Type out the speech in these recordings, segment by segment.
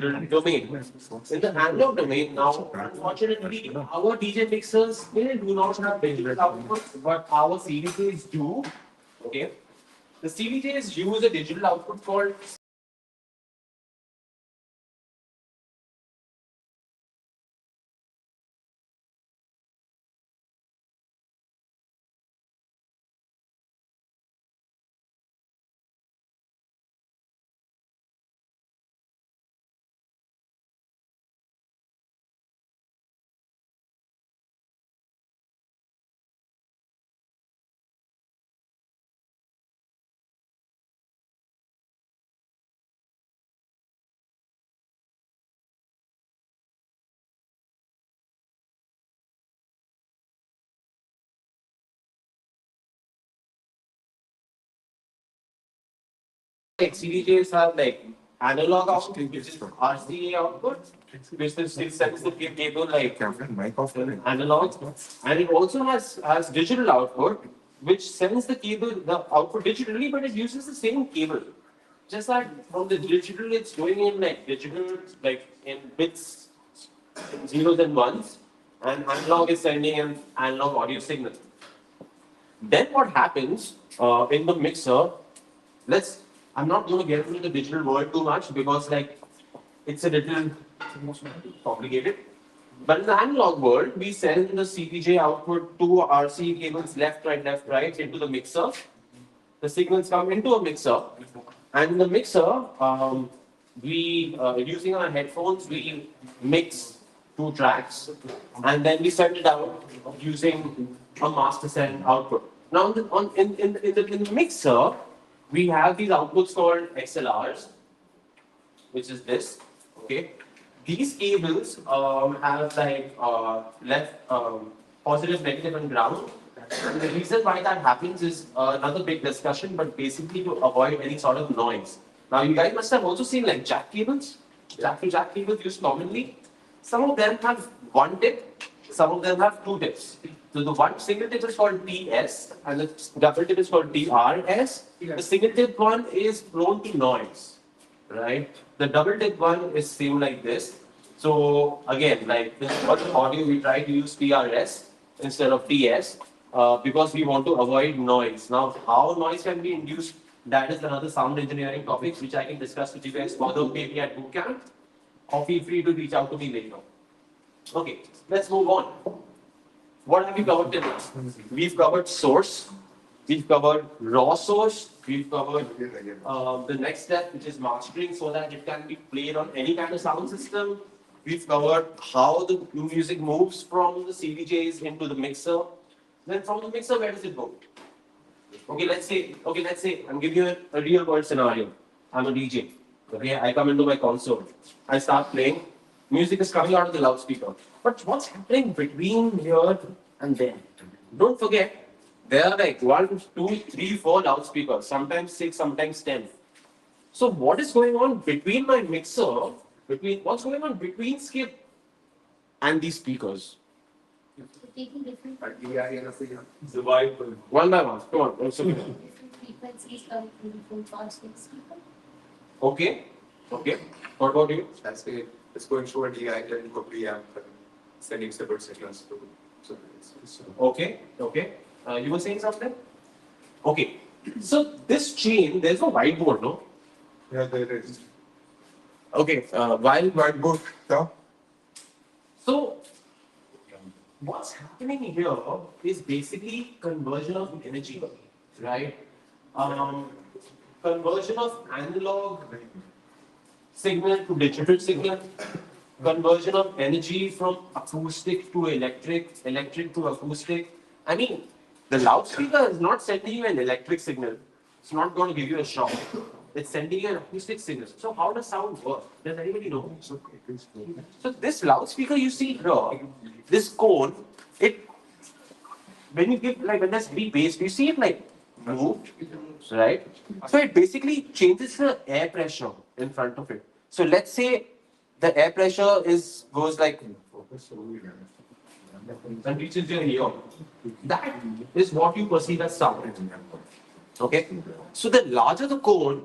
domain. In the analog domain now, unfortunately, our DJ mixers still do not have digital outputs, but our CDJs do. Okay, the CDJs use a digital output called like CDJs have like analog output, which is RCA output, which is still sends the cable like analog, and it also has digital output, which sends the cable the output digitally, but it uses the same cable. Just that from the digital, it's going in like digital, like in bits, zeros and ones, and analog is sending an analog audio signal. Then what happens in the mixer? Let's. I'm not going to get into the digital world too much because like it's a little complicated. But in the analog world, we send the CDJ output to RC cables left, right into the mixer. The signals come into a mixer, and in the mixer, we using our headphones, we mix two tracks, and then we send it out using a master send output. Now, in the mixer, we have these outputs called XLRs, which is this. Okay, these cables have like left positive, negative, and ground. And the reason why that happens is another big discussion, but basically to avoid any sort of noise. Now, you guys must have also seen like jack cables, jack to jack cables used commonly. Some of them have one tip, some of them have two tips. So the one single tip is called TS and the double tip is called TRS. The single tip one is prone to noise, right? The double tip one is same like this. So again, like this for the audio, we try to use TRS instead of TS because we want to avoid noise. Now, how noise can be induced? That is another sound engineering topic which I can discuss with you guys further maybe at bootcamp, or feel free to reach out to me later. Okay, let's move on. What have we covered till now? We've covered source, we've covered raw source, we've covered the next step, which is mastering, so that it can be played on any kind of sound system. We've covered how the music moves from the CDJs into the mixer. Then from the mixer, where does it go? Okay, let's say I'm giving you a real world scenario. I'm a DJ. Okay, I come into my console. I start playing. Music is coming out of the loudspeaker. But what's happening between here and there? Don't forget, there are like 1, 2, 3, 4 loudspeakers, sometimes 6, sometimes 10. So what is going on between my mixer, what's going on between Skip and these speakers? Taking different One by one. Come on. frequencies coming from different parts of the speaker. Okay. Okay. What about you? That's it. It's going through a DI and preamp and sending separate signals to. Okay. Okay. You were saying something? Okay. So this chain, there's no whiteboard, no? Yeah, there is. Okay. While Whiteboard, yeah. So what's happening here is basically conversion of energy, right? Conversion of analog signal to digital signal, conversion of energy from acoustic to electric, electric to acoustic. I mean, the loudspeaker is not sending you an electric signal. It's not going to give you a shock. It's sending you an acoustic signal. So how does sound work? Does anybody know? So this loudspeaker you see here, this cone, when there's bass, you see it like move, right? So it basically changes the air pressure in front of it. So let's say the air pressure goes like and reaches your ear. That is what you perceive as sound. Okay? So the larger the cone,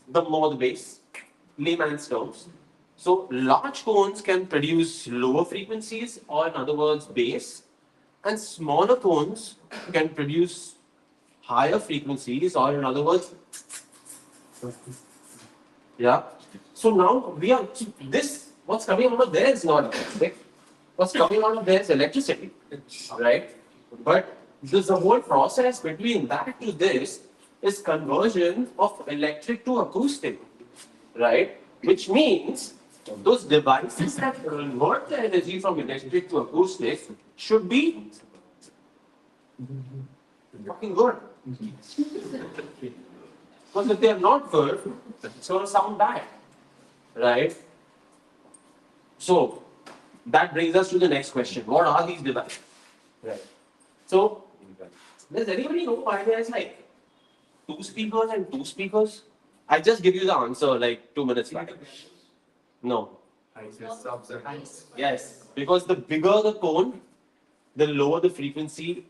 the more the bass. layman's terms. So large cones can produce lower frequencies, or in other words, bass, and smaller cones can produce higher frequencies, or in other words, yeah. So now we are this. What's coming out of there is not electric. What's coming out of there is electricity, right? But there's a whole process between that to this is conversion of electric to acoustic, right? Which means those devices that convert the energy from electric to acoustic should be fucking good. Because if they are not good, it's going to sound bad, right? So that brings us to the next question. What are these devices? Right. So, does anybody know why there's like 2 speakers and 2 speakers? I just give you the answer like 2 minutes back. No. Subs and highs. Yes, because the bigger the cone, the lower the frequency.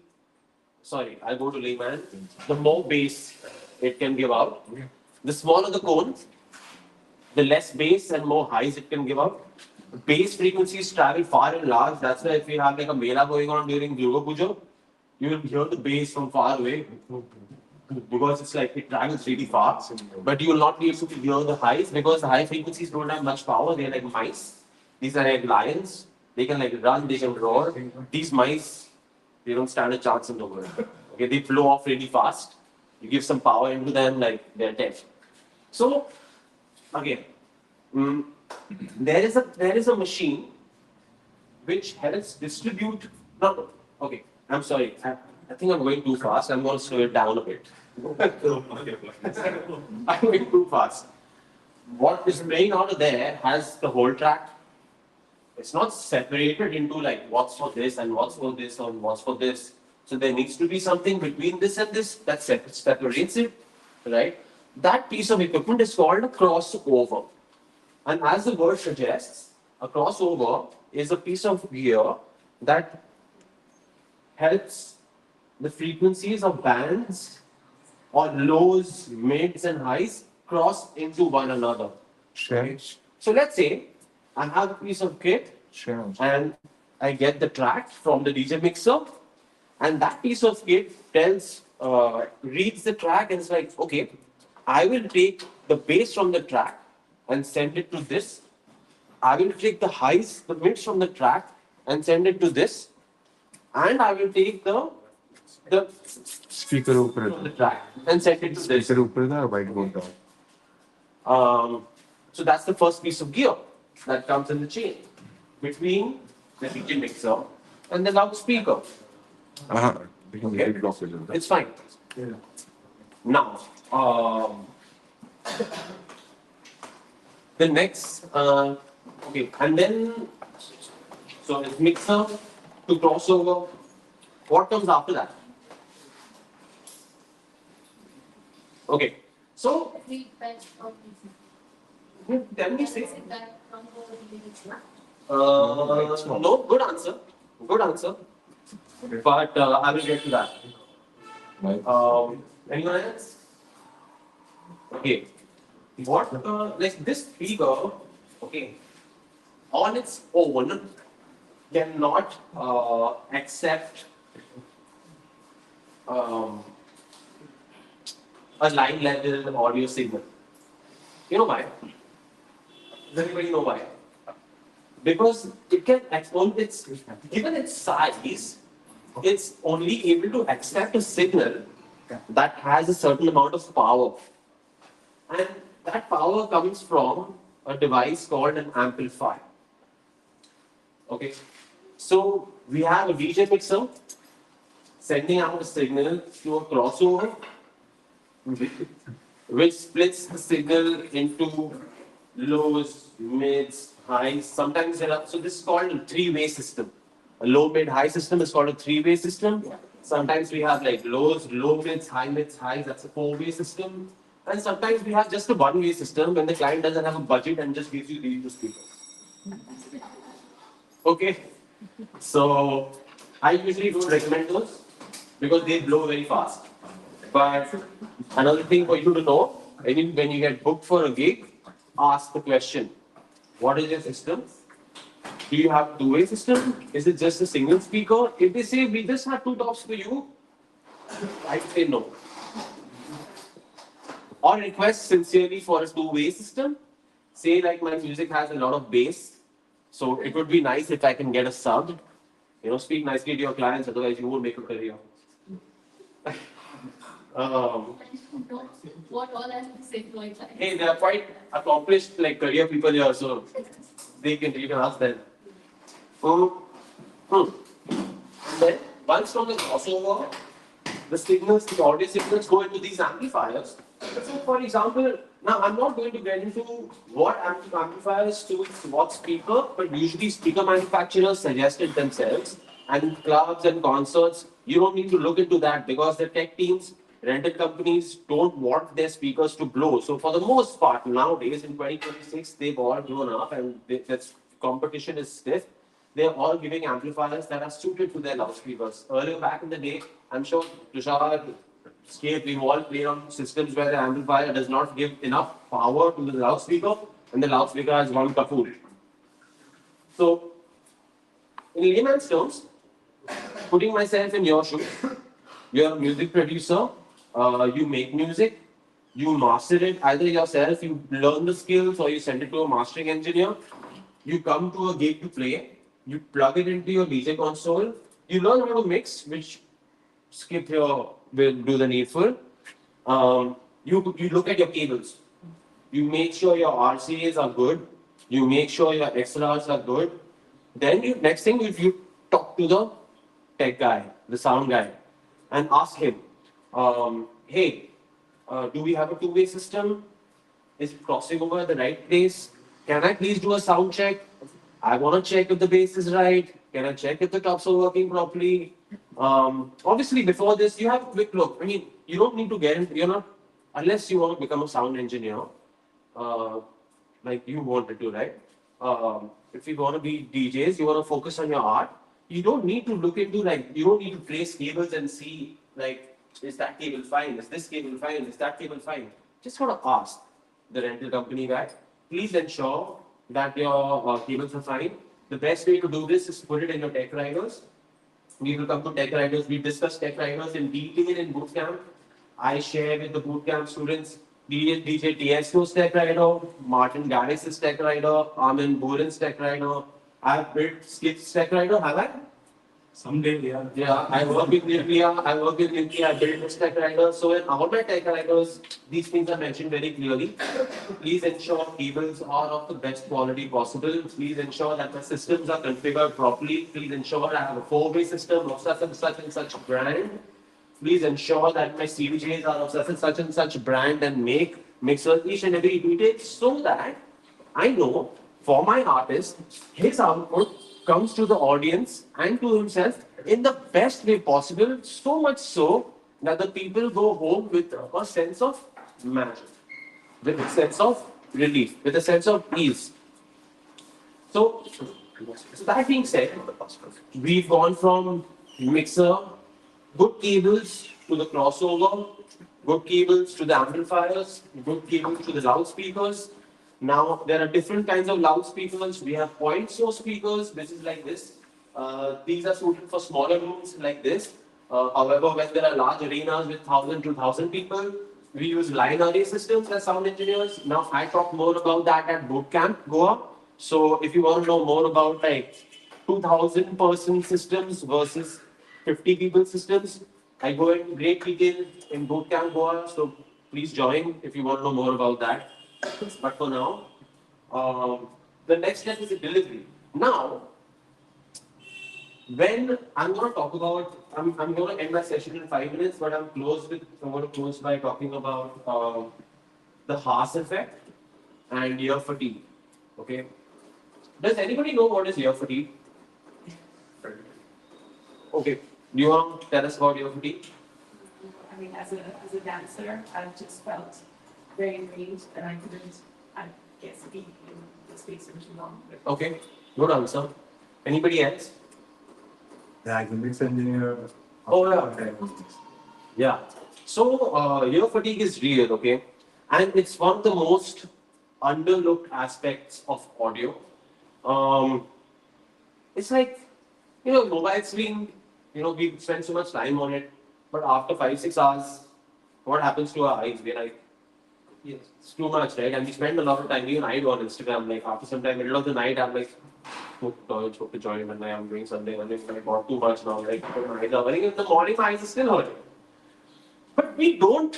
Sorry, I'll go to layman. The more bass it can give out. The smaller the cone, the less bass and more highs it can give out. Bass frequencies travel far and large. That's why if we have like a mela going on during Durga Puja, you will hear the bass from far away because it's like it travels really fast. But you will not be able to hear the highs because the high frequencies don't have much power. They're like mice. These are like lions. They can like run, they can roar. These mice, they don't stand a chance in the world. Okay, they blow off really fast. You give some power into them, like they're dead. So, again, there is a machine which helps distribute. No, okay, I'm sorry. I think I'm going too fast. I'm going to slow it down a bit. I'm going too fast. What is playing out of there has the whole track. It's not separated into like what's for this and what's for this and what's for this. So there needs to be something between this and this that separates it, right? That piece of equipment is called a crossover. And as the word suggests, a crossover is a piece of gear that helps the frequencies of bands or lows, mids, and highs cross into one another. Sure. So let's say I have a piece of kit Sure. and I get the track from the DJ mixer, and that piece of kit reads the track and it's like, okay, I will take the bass from the track and send it to this. I will take the highs, the mids from the track and send it to this. And I will take the Speaker ऊपर from the track and send it to this. Speaker ऊपर था white board down. So that's the first piece of gear that comes in the chain between the DJ mixer and the loudspeaker. Okay. It's fine. Now, the next, okay, and then, so it's mixer to crossover. What comes after that? Okay, so We fetch from these. tell me, say. Is it that from the lyrics? No, good answer. Good answer. But I will get to that. Anyone else? Okay. What, like this speaker, okay, on its own cannot accept a line level audio signal. You know why? Does anybody know why? Because it can given its size, it's only able to accept a signal that has a certain amount of power. And that power comes from a device called an amplifier. Okay. So we have a DJ mixer sending out a signal to a crossover, which splits the signal into lows, mids, highs. Sometimes so this is called a three-way system. A low, mid, high system is called a three-way system. Sometimes we have like lows, low mids, highs. That's a four-way system. And sometimes we have just a one-way system when the client doesn't have a budget and just gives you these two speakers. Okay. So I usually don't recommend those because they blow very fast. But another thing for you to know, when you get booked for a gig, ask the question, what is your system? Do you have two-way system? Is it just a single speaker? If they say we just have two tops for you, I say no. Or request sincerely for a two-way system. Say like my music has a lot of bass, so it would be nice if I can get a sub. Speak nicely to your clients, otherwise you won't make a career. What all I have to say to my clients? Hey, they are quite accomplished like career people here, so you can ask them. And then once from the crossover, the audio signals go into these amplifiers. So for example, now I'm not going to get into what amplifiers to what speaker, but usually speaker manufacturers suggest it themselves. And clubs and concerts, you don't need to look into that because the tech teams, rental companies don't want their speakers to blow. So for the most part, nowadays in 2026, they've all grown up and that's competition is stiff. They're all giving amplifiers that are suited to their loudspeakers. Earlier back in the day, I'm sure Tushar, Skip, we've all played on systems where the amplifier does not give enough power to the loudspeaker and the loudspeaker has one kaput. So, in layman's terms, putting myself in your shoes, you're a music producer, you make music, you master it either yourself, you learn the skills or you send it to a mastering engineer, you come to a gig to play, you plug it into your DJ console, you learn how to mix, which Skip here will do the needful. You look at your cables. You make sure your RCAs are good. You make sure your XLRs are good. Then next thing you talk to the tech guy, the sound guy, and ask him, hey, do we have a two-way system? Is it crossing over at the right place? Can I please do a sound check? I want to check if the bass is right. Can I check if the tops are working properly? Obviously, before this, you have a quick look. I mean, you don't need to get into, unless you want to become a sound engineer, like you wanted to, right? If you want to be DJs, you want to focus on your art. You don't need to look into, you don't need to trace cables and see, is that cable fine? Is this cable fine? Is that cable fine? Just sort of ask the rental company guy, please ensure that your cables are fine. The best way to do this is put it in your tech riders. We will come to tech riders. We discuss tech riders in detail in bootcamp. I share with the bootcamp students DJ Tiesto's tech rider, Martin Garris's tech rider, Armin Burin's tech rider. I've built Skip's tech rider, have I? Someday, yeah. Yeah, I work with Nuclear, I built this tech rider. So in all my tech riders, these things are mentioned very clearly. Please ensure cables are of the best quality possible. Please ensure that my systems are configured properly. Please ensure I have a four-way system of such and such brand. Please ensure that my CDJs are of such and such brand and mixer each and every detail so that I know for my artist, his output comes to the audience and to himself in the best way possible, so much so that the people go home with a sense of magic, with a sense of relief, with a sense of ease. So that being said, we've gone from mixer, good cables to the crossover, good cables to the amplifiers, good cables to the loudspeakers. Now, there are different kinds of loudspeakers. We have point source speakers, which is like this. These are suited for smaller rooms like this. However, when there are large arenas with 1,000 to 2,000 people, we use line array systems as sound engineers. Now, I talk more about that at Bootcamp Goa. So, if you want to know more about 2,000 person systems versus 50 people systems, I go into great detail in Bootcamp Goa. So, please join if you want to know more about that. But for now, the next step is the delivery. Now, when I'm going to talk about, I'm going to end my session in 5 minutes, but I'm going to close by talking about the Haas effect and ear fatigue. Okay. Does anybody know what is ear fatigue? Okay. Do you want to tell us about ear fatigue? I mean, as a dancer, I've just felt very enraged and I couldn't, I guess, be in the space for too long. Okay, good answer. Anybody else? Yeah, I can mix engineer. Oh, yeah. Yeah. So, ear fatigue is real, okay? And it's one of the most underlooked aspects of audio. It's like, mobile screen, we spend so much time on it, but after 5-6 hours, what happens to our eyes? We're like, yes, it's too much, right? And we spend a lot of time, even I do on Instagram, like after some time, middle of the night, I'm like, hope to join, and I'm doing something, and I bought too much now, like, my eyes are hurting. In the morning, my eyes are still hurting. But we don't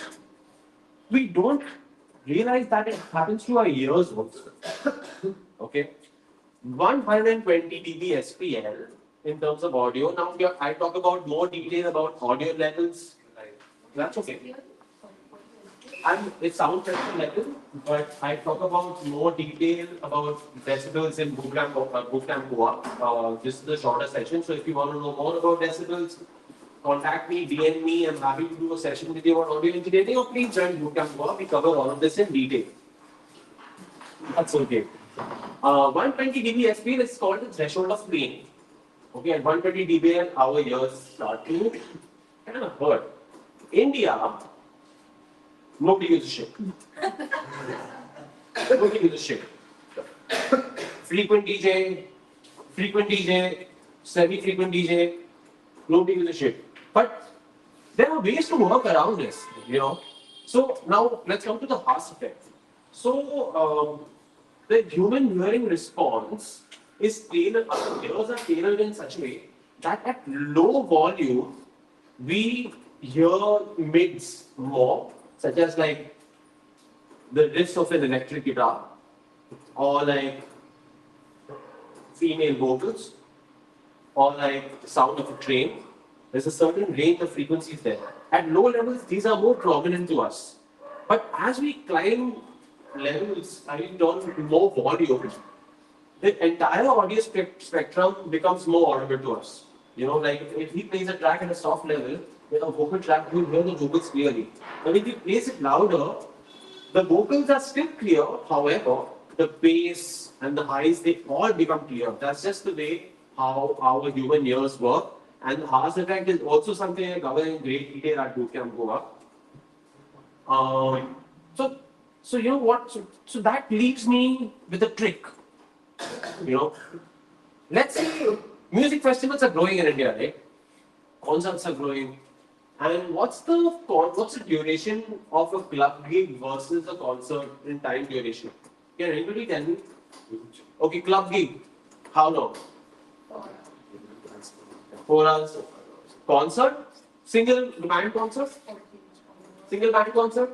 realize that it happens to our ears also. Okay? 120 dB SPL in terms of audio. Now, I talk about more detail about audio levels. That's okay. It sounds like level, but I talk about more detail about decibels in Bootcamp Goa. This is the shorter session. So if you want to know more about decibels, contact me, DM me. I'm happy to do a session with you on audio engineering, or please join Bootcamp Goa. We cover all of this in detail. That's okay. 120 dB SPL is called the threshold of pain. Okay, at 120 dB, our ears start to kind of hurt. India, nobody gives a shit. Nobody gives a shit. Frequent DJ, semi-frequent DJ, nobody gives a shit. But there are ways to work around this, So now let's come to the Haas effect. So the human hearing response is tailored, our ears are tailored in such a way that at low volume, we hear mids more, such as like the riffs of an electric guitar, or like female vocals, or like the sound of a train. There's a certain range of frequencies there. At low levels, these are more prominent to us. But as we climb levels, I mean, turn more volume, the entire audio spectrum becomes more audible to us. Like if he plays a track at a soft level, with a vocal track, you hear the vocals clearly. But if he plays it louder, the vocals are still clear. However, the bass and the highs, they all become clear. That's just the way how our human ears work. And the Haas effect is also something I cover in great detail at Bootcamp Goa. So you know what? So that leaves me with a trick. Let's say music festivals are growing in India, right? Concerts are growing. And what's the duration of a club gig versus a concert in time duration? Can anybody tell me? Okay, club gig. How long? 4 hours. Concert? Single band concert? Single band concert?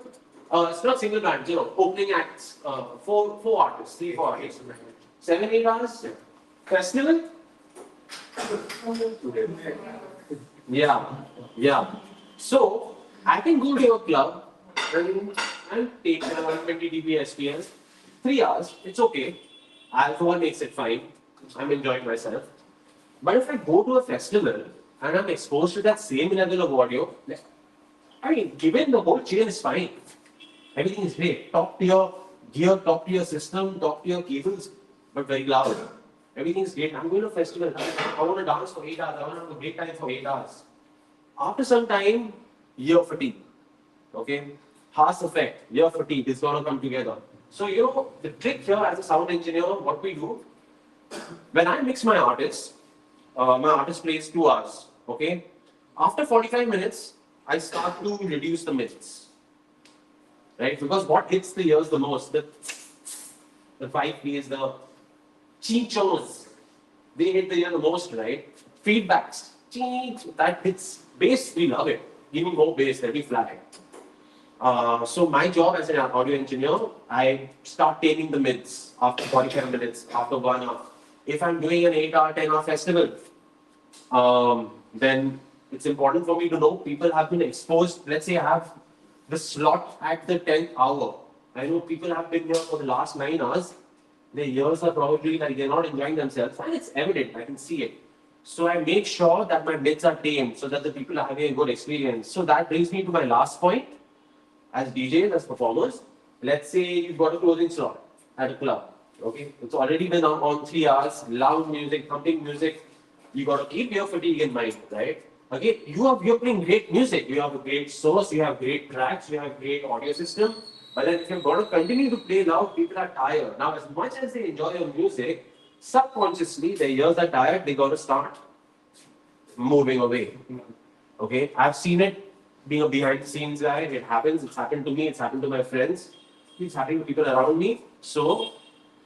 It's not single band, opening acts. Four artists, 3-4 artists. 7-8 hours? Festival? Yeah. So, I can go to a club and take 120 dB SPL, 3 hours, it's okay. Alpha makes it fine. I'm enjoying myself. But if I go to a festival and I'm exposed to that same level of audio, I mean, given the whole chain is fine. Everything is great. Talk to your gear, talk to your system, talk to your cables, but very loud. Everything is great. I'm going to a festival. I want to dance for 8 hours. I want to have a great time for 8 hours. After some time, ear fatigue. Okay? Haas effect, ear fatigue is going to come together. So, the trick here as a sound engineer, what we do, when I mix my artist plays 2 hours. Okay? After 45 minutes, I start to reduce the mids. Right? Because what hits the ears the most, the 5Ps, the chinchos, they hit the ear the most, right? Feedbacks, that hits bass, we love it. Give me more bass, let me fly. So my job as an audio engineer, I start taming the mids after 45 minutes, after 1 hour. If I'm doing an 8-hour, 10-hour festival, then it's important for me to know people have been exposed. Let's say I have the slot at the 10th hour. I know people have been here for the last 9 hours. Their ears are probably like they're not enjoying themselves, and it's evident, I can see it. So I make sure that my mids are tamed so that the people are having a good experience. So that brings me to my last point. As DJs, as performers, let's say you've got a closing slot at a club. Okay, it's already been on 3 hours, loud music, pumping music. You got to keep your fatigue in mind, right? Okay, you're playing great music. You have a great source, you have great tracks, you have great audio system. But then if you're going to continue to play loud, people are tired. Now, as much as they enjoy your music, subconsciously, their ears are tired, they're going to start moving away. Okay, I've seen it being a behind the scenes guy. It happens, it's happened to me, it's happened to my friends, it's happening to people around me. So,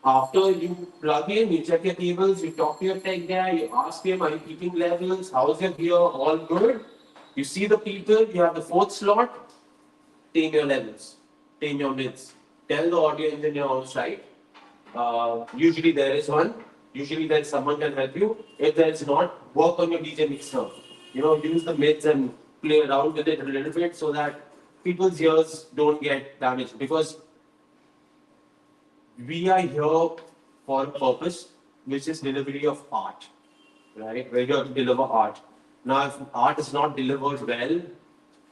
after you plug in, you check your cables, you talk to your tech guy, you ask him, are you keeping levels? How's your gear? All good. You see the people, you have the fourth slot, tame your levels, tame your mids. Tell the audio engineer on site. Usually there is one. Usually there is someone can help you. If there is not, work on your DJ mixer. Use the mids and play around with it a little bit so that people's ears don't get damaged. Because we are here for a purpose, which is delivery of art. Right? We're here to deliver art. Now, if art is not delivered well,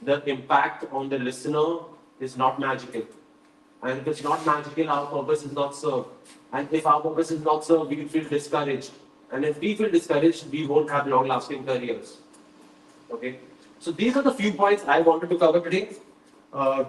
the impact on the listener is not magical. And if it's not magical, our purpose is not served. And if our purpose is not served, we feel discouraged. And if we feel discouraged, we won't have long-lasting careers. Okay? So these are the few points I wanted to cover today.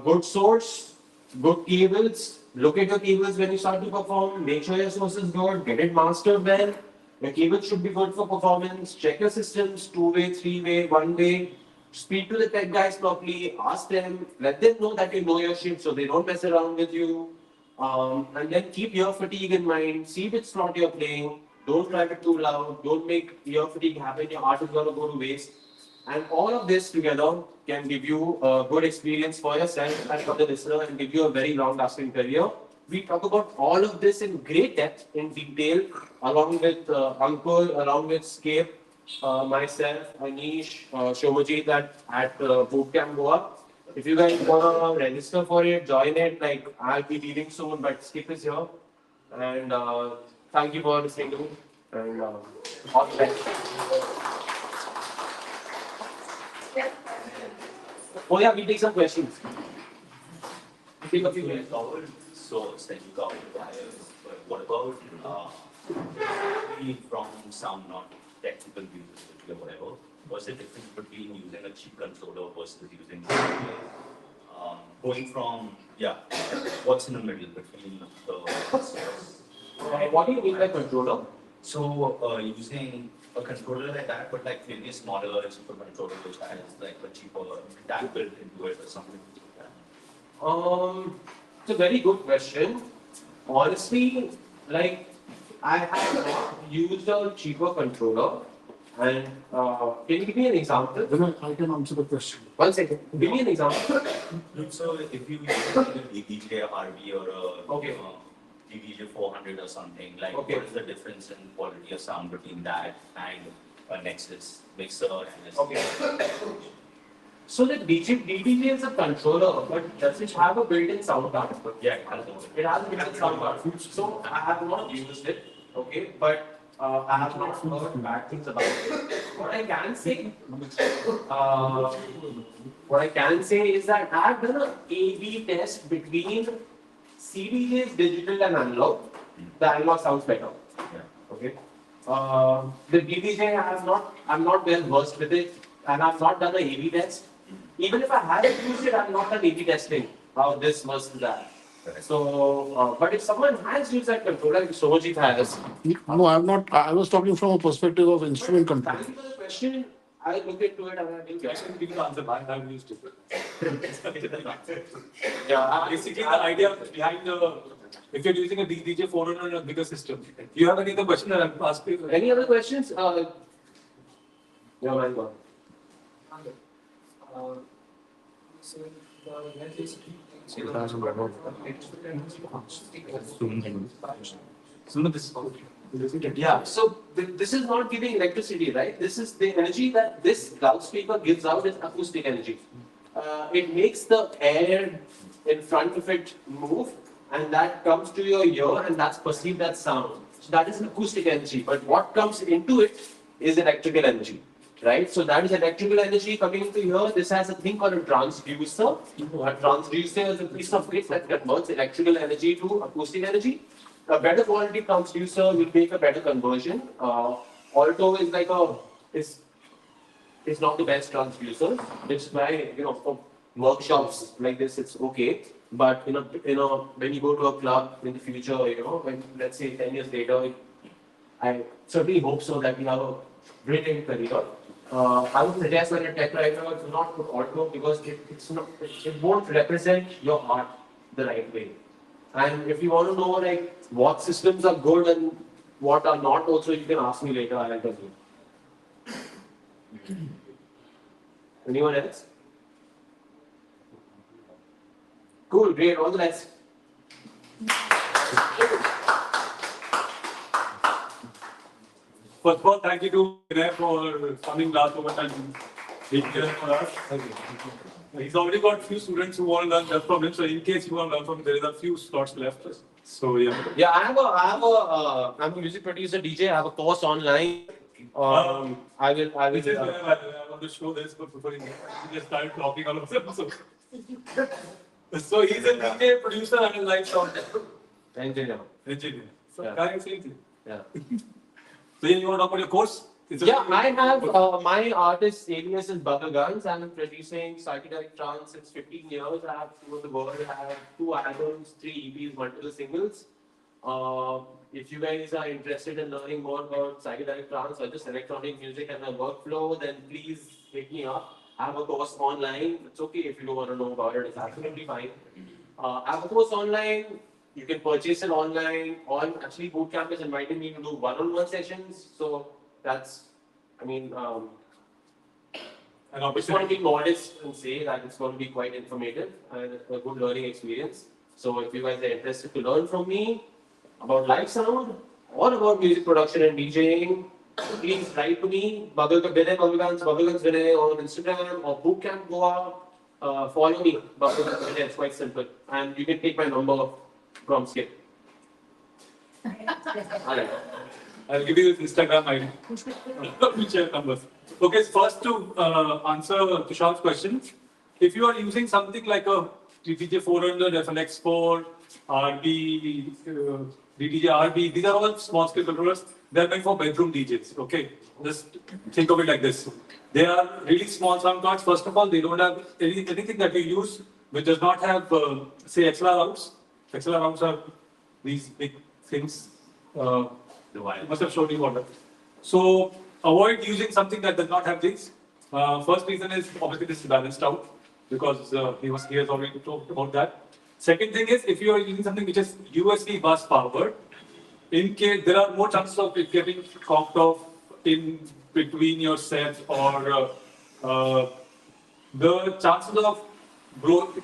Good source, good cables. Look at your cables when you start to perform. Make sure your source is good. Get it mastered well. Your cables should be good for performance. Check your systems, 2-way, 3-way, 1-way. Speak to the tech guys properly, ask them, let them know that you know your shit so they don't mess around with you. And then keep ear fatigue in mind, see which slot you're playing, don't drive it too loud, don't make ear fatigue happen, your art is going to go to waste. And all of this together can give you a good experience for yourself and for the listener and give you a very long lasting career. We talk about all of this in great depth, in detail, along with Ankur, along with Skip, myself, Anish, Shomajit at Bootcamp Goa. If you guys want to register for it, join it. Like, I'll be leaving soon, but Skip is here. And thank you for listening to me. And all the best. Oh yeah, we'll take some questions. We'll take a few minutes. Covered source and you covered wires, but what about from some not technical views or whatever? What's the difference between using a cheap controller versus using going from what's in the middle between the source? What do you mean by controller? So using a controller like that, but like maybe a smaller cheaper controller which has like a cheaper DAC built into it or something like that. It's a very good question. Honestly, like I have not used a cheaper controller. And can you give me an example? Then I can answer the question. 1 second. Give me an example. So if you use a DDJ RB or a Okay. DDJ 400 or something, like Okay. what is the difference in quality of sound between that and a Nexus mixer and Okay. So the DDJ is a controller, but does it have a built-in sound card? Yeah, it has a- It has a built-in sound card. So I have not used it, okay, but I have not heard bad things about it. What I can say, is that I have done an A/B test between CDJ's digital and analog. The analog sounds better. Yeah. Okay. The DJing I'm not well versed with it, and I've not done an A/B test. Even if I had used it, I've not done A/B testing. How this versus that. Correct. So, but if someone has used that controller, like Sojit has, No, I have not. I was talking from a perspective of instrument control. thank you for the question. I'll look into it and I will get Give the answer. I've used it. Yeah, Basically, the idea behind if you're using a DJ 400 on a bigger system, you have any other question that I'll ask you? Any other questions? Yeah, man, go on. Yeah, so this is not giving electricity, right? This is the energy that this loudspeaker gives out is acoustic energy. It makes the air in front of it move, and that comes to your ear, and that's perceived as sound. So that is acoustic energy. But what comes into it is electrical energy, right? So that is electrical energy coming into here. This has a thing called a transducer. A transducer is a piece of kit that converts electrical energy to acoustic energy. A better quality transducer will make a better conversion. Alto is like is not the best transducer. Which is why, for workshops like this, it's okay. But when you go to a club in the future, when let's say 10 years later, I certainly hope so that you have a brilliant career. I would suggest when you're tech writer to not put auto because it won't represent your art the right way. And if you want to know like what systems are good and what are not, also you can ask me later. I'll tell you. Anyone else? Cool, great, all the best. First of all, thank you to Vinay for coming last moment and being here for us. He's already got a few students who want to learn just from him. So in case you want to learn from him, there is a few slots left. So yeah. Yeah, I'm a music producer, DJ. I have a course online. I will. This is where I want to show this, but before he just started talking all of a sudden. So he's a DJ, producer, and a live sound Engineer. engineer. So Yeah. guy, same thing. Yeah. So yeah, you want to talk about your course? Yeah, I have my artist alias is Buckle Guns. I'm producing psychedelic trance since 15 years. I have toured the world. I have 2 albums, 3 EPs, multiple singles. If you guys are interested in learning more about psychedelic trance or just electronic music and my workflow, then please hit me up. I have a course online. It's okay if you don't want to know about it. It's absolutely fine. I have a course online. You can purchase it online. Actually, Bootcamp is inviting me to do one-on-one sessions. So that's, An I just want to be modest and say that it's going to be quite informative and a good learning experience. So if you guys are interested to learn from me about live sound or about music production and DJing, please write to me, Bubbleguns Vinay on Instagram or Bootcamp Goa. Follow me, Bubbleguns Vinay. It's quite simple. And you can take my number from Skip. Alright. I'll give you his Instagram ID. We'll share numbers. Okay, so first to answer Tushar's question, if you are using something like a DDJ 400, FLX4, RB, DDJ RB, these are all small scale controllers. They're meant for bedroom DJs. Okay, just think of it like this. They are really small sound cards. First of all, they don't have anything that you use which does not have, say, XLR outs. XLR outs are these big things. I must have showed you what that. So avoid using something that does not have these. First reason is obviously this is balanced out because he has already talked about that. Second thing is if you are using something which is USB bus powered, in case there are more chances of it getting conked off in between your sets or the chances of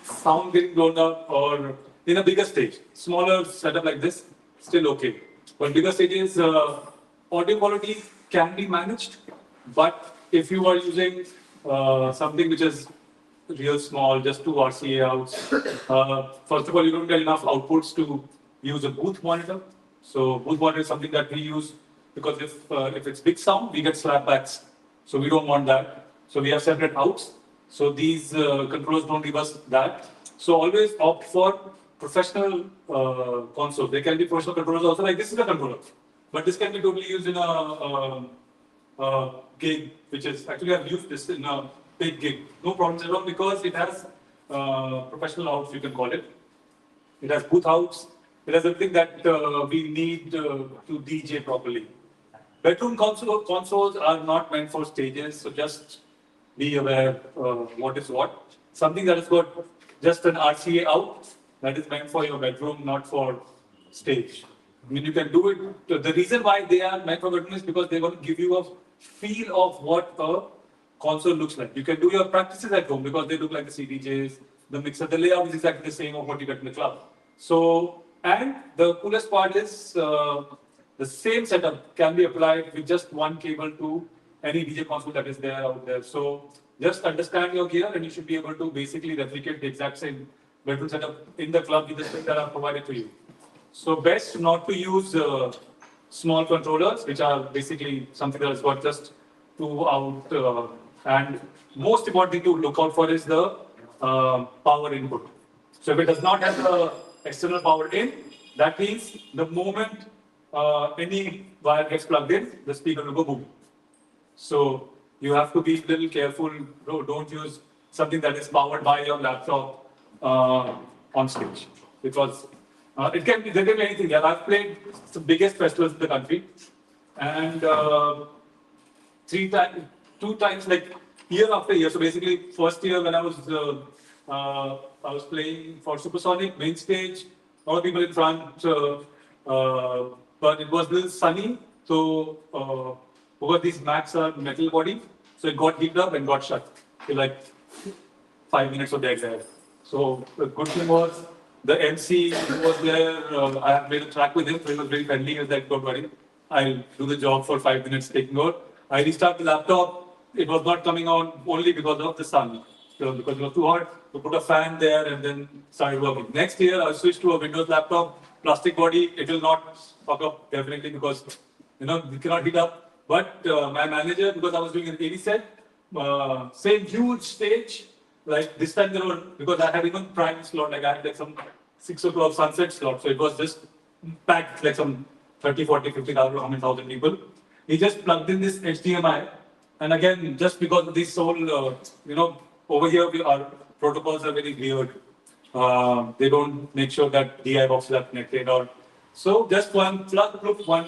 sound getting blown up or in a bigger stage, smaller setup like this, still okay. But bigger stages, audio quality can be managed. But if you are using something which is real small, just 2 RCA outs, first of all, you don't get enough outputs to use a booth monitor. So booth monitor is something that we use because if it's big sound, we get slapbacks. So we don't want that. So we have separate outs. So these controllers don't give us that. So always opt for professional consoles. They can be professional controllers also, like this is a controller. But this can be totally used in a gig, which is, actually I've used this in a big gig. No problems at all because it has professional outs, you can call it. It has booth outs. It has everything that we need to DJ properly. Bedroom consoles are not meant for stages, so just be aware what is what. Something that has got just an RCA out, that is meant for your bedroom, not for stage. I mean, you can do it. The reason why they are meant for bedroom is because they're going to give you a feel of what a console looks like. You can do your practices at home because they look like the CDJs, the mixer, the layout is exactly the same of what you get in the club. So, and the coolest part is the same setup can be applied with just one cable to any DJ console that is there out there. So just understand your gear and you should be able to basically replicate the exact same bedroom setup in the club with the things that are provided to you. So best not to use small controllers, which are basically something that has got just 2 out. And most important thing to look out for is the power input. So if it does not have the external power in, that means the moment any wire gets plugged in, the speaker will go boom. So you have to be a little careful. Don't use something that is powered by your laptop on stage. Because there can be anything. Yeah, I've played the biggest festivals in the country, and 2 times, like year after year. So basically, first year when I was playing for Supersonic main stage, all the people in front, but it was a little sunny, so because these mats are metal body, so it got heated up and got shut in like 5 minutes of the exam. So the good thing was the MC who was there. I had made a track with him, so he was very friendly. He was like, "Don't worry, I'll do the job for 5 minutes, taking over." I restarted the laptop. It was not coming on only because of the sun. So because it was too hot, we put a fan there and then started working. Next year, I switched to a Windows laptop, plastic body. It will not fuck up definitely because you cannot heat up. But my manager, because I was doing an AV set, same huge stage. Like this time there were, because I had even prime slot, like I had like some 6 o'clock sunset slot. So it was just packed like some 30, 40, 50,000, how many thousand people. He just plugged in this HDMI. And again, just because of this whole, over here our protocols are very weird. They don't make sure that DI boxes are connected or so. Just one plug, one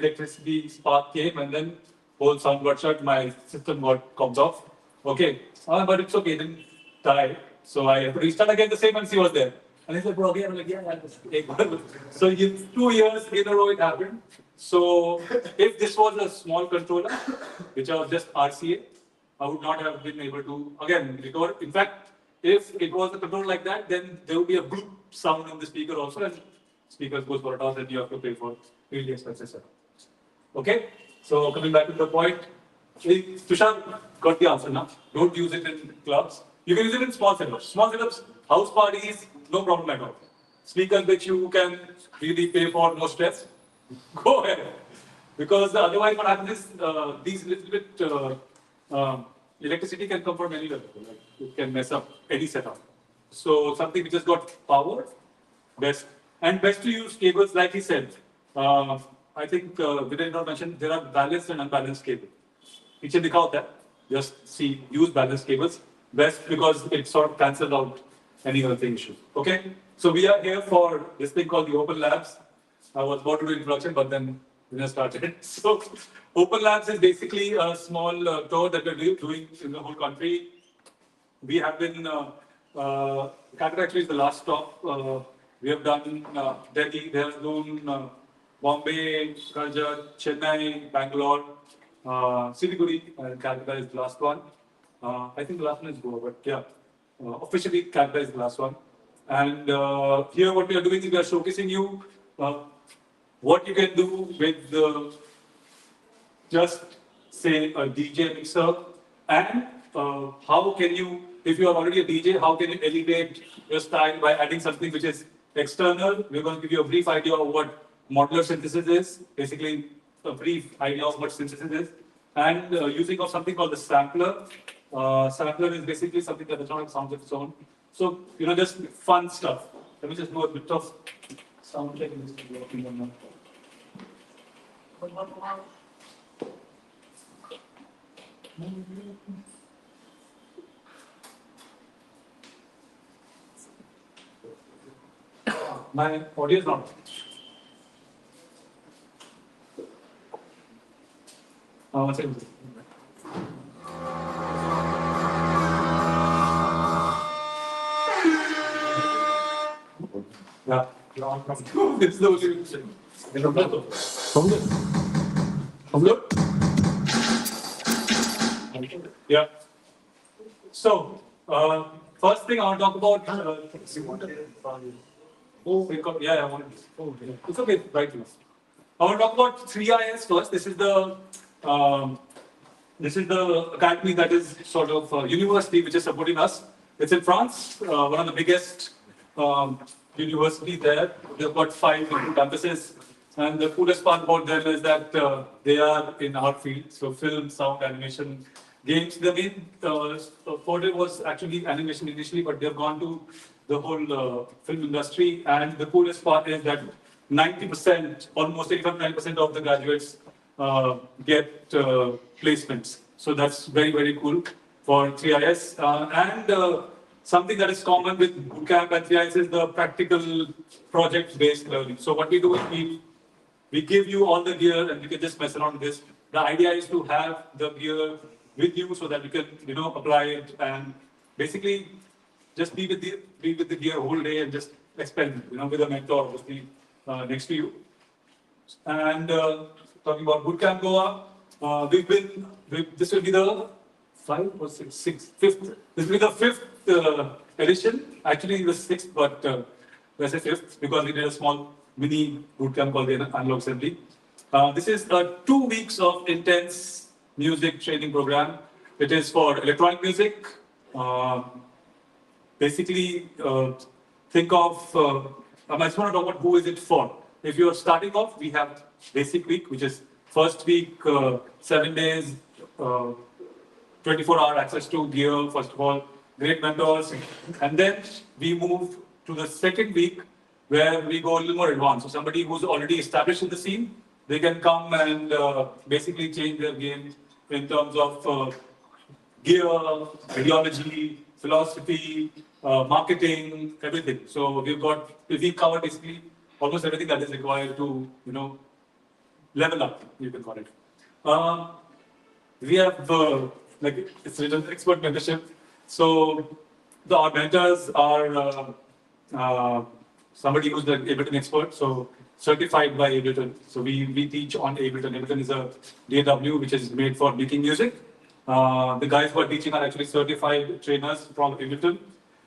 electricity spark came, and then whole sound got shut. My system comes off. Okay, but it's okay. It didn't die. So I restart again. The same MC was there, and he said, "Bro, again." I'm like, "Yeah." So in 2 years in a row it happened. So if this was a small controller, which was just RCA, I would not have been able to, again, recover. In fact, if it was a controller like that, then there would be a bloop sound in the speaker also, and speakers goes for a toss, and you have to pay for really expensive setup. Okay? So coming back to the point, Tushar got the answer now. Don't use it in clubs. You can use it in small setups. Small setups, house parties, no problem at all. Speakers which you can really pay for, no stress. Go ahead. Because otherwise what happens is these little bit electricity can come from anywhere. Like it can mess up any setup. So something which has got power, best. And best to use cables like he said. I think Videndra mentioned there are balanced and unbalanced cables. Piche dikha hota hai. Just see, use balanced cables. Best because it sort of cancels out any other thing issue. Okay? So we are here for this thing called the Open Labs. I was about to do introduction, but then we just started. So Open Labs is basically a small tour that we're doing in the whole country. We have been, Calcutta actually is the last stop. We have done Delhi, Dehradun, Bombay, Karjat, Chennai, Bangalore, Siliguri, and Calcutta is the last one. I think the last one is Goa, but yeah, officially Calcutta is the last one. And here what we are doing is we are showcasing you what you can do with just say a DJ mixer, and how can you, if you are already a DJ, how can you elevate your style by adding something which is external. We're going to give you a brief idea of what modular synthesis is, basically a brief idea of what synthesis is, and using of something called the sampler. Sampler is basically something that does not have sounds of its own. So, just fun stuff. Let me just do a bit of sound check in this working on that. My audio is not. One second. Yeah. It's the yeah. So, first thing I want to talk about. Yeah, I want to. It's okay, right now. I want to talk about 3IS first. This is the academy that is sort of university which is supporting us. It's in France, one of the biggest university there. They've got 5 different campuses. And the coolest part about them is that they are in our field, so film, sound, animation, games. The main forte was actually animation initially, but they've gone to the whole film industry. And the coolest part is that 90%, almost 85-90% of the graduates get placements. So that's very, very cool for 3IS. And something that is common with bootcamp and CIS is the practical project-based learning. So what we do is we give you all the gear and you can just mess around with this. The idea is to have the gear with you so that you can, apply it and basically just be with the gear whole day and just experiment, with a mentor obviously next to you. And talking about Bootcamp Goa, this will be the fifth. This will be the fifth edition. Actually, the sixth, but let's say fifth because we did a small mini bootcamp called the Analog Assembly. This is 2 weeks of intense music training program. It is for electronic music. Basically, think of, I just want to talk about who is it for. If you're starting off, we have basic week, which is first week, 7 days, 24-hour access to gear, first of all, great mentors. And then we move to the second week where we go a little more advanced. So somebody who's already established in the scene, they can come and basically change their game in terms of gear, ideology, philosophy, marketing, everything. So we cover basically almost everything that is required to, level up, you can call it. We have, it's written expert mentorship. So our mentors are somebody who's the Ableton expert, so certified by Ableton. So we teach on Ableton. Ableton is a DAW which is made for making music. The guys who are teaching are actually certified trainers from Ableton.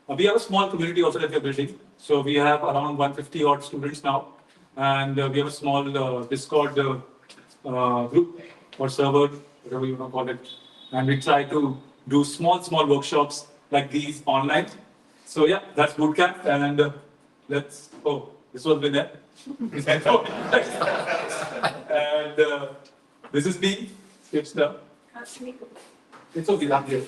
We have a small community also that we are building. So we have around 150 odd students now. And we have a small Discord group or server, whatever you want to call it. And we try to do small workshops like these online. So yeah, that's Bootcamp. And this was Vinay. And this is me, Skipster. It's okay, I'm here.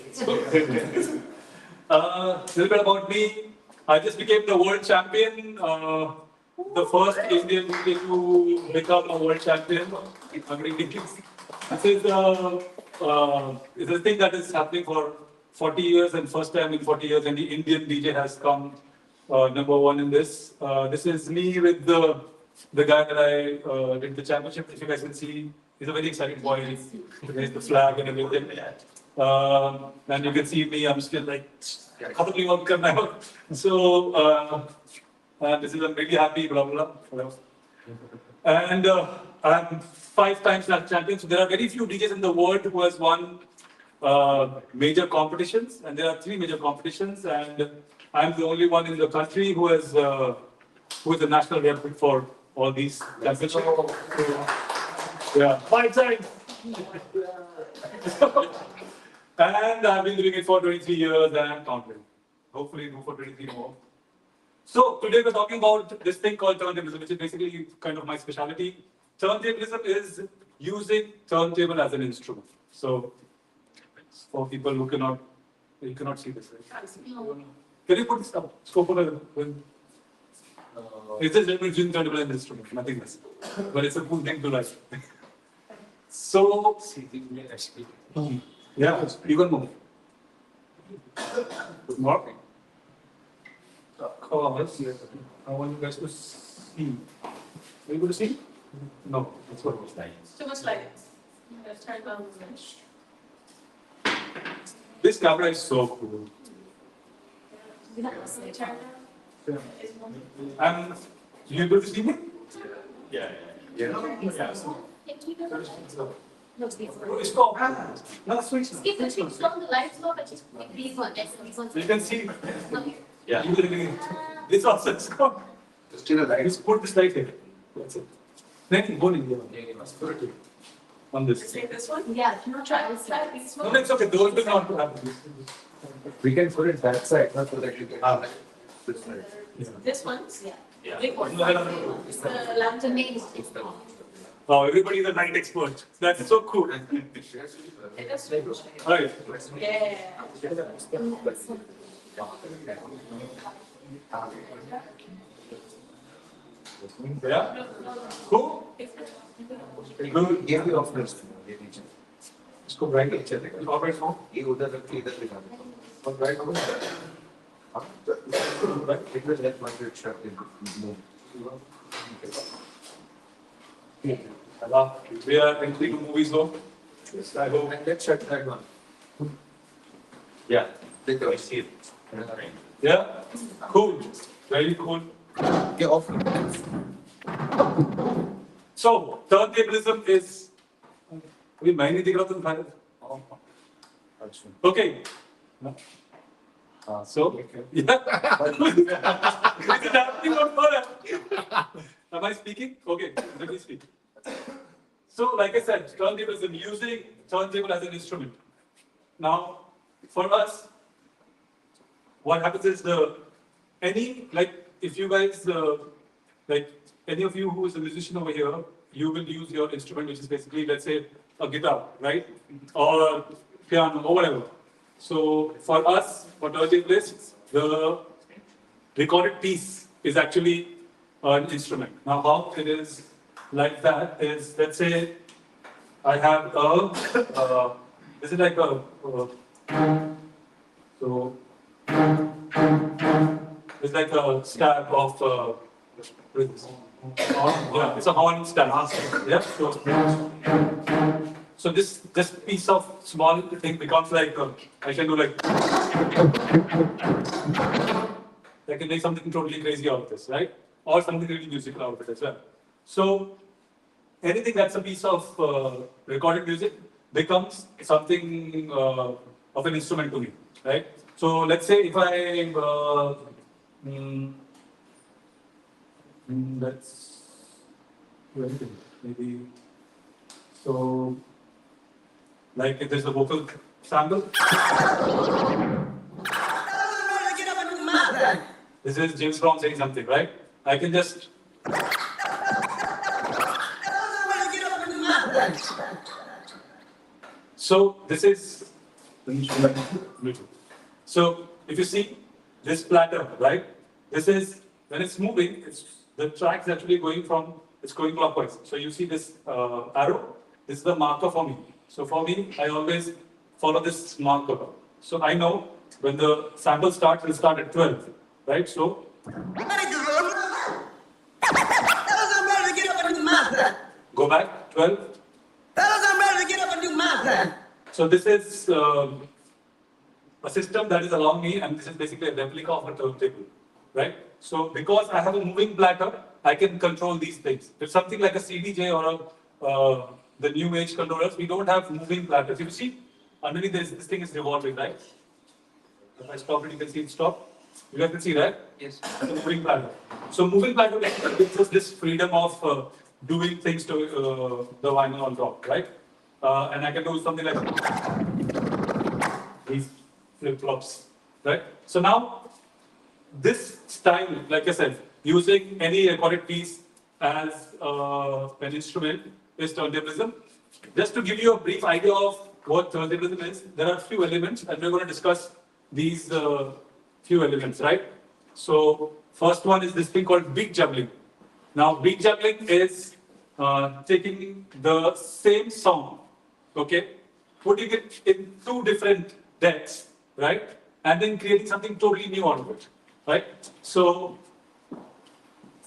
A little bit about me. I just became the world champion. The first Indian to become a world champion. This is a thing that is happening for 40 years and first time in 40 years and the Indian DJ has come #1 in this. This is me with the guy that I did the championship. If you guys can see, he's a very excited boy. There's the flag and everything. And you can see me, I'm still like, so, this is, I'm really happy, blah, blah, blah. And I'm 5 times national champion. So there are very few DJs in the world who has won major competitions. And there are 3 major competitions. And I'm the only one in the country who is the national rep for all these championships. Yeah, 5 times. And I've been doing it for 23 years and I'm counting. Hopefully do for 23 more. So today we're talking about this thing called turntablism, which is basically kind of my specialty. Turntablism is using turntable as an instrument. So for people who you cannot see this, right? Can you put this up? Scope it's just using turntable as an instrument, nothing else. But it's a cool thing to like. So, yeah, you can move. Good morning. I want you guys to see. Are you able to see? No, that's what it was like. Too much light. Let's turn down the This camera is so cool. And you able to see me? Yeah. It's called. No, switch. Skip the switch from the lights off and just click these one. You can see. Yeah. This also is called. Just put this light here. That's it. Then go in here. On this. Say this one? Yeah, try this side. No, it's okay. Those will not happen. We can put it that side, not so that you can. This side. This one? Yeah. Yeah. Big one. It's the The lantern. main. Oh, everybody is a night expert. That's so cool. It is. Right. Yeah. Yeah. Cool. Good. Give you off first. इसको bright अच्छा देगा Corporate phone. ये उधर रख के इधर दिखा दो और ब्राइट हो It will let my shut in. We are entering a movie zone. Yes, I hope. And let's shut that one. Yeah. Take I it. see it. Yeah, cool, very cool. Okay, off. So, turntablism is. We mainly think of the Okay. So, yeah. Is it happening or not? Am I speaking? Okay, let me speak. So, like I said, turntablism, using turntable as an instrument. Now, for us, what happens is if you guys, like any of you who is a musician over here, you will use your instrument, which is basically, let's say, a guitar, right? Or piano, or whatever. So for us, for Turntablists, the recorded piece is actually an instrument. Now, how it is like that is, let's say, I have this is like so it's like a stab of, what is this? Yeah, it's a horn stab. Yeah, so this piece of small thing becomes like, I can do like, I can make something totally crazy out of this, right? Or something really musical out of it as well. So anything that's a piece of recorded music becomes something of an instrument to me, right? So let's say if I, let's do anything, maybe, so like if there's a vocal sample. This is James Brown saying something, right? I can just. So this is. So if you see this platter, right? This is when it's moving. The track's actually going clockwise. So you see this arrow. This is the marker for me. So for me, I always follow this marker. So I know when the sample starts, it'll start at 12, right? So. Go back, 12. So this is a system that is allowing me, and this is basically a replica of a turntable, right? So because I have a moving platter, I can control these things. If something like a CDJ or the new age controllers, we don't have moving platters. You see, underneath this thing is revolving, right? If I stop it, you can see it stop. You guys can see that? Yes. It's a moving platter. So moving platter gives us this freedom of doing things to the vinyl on top, right? And I can do something like these flip-flops, right? So now, this style, like I said, using any recorded piece as an instrument is turntablism. Just to give you a brief idea of what turntablism is, there are a few elements, and we're going to discuss these few elements, right? So, first one is this thing called beat juggling. Now, beat juggling is taking the same song, okay, putting it in two different decks, right, and then creating something totally new out of it, right? So,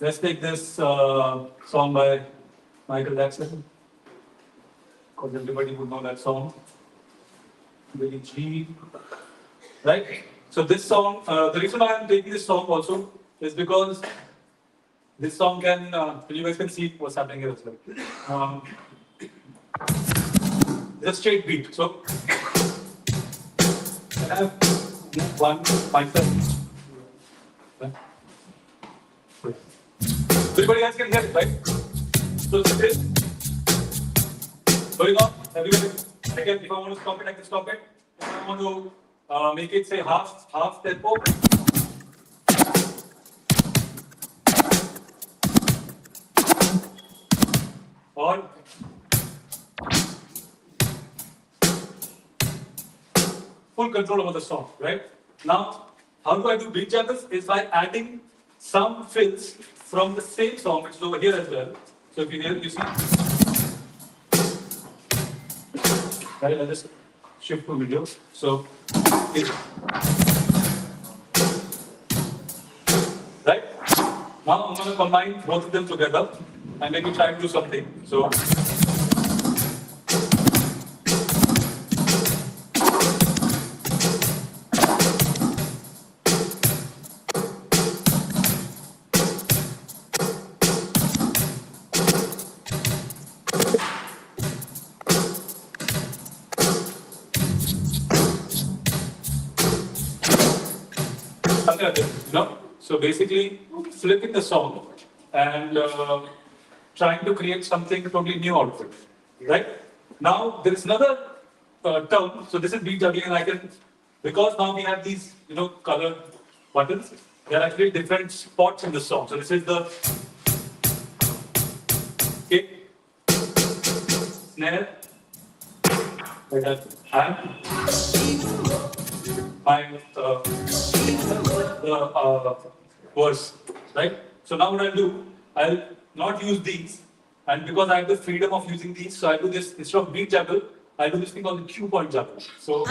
let's take this song by Michael Jackson, because everybody would know that song. Billie Jean, right? So this song, the reason why I'm taking this song also is because this song can, you guys can see what's happening here as well. It's a straight beat. So I have one myself. Everybody else can hear it, right? So this is going on. Everybody, again, if I want to stop it, I can stop it. If I want to make it say half tempo. Or full control over the song, right? Now, how do I do beat juggles? Is by adding some fills from the same song, which is over here as well. So if you hear, you see. Right, I'll just shift to video. So, Now I'm going to combine both of them together and let me try to do something. So. Something like this, you know? So basically, flipping the song and trying to create something totally new out of it, right? Now, there is another term. So this is beat juggling, and I can, because now we have these, you know, colored buttons. There are actually different spots in the song. So this is the kick, snare, like that, and my verse, right? So now what I'll do, I'll not use these, and because I have the freedom of using these, so I'll do this instead of beat juggle, I'll do this thing called the cue point juggle. So.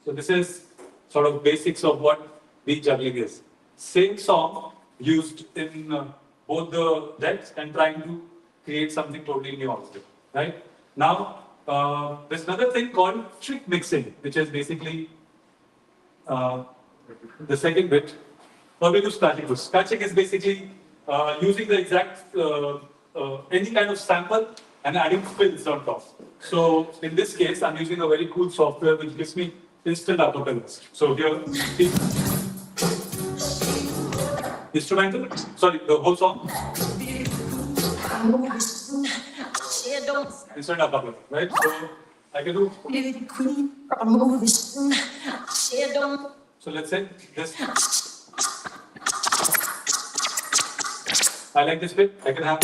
So this is sort of basics of what beat juggling is. Same song used in both the decks and trying to create something totally new out of it, right? Now, there's another thing called trick mixing, which is basically the second bit. Now we do scratching first. Scratching is basically using the exact, any kind of sample and adding fills on top. So in this case, I'm using a very cool software which gives me instant acapellas. So here, instrumental, sorry, the whole song. Instant acapella, right? So I can do. So let's say this. I like this bit. I can have.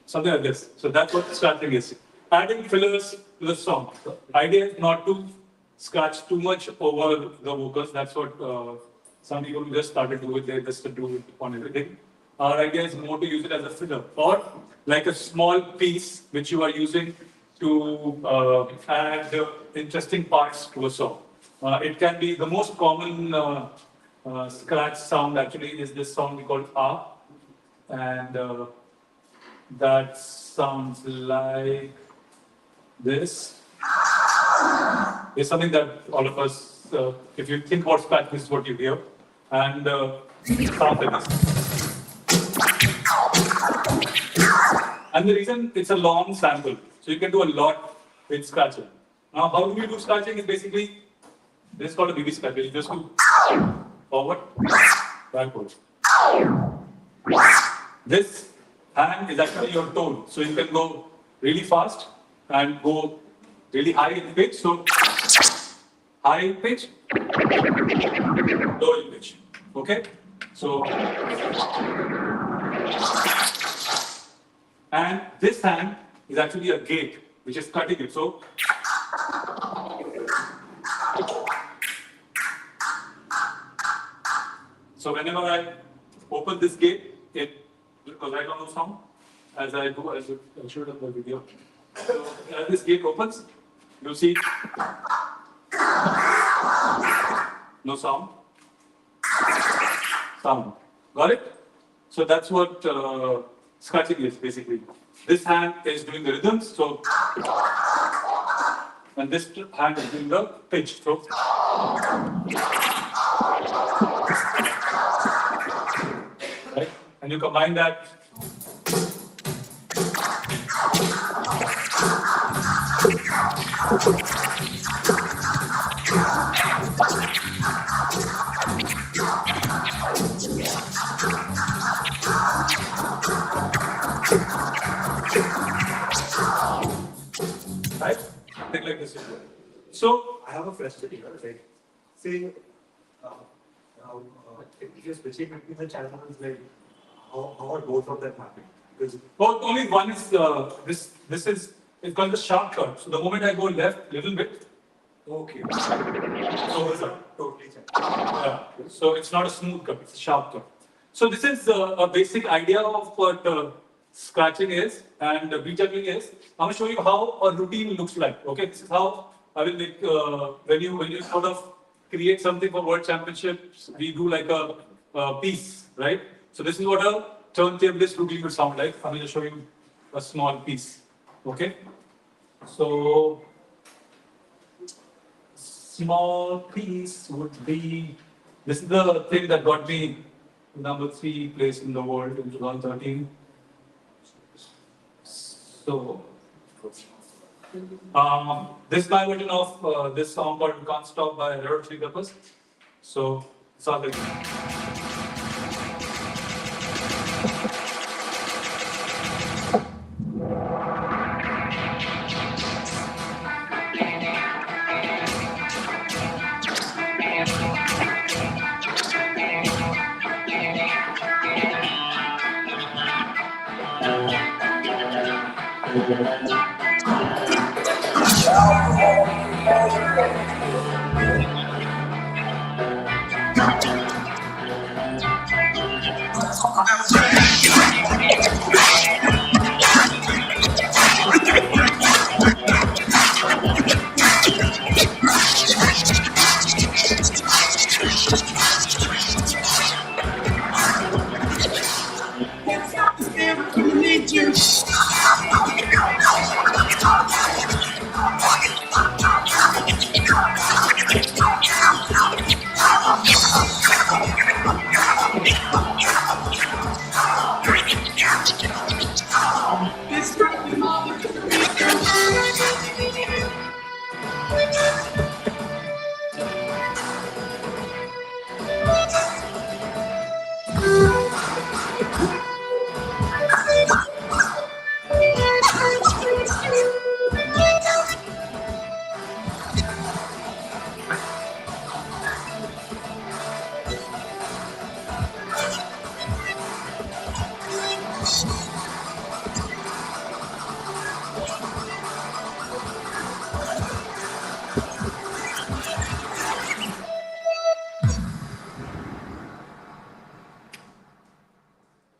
Something like this. So that's what scratching is. Adding fillers to the song. The idea is not to scratch too much over the vocals. That's what some people just started doing. They just do it on everything. Our idea is more to use it as a filler or like a small piece which you are using to add interesting parts to a song. It can be the most common scratch sound actually is this song we call Ah. And that sounds like this. It's something that all of us, if you think about scratch, this is what you hear. And it sounds like this. And the reason it's a long sample, so you can do a lot with scratching. Now, how do we do scratching? Is basically this is called a BB scratch. You just do forward, backwards. This hand is actually your tone, so you can go really fast and go really high in pitch. So high in pitch, low in pitch. Okay, so and this hand is actually a gate which is cutting it. So whenever I open this gate, because I don't know sound, as I do, I'll show it on the video. So as this gate opens, you see no sound. Sound. Got it? So that's what scratching is basically. This hand is doing the rhythms, so and this hand is doing the pitch. So right? And you combine that. So, I have a question here. Like, say, if you're switching between the channels, like, how are both of them happening? Because only one is, this is, it's called the sharp turn. So the moment I go left, little bit, okay, so it's totally changed. yeah. So it's not a smooth cut, it's a sharp cut. So this is a basic idea of what scratching is and beat juggling is. I'm going to show you how a routine looks like. Okay, this is how I will make when you sort of create something for World Championships. We do like a piece, right? So this is what a turntablist routine would sound like. I'm going to show you a small piece. Okay, so small piece would be, this is the thing that got me number 3 place in the world in 2013. So, this is my version of this song called Can't Stop by Red Hot Chili Peppers. So, it's all like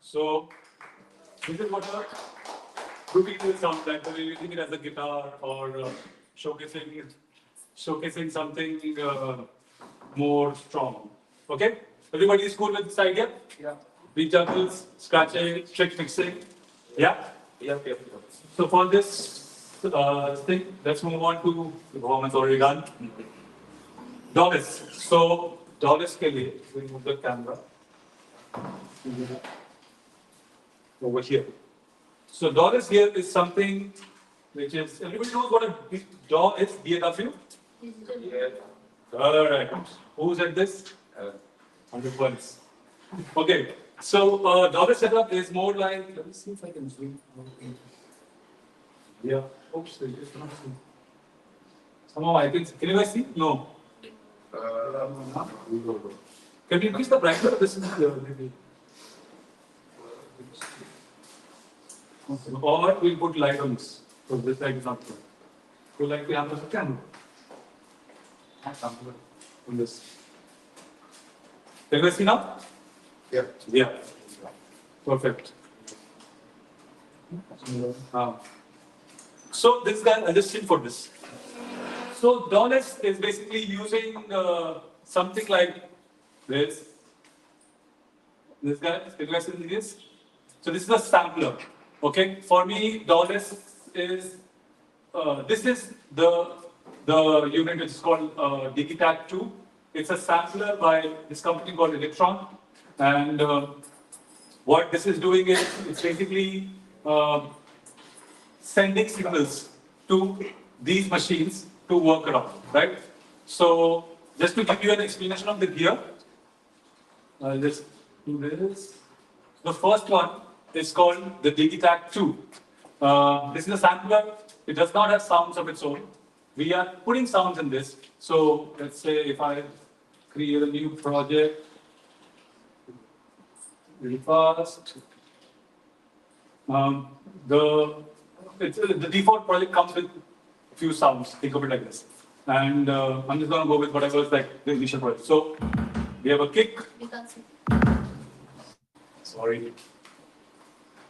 so. This is what a routine will sound like when you're using it as a guitar or showcasing something more strong. Okay? Everybody is cool with this idea? Yeah. Beat juggles, scratching, trick mixing. Yeah? Yep. So for this thing, let's move on to the performance already done. DAWless. So DAWless ke liye, we move the camera over here. So DAWless here is something which is, everybody knows what a DAW is, DAW? Digital. Alright. Who's at this? 100 points. Okay. So DAWless setup is more like, let me see if I can zoom. Yeah. Oops, I just not see. Somehow I can you guys see? No. Can you increase the brightness of this? Maybe. Or we'll put light on this. So this light is not good. So like we have the camera. On this. Can you guys see now? Yep. Yeah. Perfect. So this guy, I'll just sit for this. So DAWless is basically using something like this. This guy, can you guys see this? So this is a sampler. Okay, for me, DAWless is this is the unit which is called Digitag 2. It's a sampler by this company called Electronica, and what this is doing is it's basically sending signals to these machines to work around, right? So just to give you an explanation of the gear, I'll just do this. The first one is called the Digitag 2. This is a sampler. It does not have sounds of its own. we are putting sounds in this. So let's say if I create a new project really fast, the default project comes with few sounds. Think of it like this. And I'm just going to go with whatever is like the initial project. So we have a kick. Because Sorry.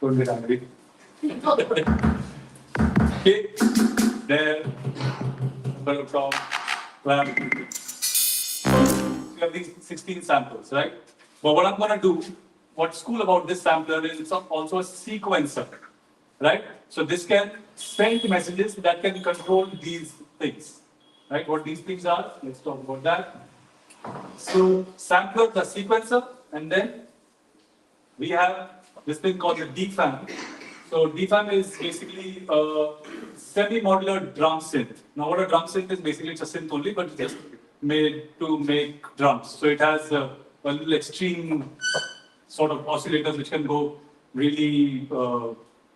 Don't get angry. Kick. There. From clamp. We have these 16 samples, right? But what I'm going to do, what's cool about this sampler is it's also a sequencer, right? So this can send messages that can control these things, right? What these things are, let's talk about that. So sampler, the sequencer, and then we have this thing called the DFAM. So DFAM is basically a semi-modular drum synth. Now what a drum synth is, basically it's a synth only, but it's just made to make drums. So it has a little extreme sort of oscillators which can go really,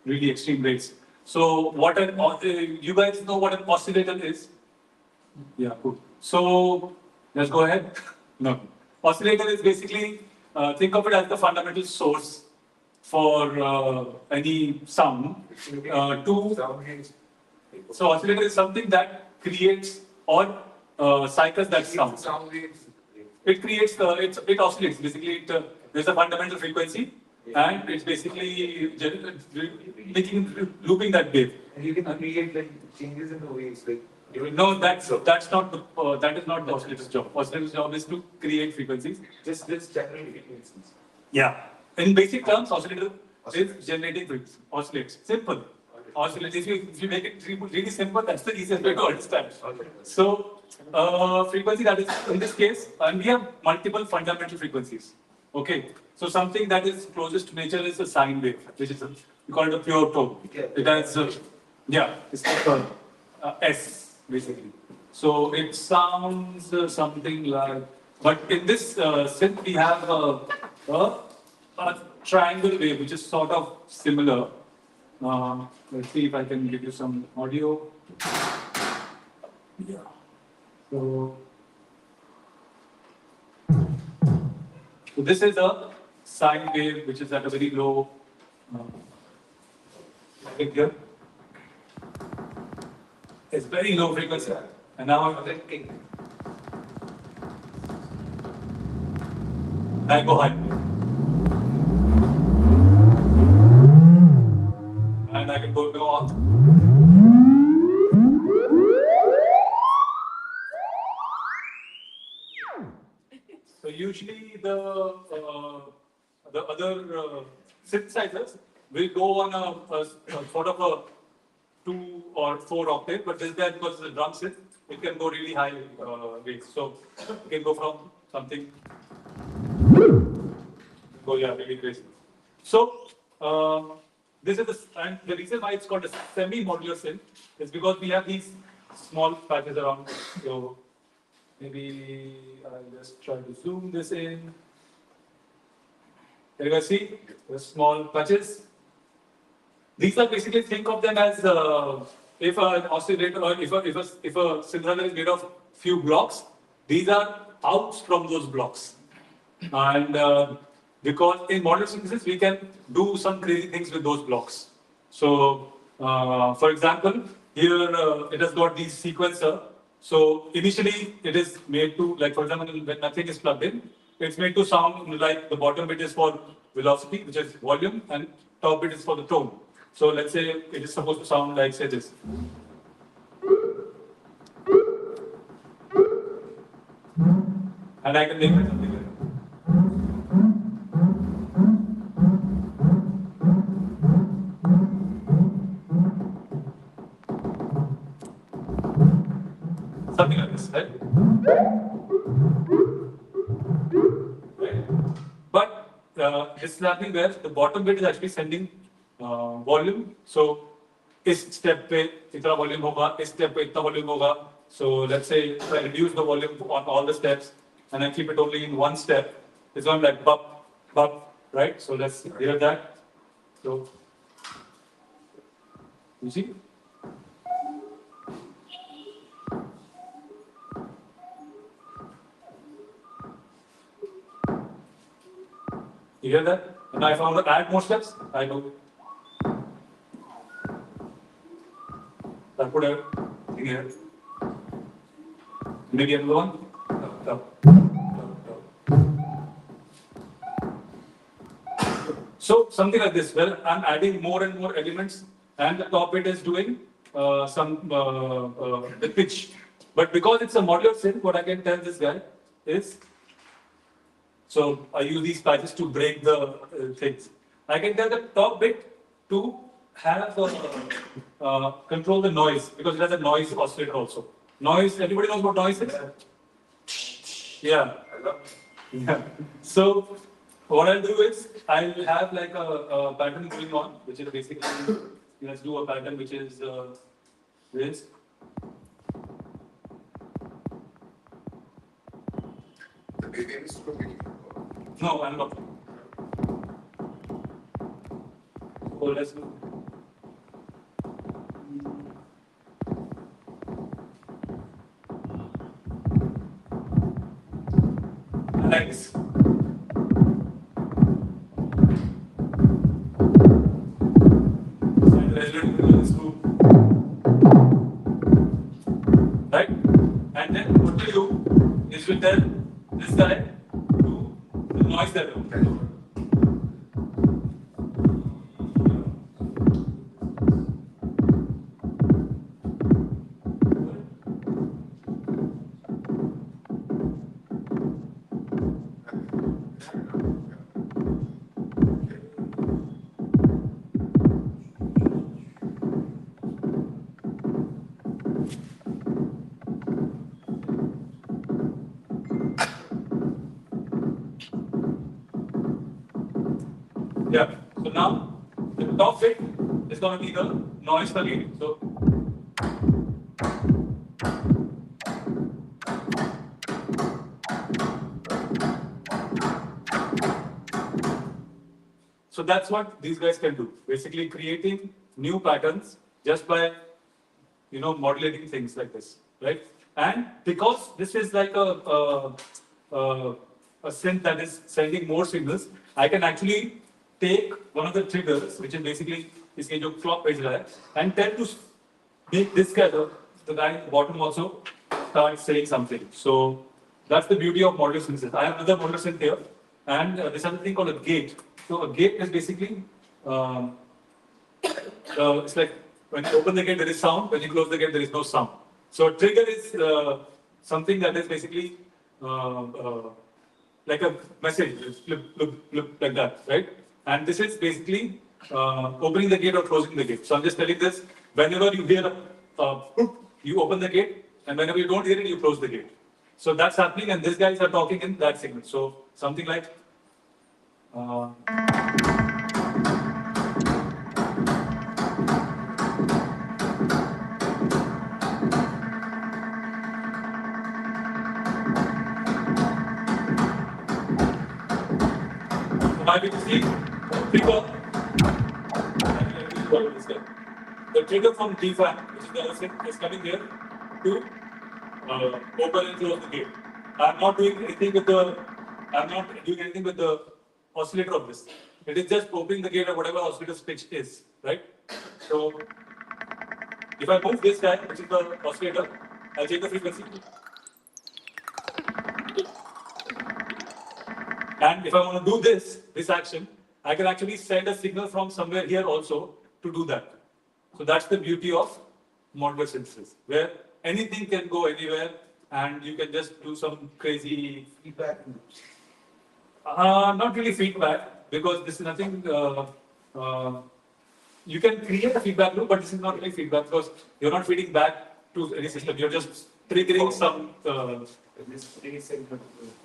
really extreme rates. So what you guys know what an oscillator is? Yeah, cool. So let's go ahead. No. Oscillator is basically, think of it as the fundamental source for any sound. So oscillator is something that creates or cycles that sound. It creates it oscillates. Basically, there's a fundamental frequency, and it's basically looping that wave. And you can create like changes in the waves, like No, that's not that is not the oscillator's job. Oscillator's job is to create frequencies. just general frequencies. Yeah. In basic terms, oscillator is generating frequencies. Oscillates. Simple. Oscillates. If you make it really simple, that's the easiest way to understand. So, frequency that is in this case, and we have multiple fundamental frequencies. Okay. So something that is closest to nature is a sine wave, which is we call it a pure tone. It has it's like S basically. So it sounds something like, but in this synth we have a triangle wave, which is sort of similar. Let's see if I can give you some audio. Yeah. So this is a sine wave, which is at a very low. Here. It's very low frequency. And now I'm thinking. I go high. And I can go on. So usually the other synthesizers will go on a sort of a 2 or 4 octave, but this guy, because it's a drum synth, it can go really high rates. So it can go from something, really crazy. So this is and the reason why it's called a semi-modular synth is because we have these small patches around. So maybe I'll just try to zoom this in. Can you guys see the small patches? These are basically, think of them as if an oscillator or if a synthesizer is made of few blocks, these are outs from those blocks. And because in modular synthesis, we can do some crazy things with those blocks. So, for example, here it has got these sequencer. So initially it is made to, like for example, when nothing is plugged in, it's made to sound like the bottom bit is for velocity, which is volume, and top bit is for the tone. So let's say it is supposed to sound like, say, this. And I can make it something like that. Something like this, right? Right? But this is happening where the bottom bit is actually sending volume. So इस step पे इतना volume होगा, इस step पे इतना volume होगा. So let's say if I reduce the volume on all the steps and I keep it only in one step, it's going like bop, bop, right? So let's hear that. So you see? You hear that? And now if I want to add more steps, I do. I put a thing here. Maybe another one. So something like this, where I'm adding more and more elements, and the top bit is doing the pitch. But because it's a modular synth, what I can tell this guy is, so I use these patches to break the things. I can tell the top bit to have control the noise, because it has a noise oscillator also. Noise, everybody knows what noise is? Yeah. Yeah. So what I'll do is I'll have like a pattern going on, which is basically, let's do a pattern which is this. The baby instrument. No, I'm not. So let's do. Like this. Right? And then what we do is we tell this guy to the noise level. Yeah. So now the top bit is going to be the noise per lead. So that's what these guys can do. Basically creating new patterns just by, modulating things like this, right? And because this is like a synth that is sending more signals, I can actually take one of the triggers, which is basically this clock edge guy, and tell to make this guy, the guy at the bottom also start saying something. So that's the beauty of modular synthesis. I have another modular synth here, and there's something called a gate. So a gate is basically, it's like when you open the gate, there is sound. When you close the gate, there is no sound. So a trigger is something that is basically like a message, flip, flip, flip, like that, right? And this is basically opening the gate or closing the gate. So I'm just telling this, whenever you hear you open the gate, and whenever you don't hear it, you close the gate. So that's happening, and these guys are talking in that signal. So something like, I will see trigger. The trigger from D5, which is the other thing, is coming here to open and close the gate. I'm not doing anything with the oscillator of this. It is just opening the gate at whatever oscillator's pitch is, right? So if I move this guy, which is the oscillator, I'll change the frequency. And if I want to do this action, I can actually send a signal from somewhere here also to do that. So that's the beauty of modular synthesis, where anything can go anywhere and you can just do some crazy feedback. Not really feedback, because this is nothing, you can create a feedback loop, but this is not really feedback because you're not feeding back to any system, you're just triggering some,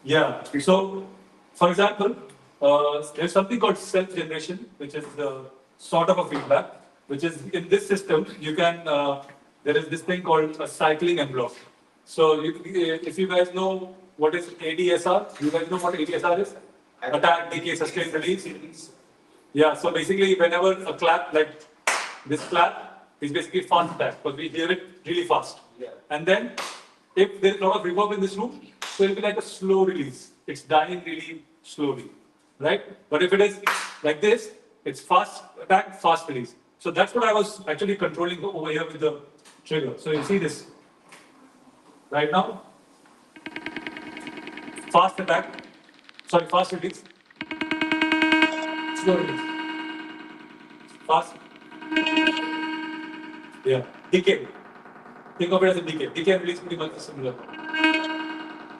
yeah. So, for example, there's something called self-generation, which is sort of a feedback, which is in this system, you can, there is this thing called a cycling envelope. So if you guys know what is ADSR, you guys know what ADSR is? Attack, decay, sustain, release. Yeah, so basically whenever a clap, like this clap, is basically fast clap, because we hear it really fast. Yeah. And then if there's a lot of reverb in this room, so it'll be like a slow release. It's dying really slowly. right? But if it is like this, it's fast attack, fast release. So that's what I was actually controlling over here with the trigger. So you see this right now, fast attack, sorry, fast release, slow release, fast, yeah, decay. Think of it as a decay. Decay and release pretty much similar,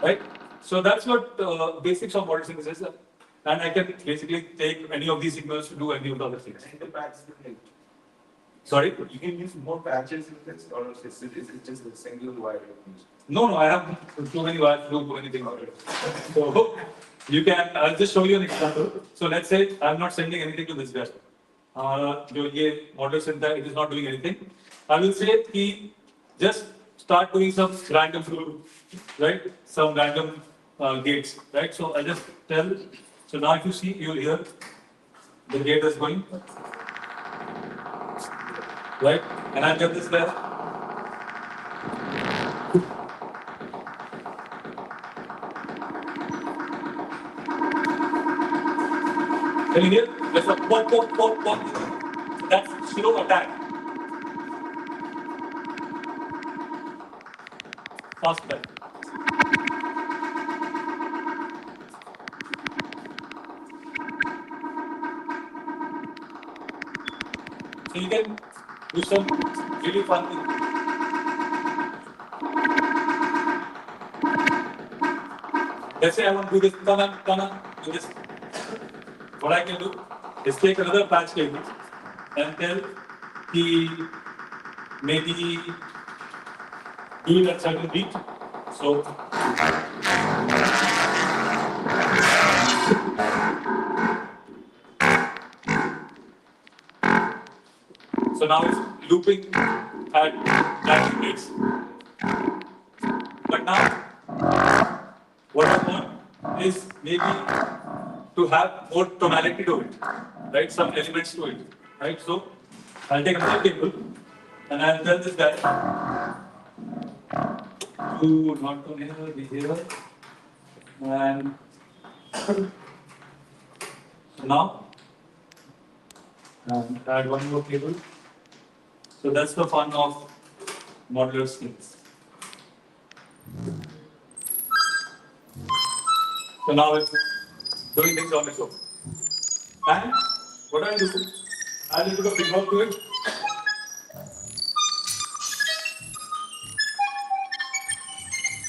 right? So that's what basics of model synthesis are. And I can basically take any of these signals to do any of the other things. And the patch, Sorry? you can use more patches in this, or is it just a single wire? No, I have too many wires to do anything about it. So you can, I'll just show you an example. So let's say I'm not sending anything to this guy. जो ये model synth है, it is not doing anything. I will say कि just start doing some random flow, right? Some random gates, right? So I just tell. So now if you see, you will hear the gate is going, right? And I'll get this there. Can you hear? There's a pop, pop, pop, pop. So that's slow attack. Fast attack. So you can do some really fun things. Let's say I want to do this, do this. What I can do is take another patch cable and tell the maybe do it at certain beat. So now it's looping at that rates. But now what I want is maybe to have more tonality to it, right? Some elements to it, right? So I'll take another cable and I'll tell this guy to not come here, be here, and now add one more cable. So that's the fun of modular skills. So now it's doing things on its own. And what I'll do, I'll do a feedback to it.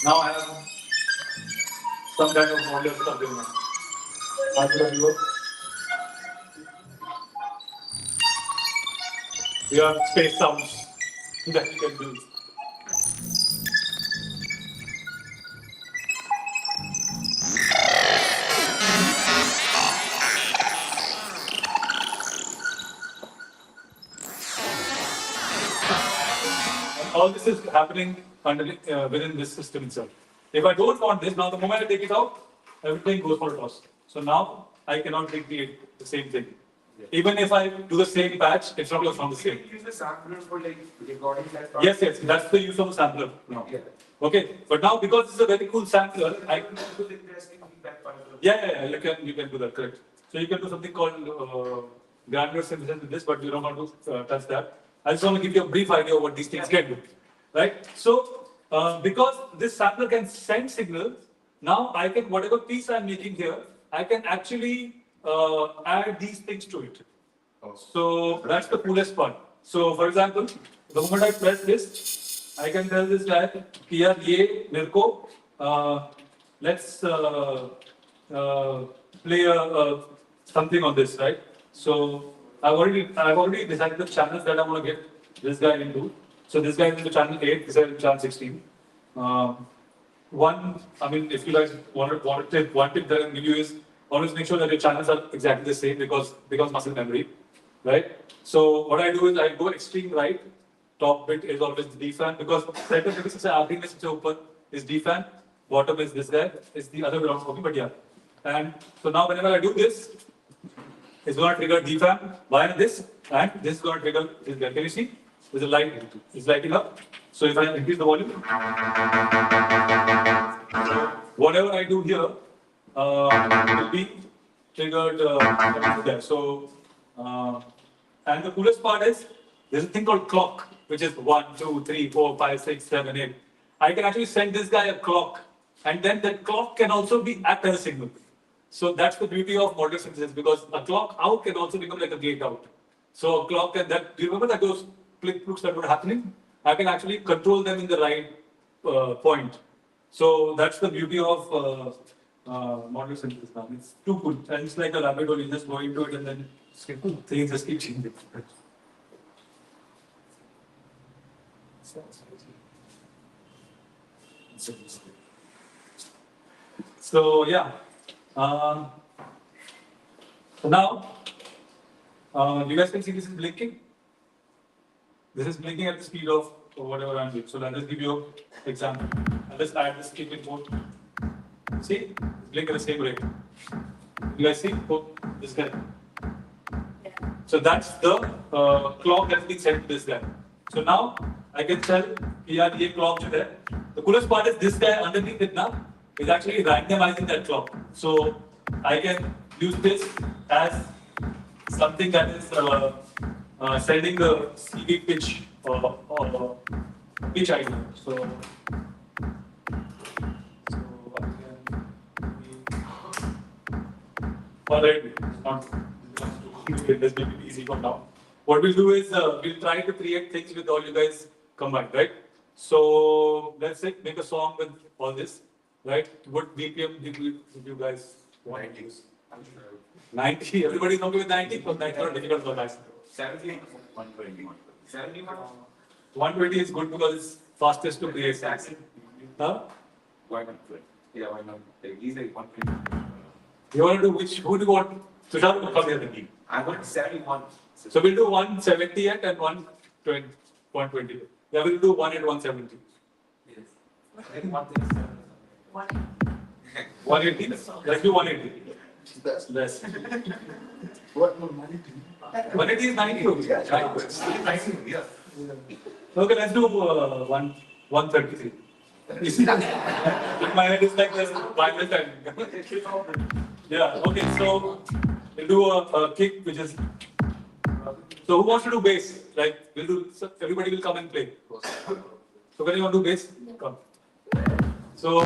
Now I have some kind of modular stuff in mind. I'll do a feedback. We have space sounds that you can do. All this is happening within this system itself. If I don't want this, now the moment I take it out, everything goes for a toss. So now I cannot recreate the same thing. Yeah. Even if I do the same patch, it's not going to sound the same. Can you use the sampler for like recording that? Yes, that's the use of a sampler. No. Yeah. Okay, but now because it's a very cool sampler, I can do the interesting feedback part of it. yeah, you can do that, correct. So you can do something called granular synthesis with this, but you don't want to touch that. I just want to give you a brief idea of what these things can do, right? So because this sampler can send signals, now I can, whatever piece I'm making here, I can actually add these things to it. So that's the coolest part. So for example, the moment I press this, I can tell this guy, "Here, ye, mere ko, let's play something on this, right?" So I've already decided the channels that I want to get this guy into. So this guy is into channel 8, this guy is in channel 16. If you guys want one tip that I can give you is always make sure that your channels are exactly the same because muscle memory, right? So what I do is I go extreme right. Top bit is always the D fan because center bit is upper is D fan. Bottom is this guy. Is the other way around for me, but yeah. And so now whenever I do this, it's going to trigger D fan via this, and this is going to trigger this guy. Can you see? There's a light. It's lighting up. So if I increase the volume, whatever I do here will be triggered there. So, and the coolest part is there's a thing called clock, which is 1, 2, 3, 4, 5, 6, 7, 8. I can actually send this guy a clock, and then that clock can also be act as a signal. So that's the beauty of modular synthesis, because a clock out can also become like a gate out. So a clock and that, do you remember that those click loops that were happening? I can actually control them in the right point. So that's the beauty of modular synthesis now. It's too cool. And it's like a rabbit hole, you just go into it and then things just keep changing. So yeah. So now, you guys can see this is blinking. This is blinking at the speed of whatever I'm doing. So I'll just give you an example. I'll just add this keep it mode. See? It's blink at the same rate. You guys see? Oh, this guy. So that's the clock that's being set to this guy. So now I can tell PRDA clock to there. The coolest part is this guy underneath it now is actually randomizing that clock. So I can use this as something that is sending the CV pitch or pitch ID. So I can alright, let's make it easy for now. What we'll do is we'll try to create things with all you guys combined, right? So let's say make a song with all this, right? What BPM did you guys want to use? 90. Everybody's okay with 90? Because 90 are difficult for guys. 70, 120. 71. 120 is good because it's fastest to create. Huh? Why not? Yeah, why not? He's like 120. You want to do which? Who do you want? Tushar will come here thinking. I want 71. So we'll do 170 at and 120. 120. Yeah, we'll do 1 at 170. Yes. I think 137. 180? Let's do 180. That's less. What? No, 90. 180 is 90. Yeah. Okay, let's do 133. In my head, it's like this wireless timing. Yeah, okay, so we'll do a kick, which is. So who wants to do bass? Like, we'll do, so everybody will come and play. So when you want to do bass? Come. So,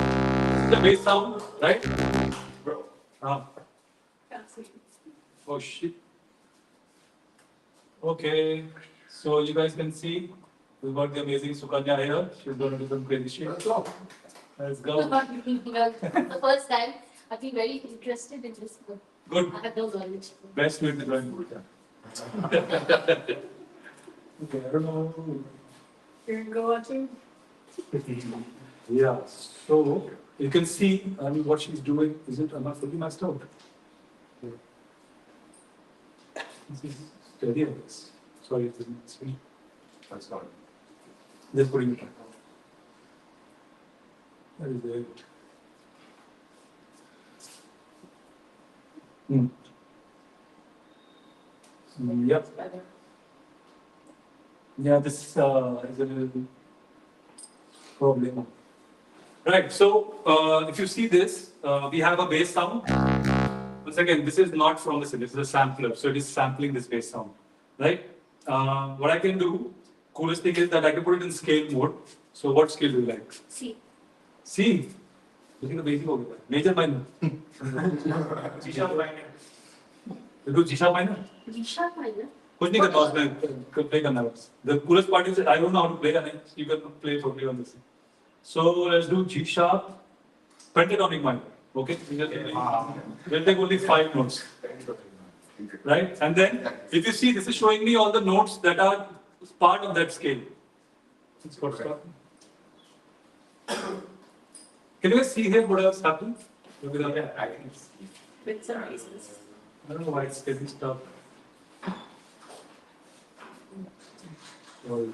the bass sound, right? Oh shit. Okay, so you guys can see, we've got the amazing Sukanya here. She's going to do some crazy shit. Let's go. The first time, I've been very interested in this book. Good. I have no knowledge. Best way to drawing boot camp. Okay, I don't know. You're in Goa too? Yeah, so you can see what she's doing. Is it? I'm not fully maxed out. This is steady, I guess. Sorry if it's me. That's not. Just putting it. That is it. Yep. Yeah, this is a little problem. Right, so if you see this, we have a bass sound. Once again, this is not from the synth, this is a sampler, so it is sampling this bass sound, right? What I can do, coolest thing is that I can put it in scale mode. So what scale do you like? See. C. Look at the basic over there. Major, minor. G sharp minor. You do G sharp minor? G sharp minor. कुछ नहीं करना उसमें play करना है बस. The coolest part is I don't know how to play and you can play totally on this. So let's do G sharp, pentatonic minor. Okay, we'll take only 5 notes. Right, and then if you see, this is showing me all the notes that are part of that scale. It's got stop. Can you guys see here what else happened? Look at that. Yeah, I can see. With some reasons. I don't know why it's getting stuck. Sorry.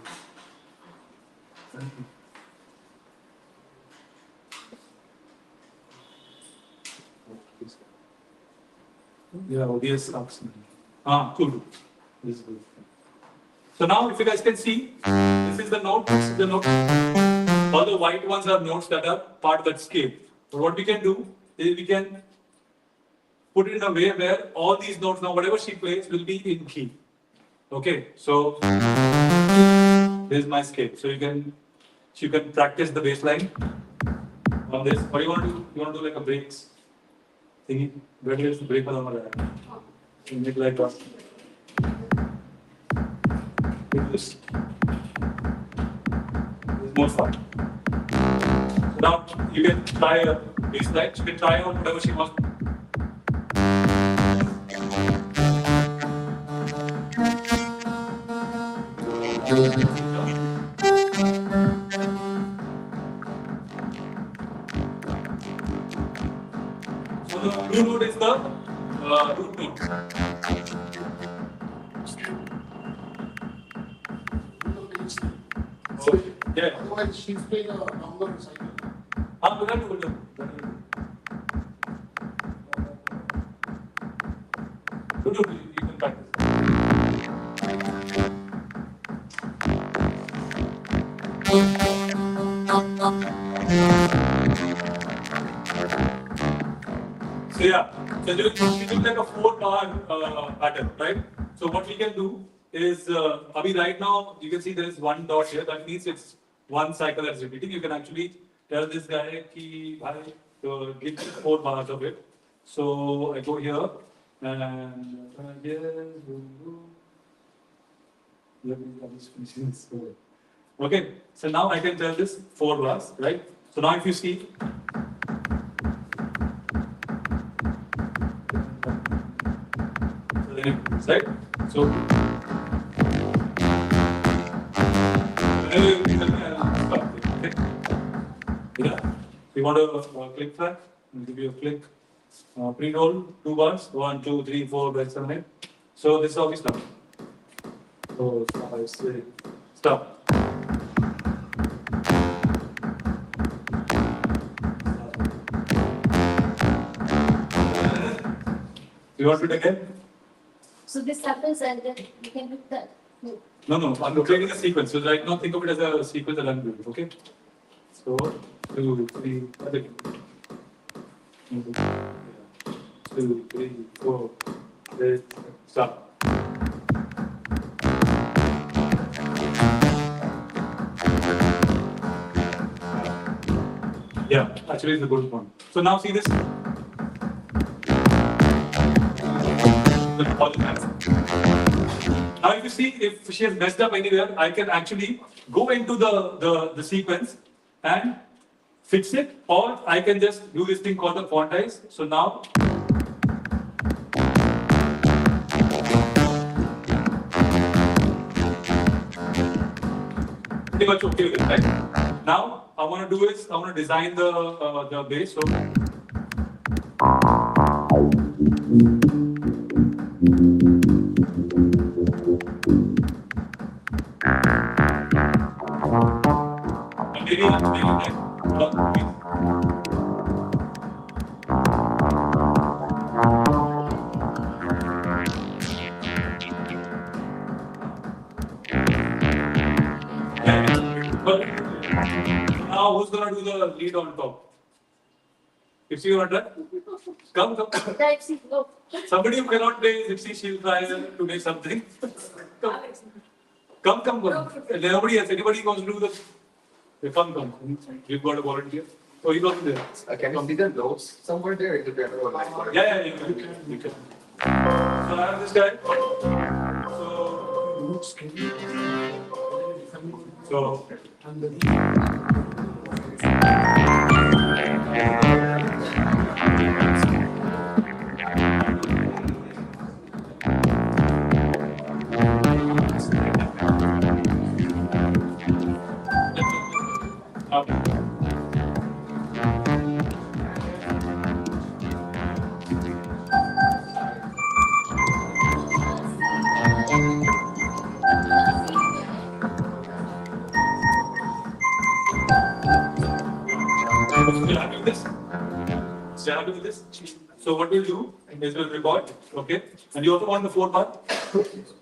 Yeah, ODS sucks. Cool. This is good. So now, if you guys can see, this is the note, this is the note. All the white ones are notes that are part of that scale. But what we can do is we can put it in a way where all these notes now, whatever she plays, will be in key. Okay, so this is my scale. So you can practice the bass line on this. What do you want to do? You want to do like a breaks thingy? Where is the break on that? You make like a this. This is more fun. So now you can try a bass line. You can try on whatever she wants. So the blue note is the root note. Oh, yeah. Otherwise, she's playing a longer cycle. I'm going to do you can practice. So yeah, so you do like a 4-bar pattern, right? So what we can do is, Abhi, right now you can see there is one dot here. That means it's one cycle that's repeating. You can actually tell this guy ki give me 4 bars of it. So I go here and okay. So now I can tell this 4 bars, right? So now if you see. Right? So, okay. Yeah. You want a click track? I'll give you a click. Pre-roll 2 bars. 1, 2, 3, 4, 5, 7, 8. So this is how we start. So 5, 6. Stop. You want it again? So this happens and then you can do that. No, I'm creating a sequence. So right now, think of it as a sequence that I'm doing, okay? So, 2, 3, 2, 3, 4, 8, stop. Yeah, actually, it's a good one. So now see this. Now, if you see, if she has messed up anywhere, I can actually go into the sequence and fix it, or I can just do this thing called the quantize. So now, pretty much okay with it, right? Now, I want to do is I want to design the bass. So. Maybe I'm making like but now who's gonna do the lead on top? If you wanna try, come. Type C, go. Somebody who cannot play Gypsy, she'll try to make something. Come. Nobody else. Anybody wants to do the. Come. We've got a volunteer. Oh, he got there. Can you see the notes somewhere there in the piano? Yeah, you can. So I have this guy. So. So what we'll do is we'll record, okay? And you also want the 4-bar?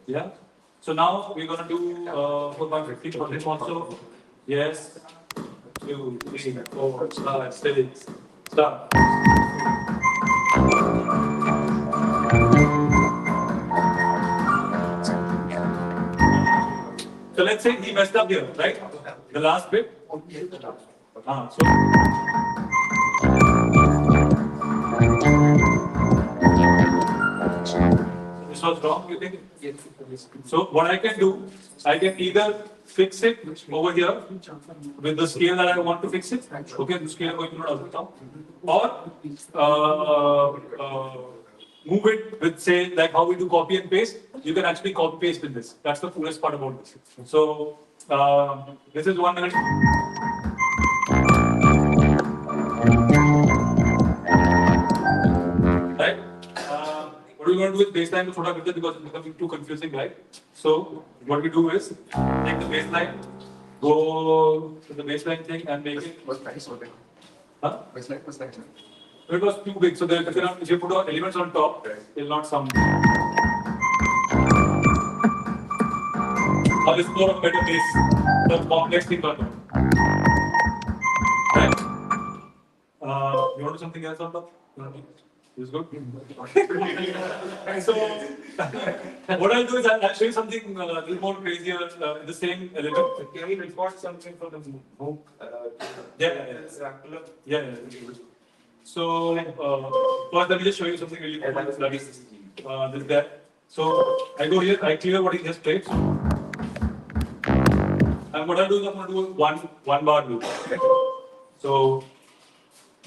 Yeah. So now we're gonna do 4-bar 50 for this also. Yes. 2, 3, 4, 5, 6. Start. So let's say he messed up here, right? The last bit. So this was wrong, you think? So what I can do, I can either fix it over here with the scale that I want to fix it. Okay, the scale I'm going to note down. Or move it with, say, like how we do copy and paste. You can actually copy paste with this. That's the coolest part about this. So this is 1 minute. Right? What we're going to do is baseline to Protokol because it's becoming too confusing, right? So what we do is take the baseline, go to the baseline thing and make it. Was nice, okay. Huh? Was nice. It was too big, so if you put elements on top, it will not sound. Now let's go a better base, the complex thing on top. Right? You want to do something else on top? This is good. So, what I'll do is I'll show you something a little more crazier in the same element. Can we record something for the MOOC? Yeah. So, first let me just show you something really cool. This there. So, I go here, I clear what he just played. And what I'll do is I'm going to do one bar loop. So,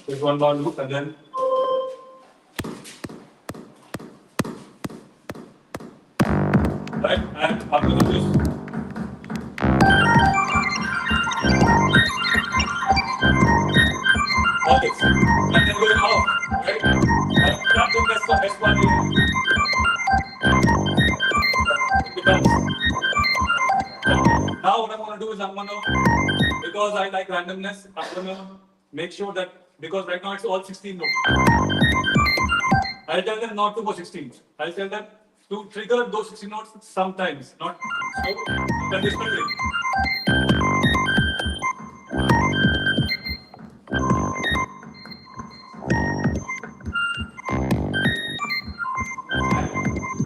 there's 1 bar loop and then right, and I'm going to just okay, and then going off, right? And random that's the best one here. Now what I'm going to do is I'm going to, because I like randomness, I'm going to make sure that, because right now it's all 16 notes. I'll tell them not to go 16. I'll tell them to trigger those 16 notes sometimes, not so consistently.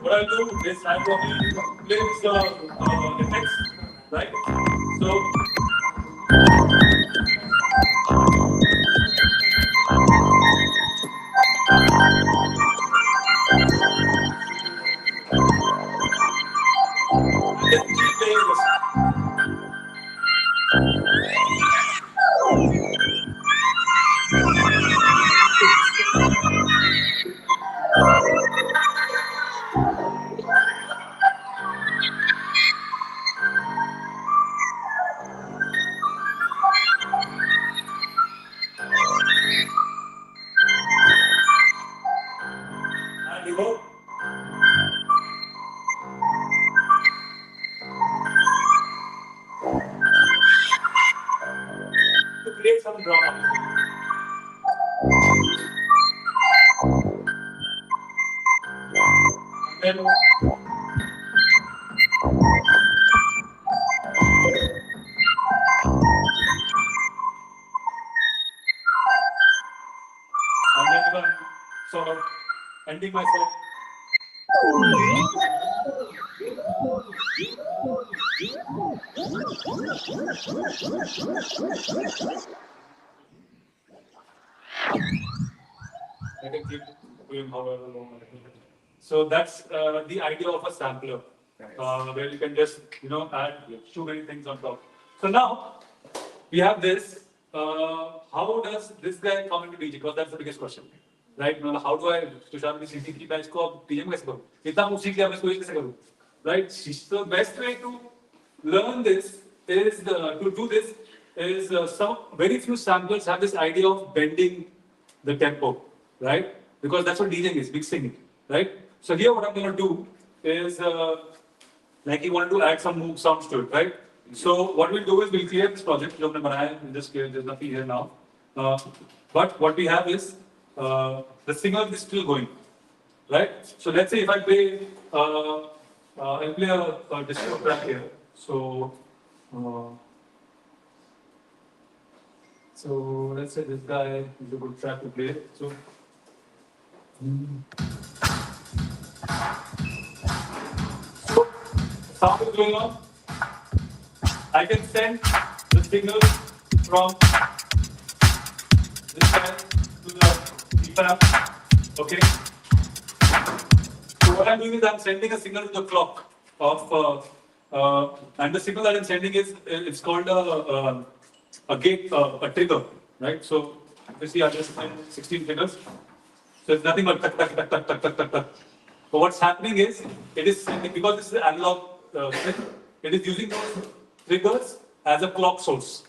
What I'll do is I'll probably play with the effects, right? So let's keep playing this. And we go. To create some drama. And then I'm sort of ending myself. I can keep doing however long. So that's the idea of a sampler, where you can just add too many things on top. So now we have this. How does this guy come into DJing? Because that's the biggest question, right? How do I Tushar की CT3 batch को अब DJing में कैसे करूँ? इतना कुछ सीख लिया मैं इसको कैसे करूँ? Right? So the best way to learn this is to do this is some very few samplers have this idea of bending the tempo, right? Because that's what DJing is, mixing it, right? So here what I'm going to do is like you want to add some move sounds to it, right? So what we'll do is we'll clear this project. In this case, there's nothing here now. But what we have is the singer is still going, right? So let's say if I play, I'll play a disco track here. So let's say this guy is a good track to play. So. So, sound is going on. I can send the signal from this side to the EFAM. Okay. So what I'm doing is I'm sending a signal to the clock of, and the signal that I'm sending is it's called a gate, a trigger, right? So you see, I just sent 16 triggers. So it's nothing but tuck, tuck, tuck, tuck, tuck, tuck, tuck, tuck. So what's happening is it is sending, because this is an analog, it is using those triggers as a clock source,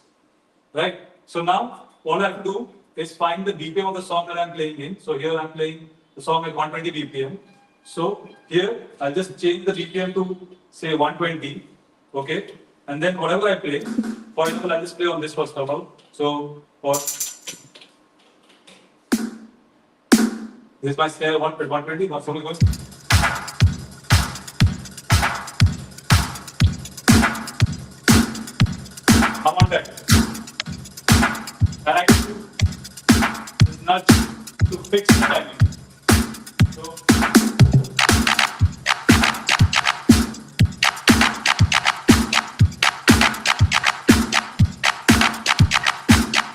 right? So now all I have to do is find the BPM of the song that I'm playing in. So here I'm playing the song at 120 BPM. So here I'll just change the BPM to say 120, okay? And then whatever I play, for example, I'll just play on this first of all. So for this is my snare 120, not so good. I'm on that. And I can do this nudge to fix the timing. So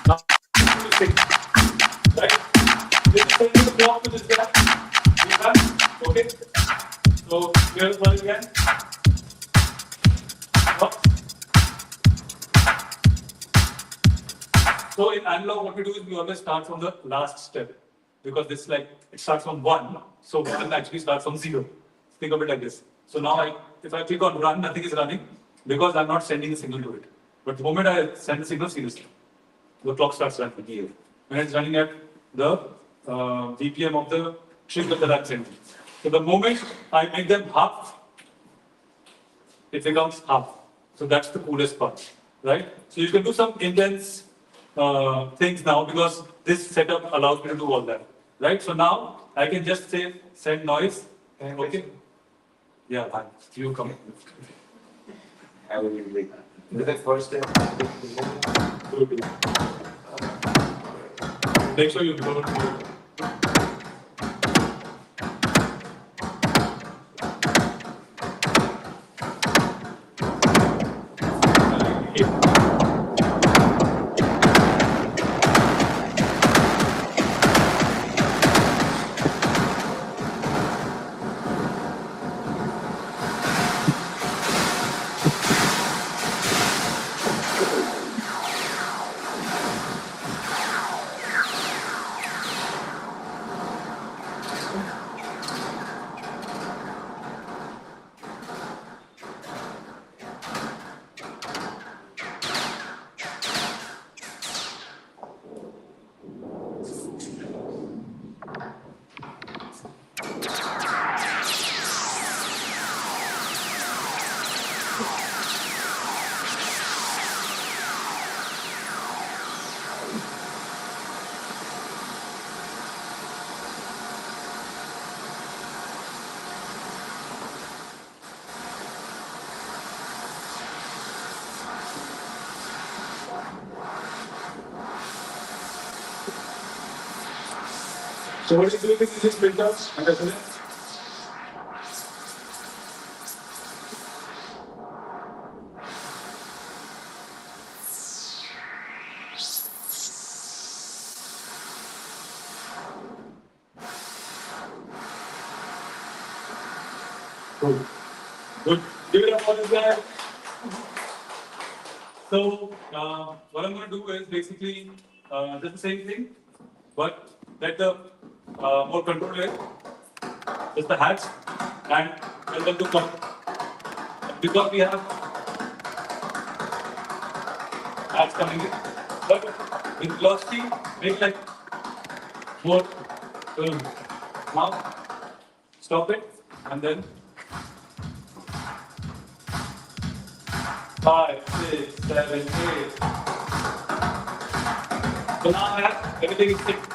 now right? This is sending the clock to this guy. Okay. So here's one again. So in analog, what we do is we always start from the last step, because this like it starts from 1, so 1 actually starts from 0. Think of it like this. So now if I click on run, nothing is running because I'm not sending a signal to it. But the moment I send the signal seriously, the clock starts running. When it's running at the BPM of the trigger that I'm sending. So the moment I make them half, it becomes half. So that's the coolest part, right? So you can do some intense things now because this setup allows me to do all that, right? So now I can just say send noise. Okay. Yeah, you come. I will wait. The first step. Make sure you don't. So what is doing is this printouts and that's it. Cool. Good. Give it up for this guy. So what I'm going to do is basically just the same thing, but let the more control it. Just the hats and tell them to come. Because we have hats coming in, but with velocity, make like more. Now stop it and then 5, 6, 7, 8. So now I have everything is fixed.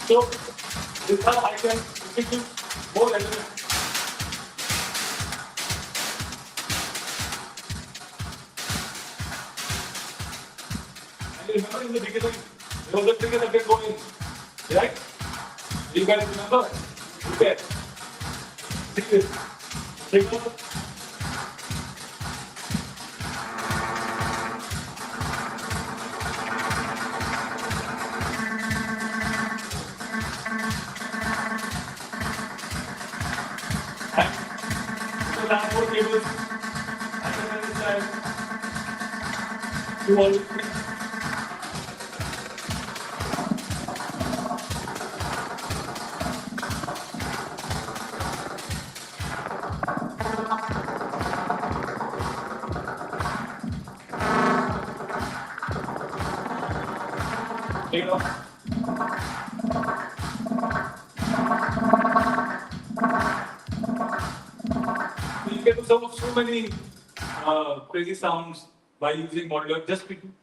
So this is how I can do more elements. remember in the beginning, there was a trigger that can go in, right? You guys remember? Okay. See this. Trigger. So that's what cables. And then this side. You always take it off. You get so many crazy sounds by using modular.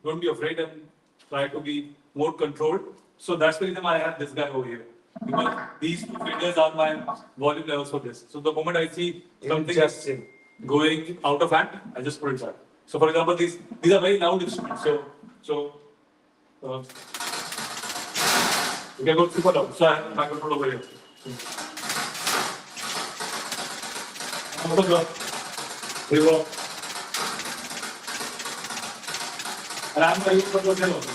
Don't be afraid and try to be more controlled. So that's the reason why I have this guy over here. Because these two fingers are my volume levels for this. So the moment I see something is going out of hand, I just put it back. So for example, these are very loud instruments. So you can go super loud. So I have my control over here. Here we go. And I'm going to use the also.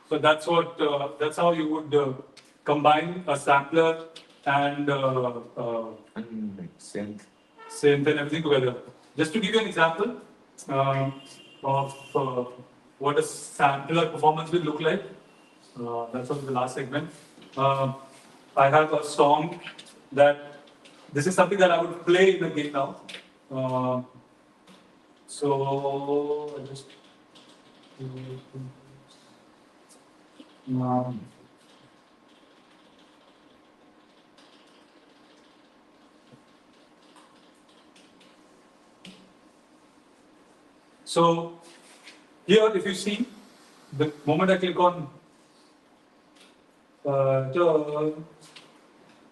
So that's how you would combine a sampler and synth and everything together. Just to give you an example of what a sampler performance will look like. That's on the last segment. I have a song that this is something that I would play in the game now. So I just so here, if you see, the moment I click on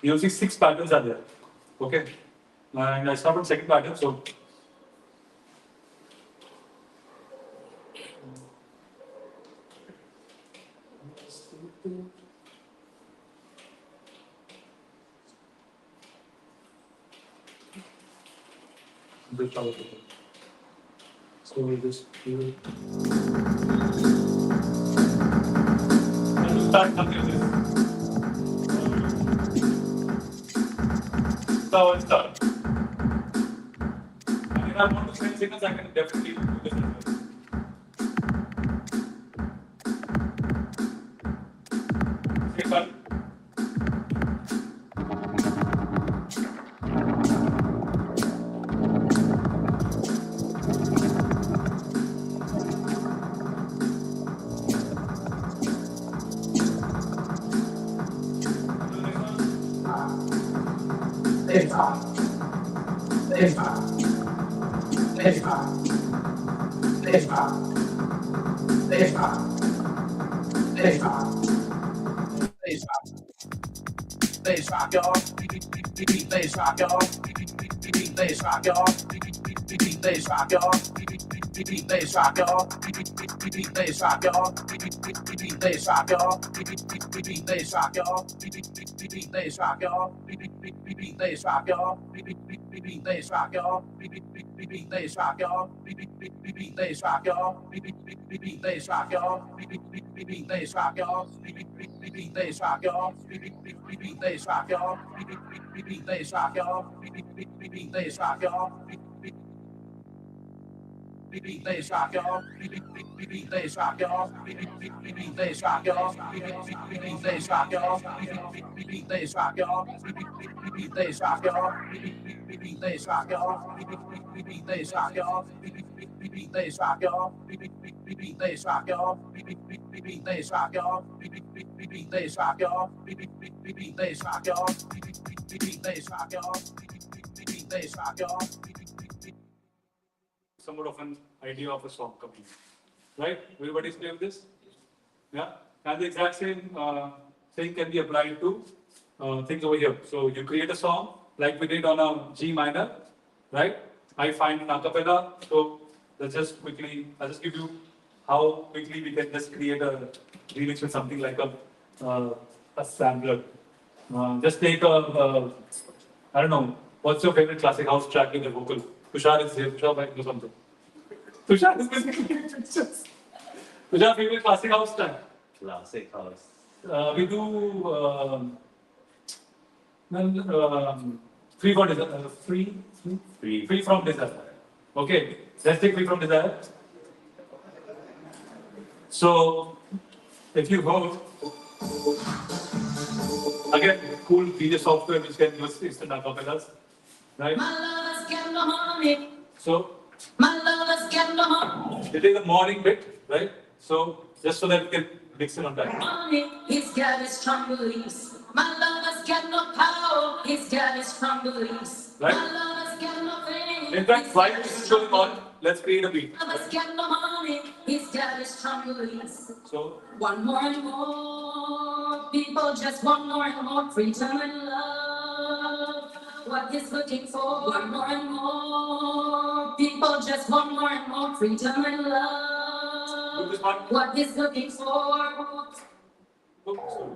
you'll see 6 patterns are there. Okay, and I start with second pattern. So so we just start something like this. So it's done. And if I want to send signals, I can definitely do this as well. Okay, fine. Somewhat of an idea of a song coming, right? Everybody's clear with this? Yeah? And the exact same thing can be applied to things over here. So you create a song like we did on a G minor, right? I find an a cappella. So let's just quickly, I'll just give you how quickly we can just create a remix with something like a sampler. Just take I don't know, what's your favorite classic house track with the vocal? Tushar is here, Tushar might do something. Tushar is basically pictures. Tushar, favorite classic house track? Classic house. We do free from desire. Free from desire. Okay, let's take free from desire. So, if you go again, cool DJ software which can use instant acapellas, right? My lover's got no money. So, My lover's got no money. it is the morning bit, right? So, just so that we can mix it on time. Money, he's got his strong beliefs. My lover's got no power. He's got his strong beliefs. Right. My lover's got no fame. In fact, while this is going on, let's create a beat. My lover's got no money. He's got his strong beliefs. So, One more and more people just want more and more freedom and love. What he's looking for, one more and more people just want more and more freedom and do love. this one. What he's looking for, So,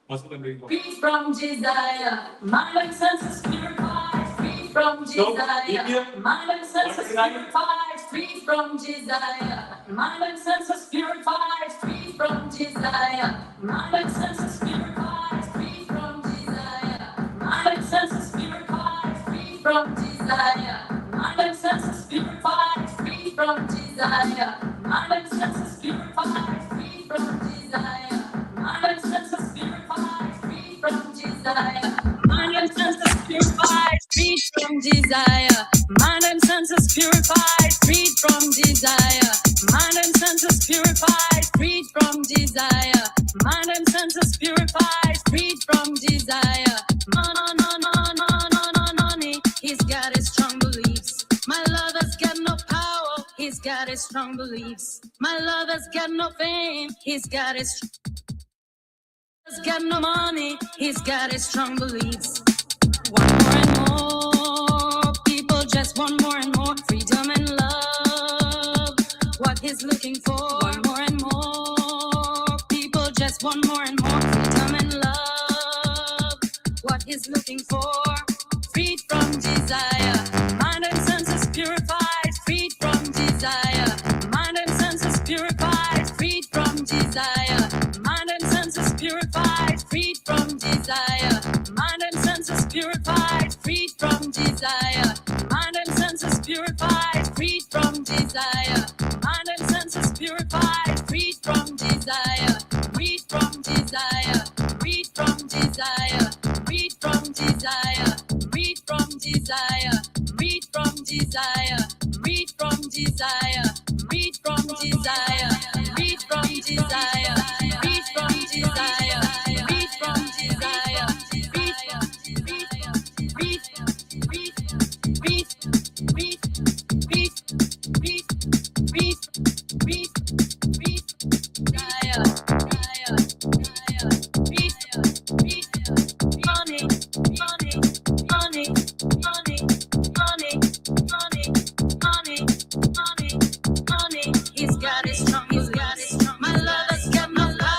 must have been very good. free from desire, mind and senses purified. Free from So, desire, India, mind and senses 139. purified. Free from desire, mind and senses purified. Free from desire, mind and senses purified. Free from desire, mind and senses purified. Free from desire, mind and senses purified. Free from desire, mind and senses purified. Free from desire, mind and senses purified. Free from desire, mind and senses purified. Free from desire, mind and senses purified. Free from desire, mind and senses purified. Free from desire, mind and senses purified. Free from desire. Money, he's got his strong beliefs. My lover's got no power. He's got his strong beliefs. My lover's got no fame. He's got his. He's got no money. He's got his strong beliefs. One more and more people just want more and more freedom and love. What he's looking for, one more and more people just want more and more freedom and love. What he's looking for, freed from desire, mind and senses purified. Freed from desire, mind and senses purified. Freed from desire, mind and senses purified. Freed from desire, mind and senses purified. Freed from desire, mind and senses purified. Freed from desire, mind and senses purified. Freed from desire, freed from desire, freed from desire, freed from desire, freed from desire, freed from desire, freed from desire, freed from desire, freed from desire, freed from desire, freed from desire, He's got it strong, my lover's got no love.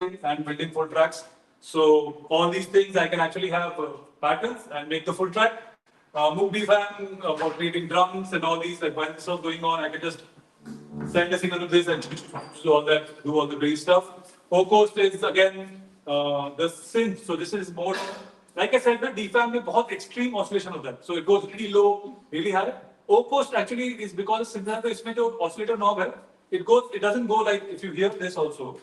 and building full tracks. So all these things I can actually have patterns and make the full track. Move fan for creating drums and all these, like while this was going on, I can just send a signal to this and do all that, do all the crazy stuff. O-Coast is again the synth. So this is more, like I said, the DFAM में बहुत extreme oscillation of that. So it goes really low, really high. O-Coast actually is because synth तो इसमें जो oscillator knob है, it doesn't go like if you hear this also.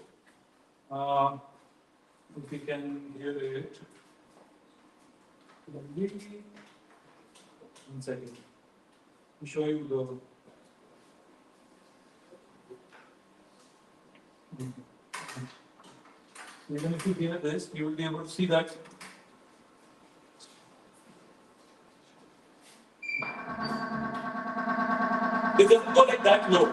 If you can hear it. One second. Let me show you the. Even if you hear this, you will be able to see that. It doesn't go like that low.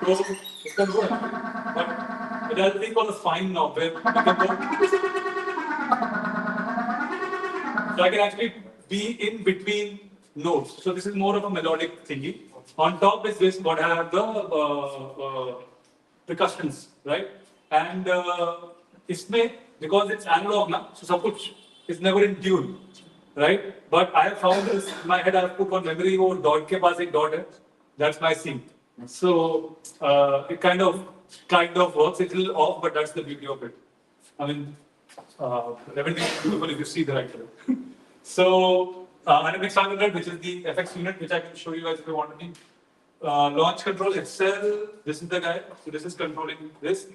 So it can go, but it has a thing called a fine knob where you can go. So I can actually be in between notes. So this is more of a melodic thingy. On top is this, what I have the percussions, right? And इसमें, because it's analog now, so सब कुछ is never in tune, right? But I have found this in my head. I have put one memory वो dot के पास एक dot है. That's my sync. So it kind of works. It's a little off, but that's the beauty of it. I mean, everything is beautiful if you see the right way. So Dynamics 500, which is the FX unit, which I can show you guys if you want to. Launch control itself, this is the guy. So this is controlling this.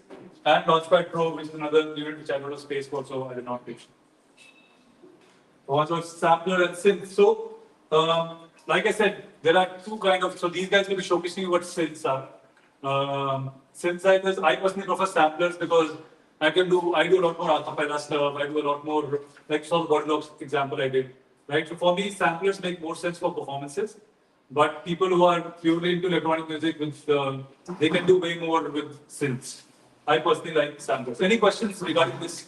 And Launchpad Pro, which is another unit which I got a space for, so I did not pitch. Also sampler and synth. So like I said, there are two kind of, so these guys will be showcasing you what synths are. Synthesizers, I personally prefer samplers because I do a lot more acapella stuff, I do a lot more, like so the Godlock's example I did, right? So for me, samplers make more sense for performances, but people who are purely into electronic music, they can do way more with synths. I personally like samplers. Any questions regarding this?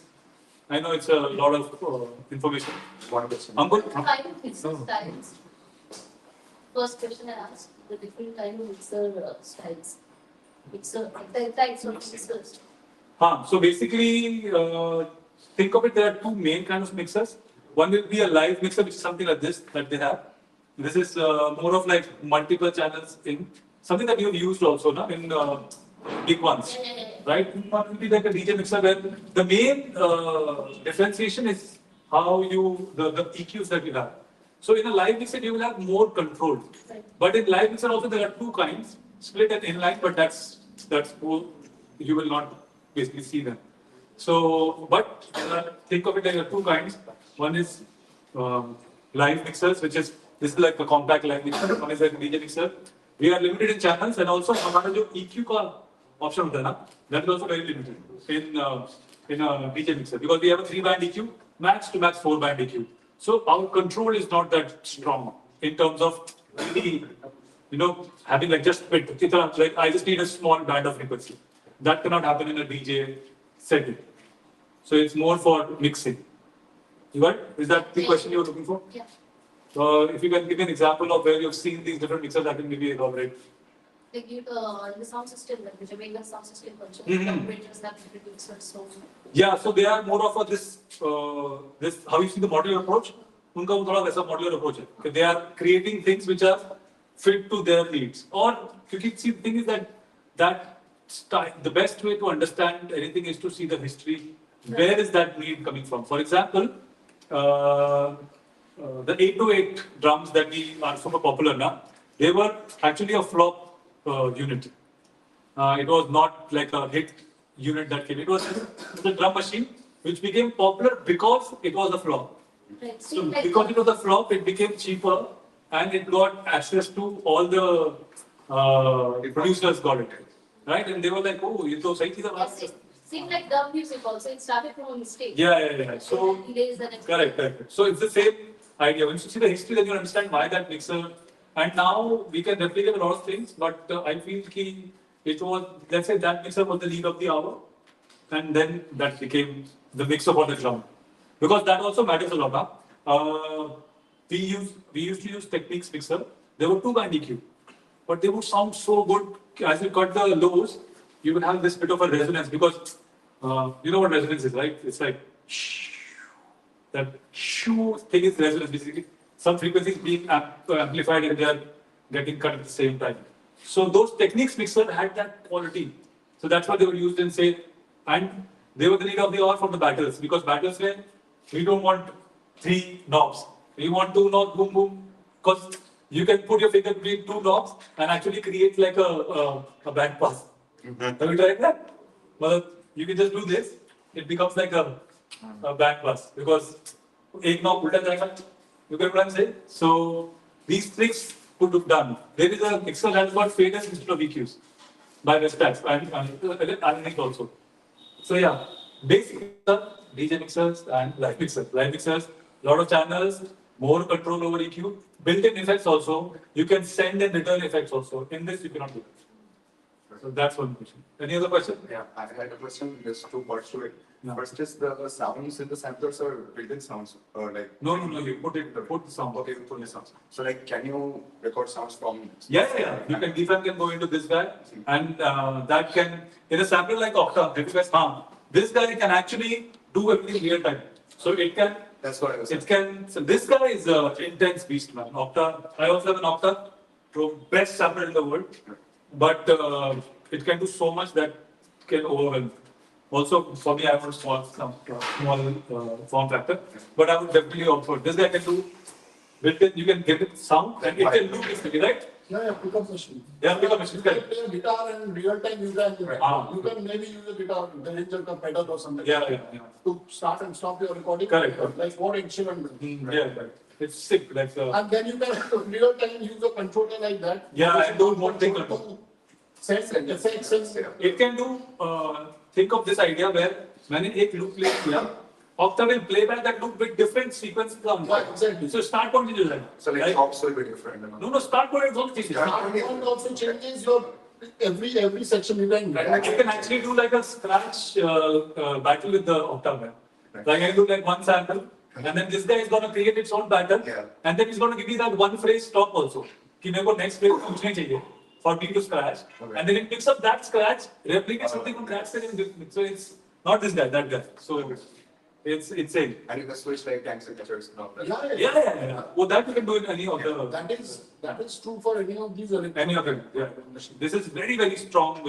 I know it's a lot of information. One question. Kind of mixer styles. First question I asked, the different kind of mixer styles. Mixer, the types of mixers. So basically, think of it, there are two main kinds of mixers. One will be a live mixer, which is something like this that they have. This is more of like multiple channels in something that you've used also now in big ones, right? One will be like a DJ mixer where the main differentiation is how the EQs that you have. So in a live mixer, you will have more control. But in live mixer also there are two kinds, split and inline, but that's you will not basically see them. So, but think of it like two kinds. One is live mixers, which is this is like a compact live mixer. One is like a DJ mixer. We are limited in channels, and also हमारा जो EQ का option होता है ना, that is also very limited in a DJ mixer because we have a 3-band EQ, max to max 4-band EQ. So our control is not that strong in terms of really, having like just bit. Like I just need a small band of frequency. That cannot happen in a DJ setting. So it's more for mixing. You got it? Is that the question you're looking for? Yeah. If you can give me an example of where you've seen these different mixers, I can maybe elaborate. Like the sound system, like the Bengal sound system culture, operators have different mixers. So Yeah, so they are more of this how you see the modular approach. उनका वो थोड़ा वैसा modular approach है. They are creating things which are fit to their needs. Or क्योंकि see the thing is that the best way to understand anything is to see the history. Where is that need coming from? For example, the 808 drums that are super popular now, they were actually a flop unit. It was not like a hit unit that came. It was the drum machine which became popular because it was a flop. right. So because it was a flop, it became cheaper and it got access to all the producers got it. Right? And they were like, oh, ये तो सही चीज़ है बात. Yes, seemed like dub music also. It started from a mistake. Yeah. So correct. So it's the same idea. When you see the history, then you understand why that mixer. And now we can replicate a lot of things, but I feel it was, let's say that mixer was the lead of the hour, and then that became the mixer for the drum. Because that also matters a lot. Huh? We used to use Techniques mixer. There were 2-band EQ, but they would sound so good as you cut the lows. you will have this bit of a resonance because you know what resonance is, right? It's like that shoo thing is resonance. Basically, some frequencies being amplified and they are getting cut at the same time. So those techniques mixer had that quality. So that's why they were used in say, and they were the need of the hour for the battles because battles where we don't want 3 knobs. We want 2 knobs, boom, boom, because you can put your finger between 2 knobs and actually create like a band pass. Have you tried that? Well, you can just do this. It becomes like a band pass because एक knob उल्टा जाएगा. You get what I'm saying? So these tricks could have done. There is an extra that is called faders instead of EQs by Westax and also. So yeah, basic DJ mixers and live mixers. Live mixers, lot of channels, more control over EQ, built-in effects also. You can send and return effects also. In this, you cannot do it. So that's one question. Any other question? Yeah, I had a question. There's 2 parts to it. Yeah. First is the sounds in the samplers or built-in sounds, or like. No. You put the sound. Okay, you put the sounds. So like, can you record sounds from? Yeah. You can DFM can go into this guy, and that can in a sampler like Octa. This guy can actually do everything real time. So it can. That's what I was saying. It can. So this guy is an intense beast, man. Octa. I also have an Octa, best sampler in the world, but it can do so much that can overwhelm. Also, for me, I have a small form factor, but I would definitely opt for it. This guy can do built-in. You can get it sound, and it can loop basically, right? Yeah, pickup machine. Yeah, pickup machine. You can play a guitar and real time you can Ah. you can maybe use a guitar, the ranger ka pedal or something. Yeah. To start and stop your recording. Correct. Like what instrument. Yeah, it's sick. Like And then you can real time use a controller like that. Yeah, which and is do not more thing control on to send effects and it can do. Think of this idea where मैंने एक loop play किया, Octa will play back that loop with different sequences on. Yeah, exactly. So start point is like. So like, hops will be different. No, start point is also changes. start point also changes your every section you can. Like you can actually do like a scratch battle with the Octa. Like I can do like one sample, and then this guy is gonna create its own pattern, Yeah. and then he's gonna give me that one phrase stop also. कि मेरे को next phrase पूछनी चाहिए for me to scratch, and then it picks up that scratch, replicates something from that scratch, so it's not this guy, that guy. So it's insane. And you can switch like time signatures and all that. Yeah. Well, that you can do in any of the That is true for any of these any of them. Yeah. This is very strong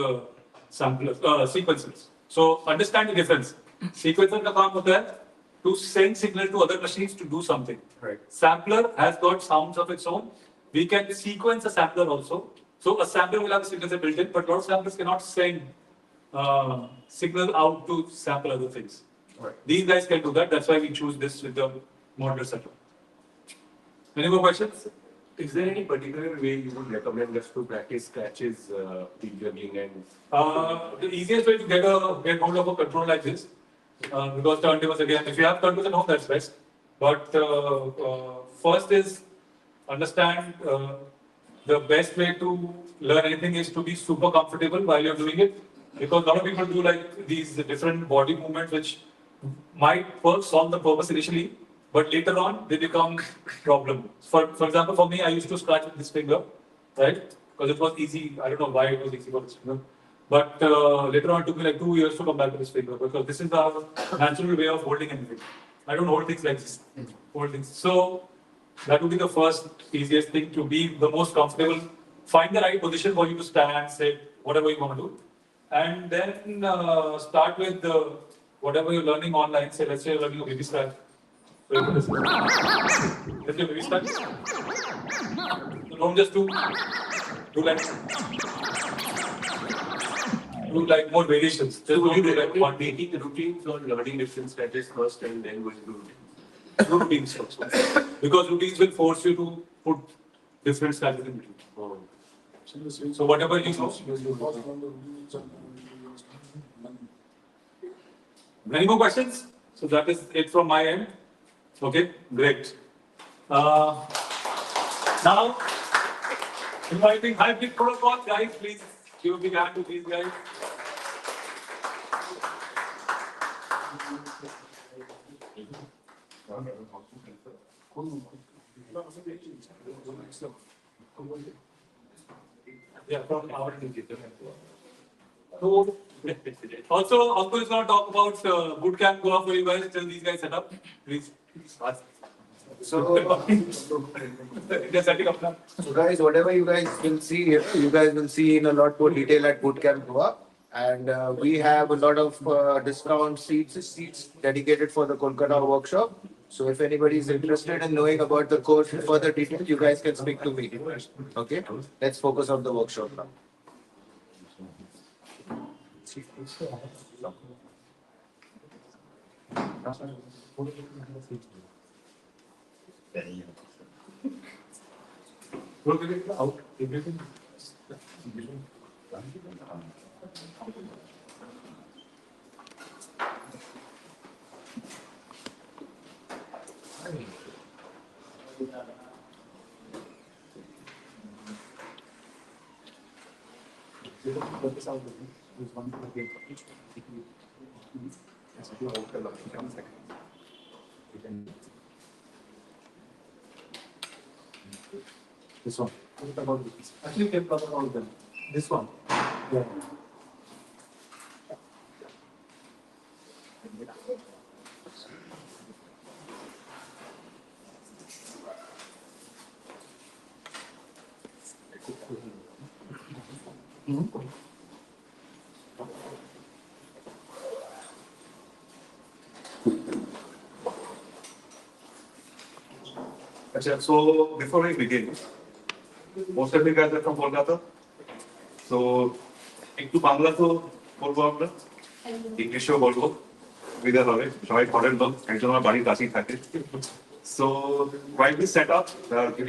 samplers, sequences. So understand the difference. Sequencer का काम होता है to send signal to other machines to do something. Right. Sampler has got sounds of its own. We can sequence a sampler also. So a sampler will have a sequencer built in, but a lot of samplers cannot send signal out to sample other things. Right. These guys can do that. That's why we choose this with the modular setup. Any more questions? Is there any particular way you would recommend us to practice scratches, dejuggling and? The easiest way to get hold of a control like this, because turntables again, if you have turntables at home, that's best. But first is understand the best way to learn anything is to be super comfortable while you're doing it, because a lot of people do like these different body movements which might solve the purpose initially, but later on they become problem. For example, for me, I used to scratch with this finger, right? Because it was easy. I don't know why it was easy for this finger. But later on, it took me like 2 years to come back to this finger because this is the natural way of holding anything. I don't hold things like this. Hold things. So that would be the first easiest thing, to be the most comfortable. Find the right position for you to stand, sit, whatever you want to do. And then start with whatever you're learning online. Say, let's say you're learning a baby style. So let's say baby style. So don't just do like more variations. Just So don't do like one making routines or learning different scratches first and then going to routines? routines also. Because routines will force you to put different scratches in between. Oh. So whatever you know. Any more questions? So that is it from my end. Okay, great. Now, inviting hybrid protocol guys, please give a big hand to these guys. Yeah, from our Also, Ankur is going to talk about Bootcamp Goa for you guys till these guys set up. Please. So, They're setting up now. so guys, whatever you guys will see here, you guys will see in a lot more detail at Bootcamp Goa. And we have a lot of discount seats dedicated for the Kolkata workshop. So if anybody is interested in knowing about the course in further detail, you guys can speak to me. Okay, let's focus on the workshop now. This one. Actually, you can talk about them. This one. Yeah. So before we begin, most of you guys are from Kolkata. So একটু বাংলা তো বলবো আমরা, ইংলিশও বলবো, সুবিধা হবে, সবাই ঘরের লোক, একজন আমার বাড়ির কাছেই থাকে। So while we set up,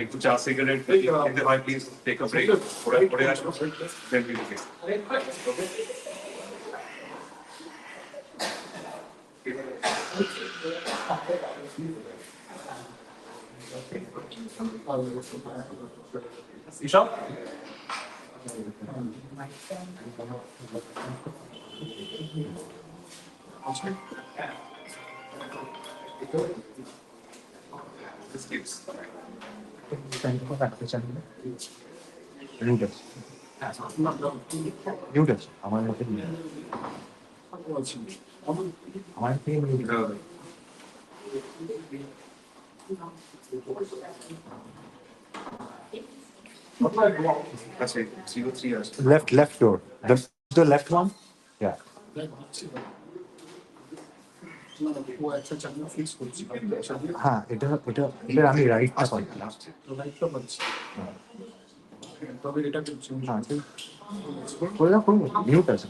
একটু চা সিগারেট খেতে হয়, please take a break, পরে আসবো, then we begin. Isha? This gives. That's it. 03 years. Left door. The left one? Yeah. হ্যাঁ এটা আমি রাইটটা পাই মিউট আছে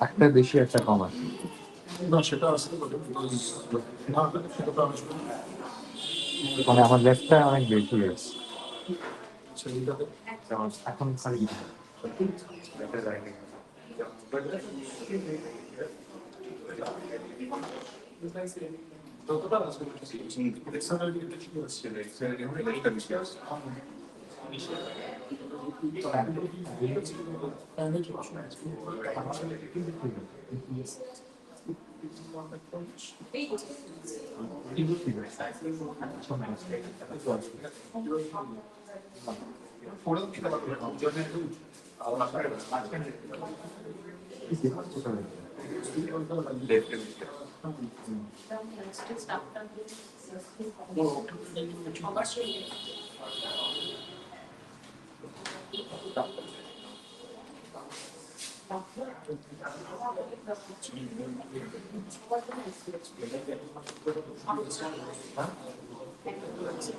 একটা বেশি একটা কম আছে মানে আমার লেফটটা অনেক বেশি আছে এখন খালি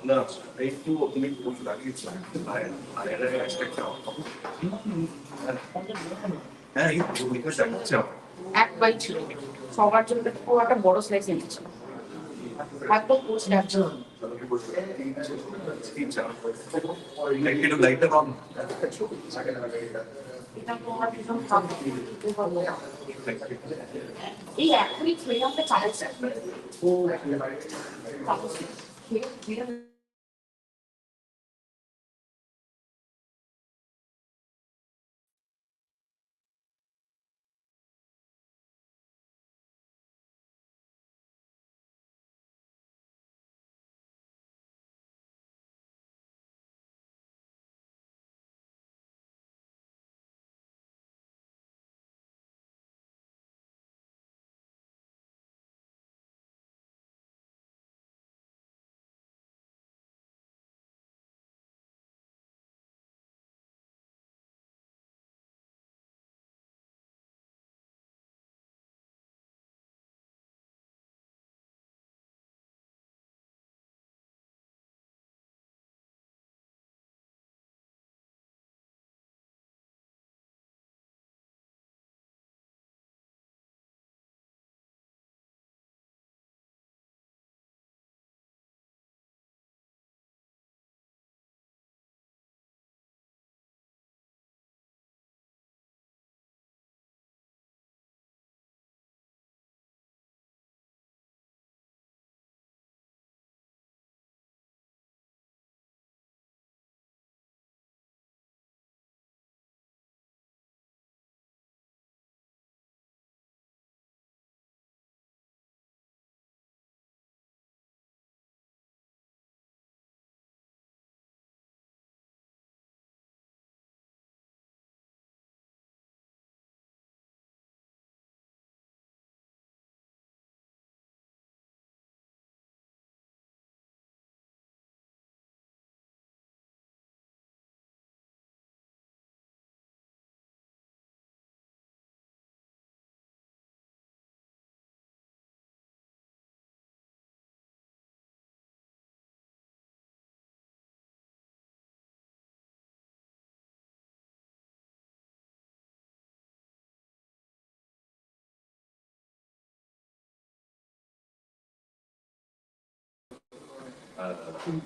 No, একটু তুমি বলতে লাগিয়েছো I expect হ্যাঁ এই ভূমিকা দেখাচ্ছে এক বাই ছিল সবার জন্য খুব একটা বড় স্লাইস এনেছে একদম ফুল স্ন্যাপ ছিল একটু লাইটটা কম এই এখনই খেয়ে আমরা চালাচ্ছি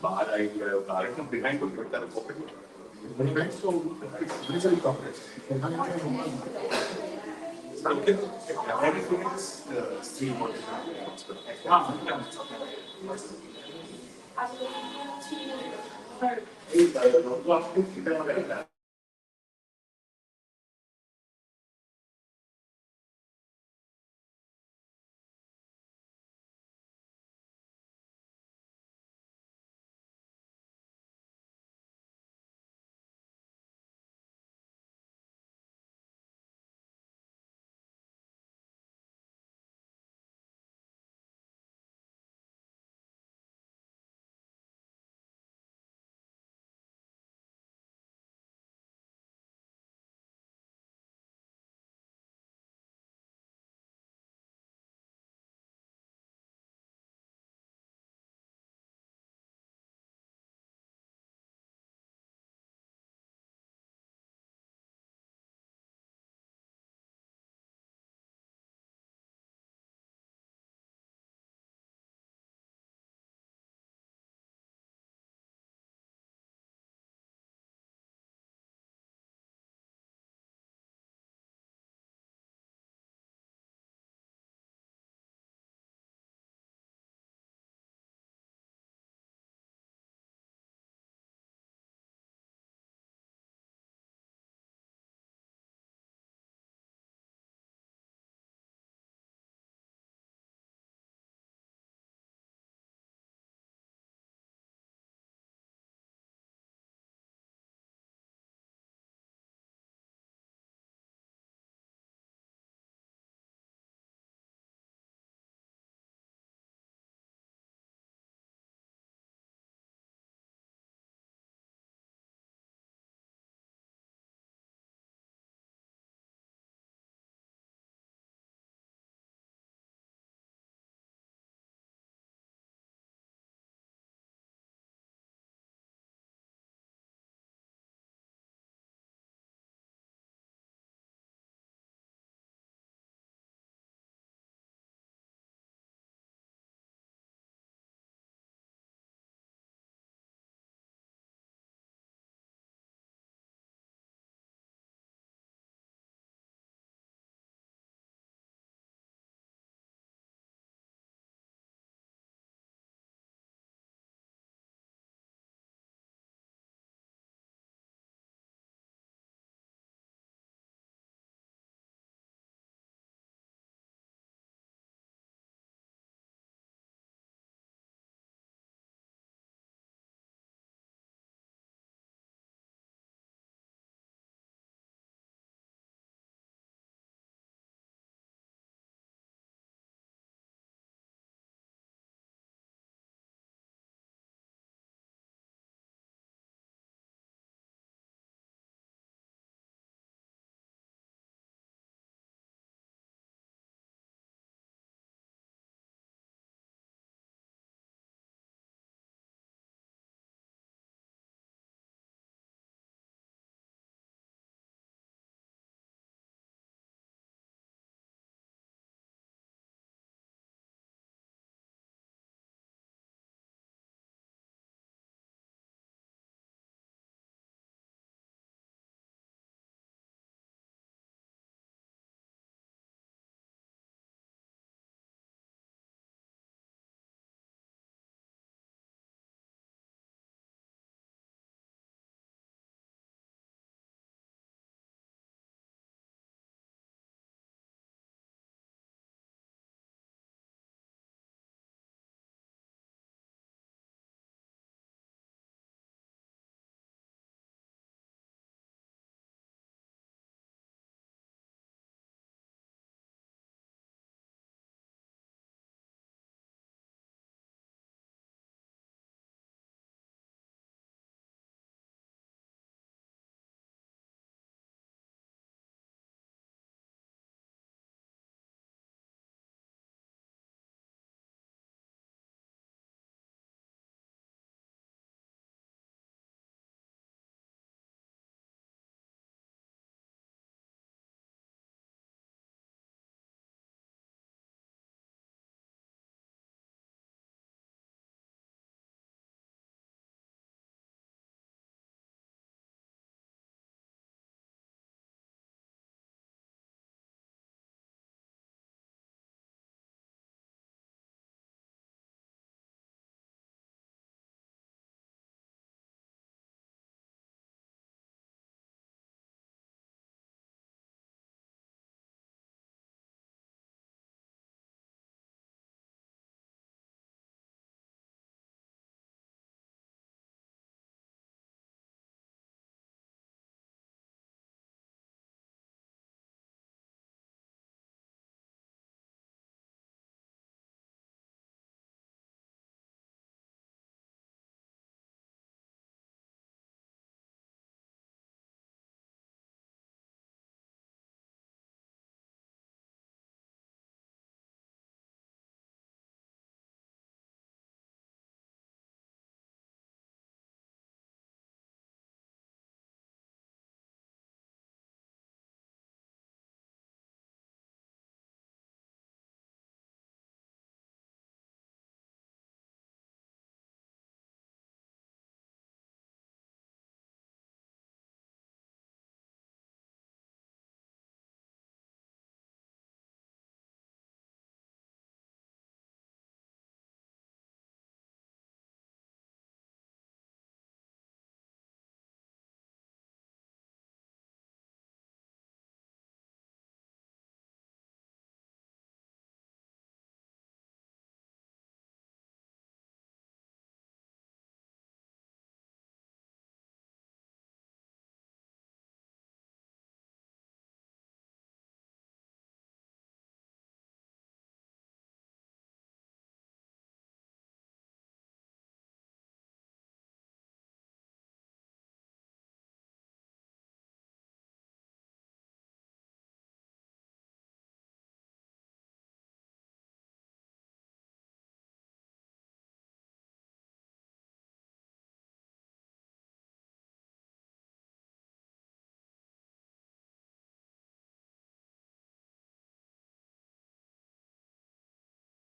bar I bar behind Kolkata.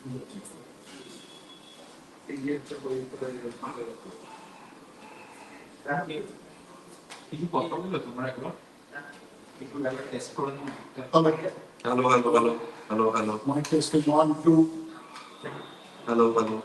Hello, hello, hello, hello, hello. My testing 1, 2. Hello, hello.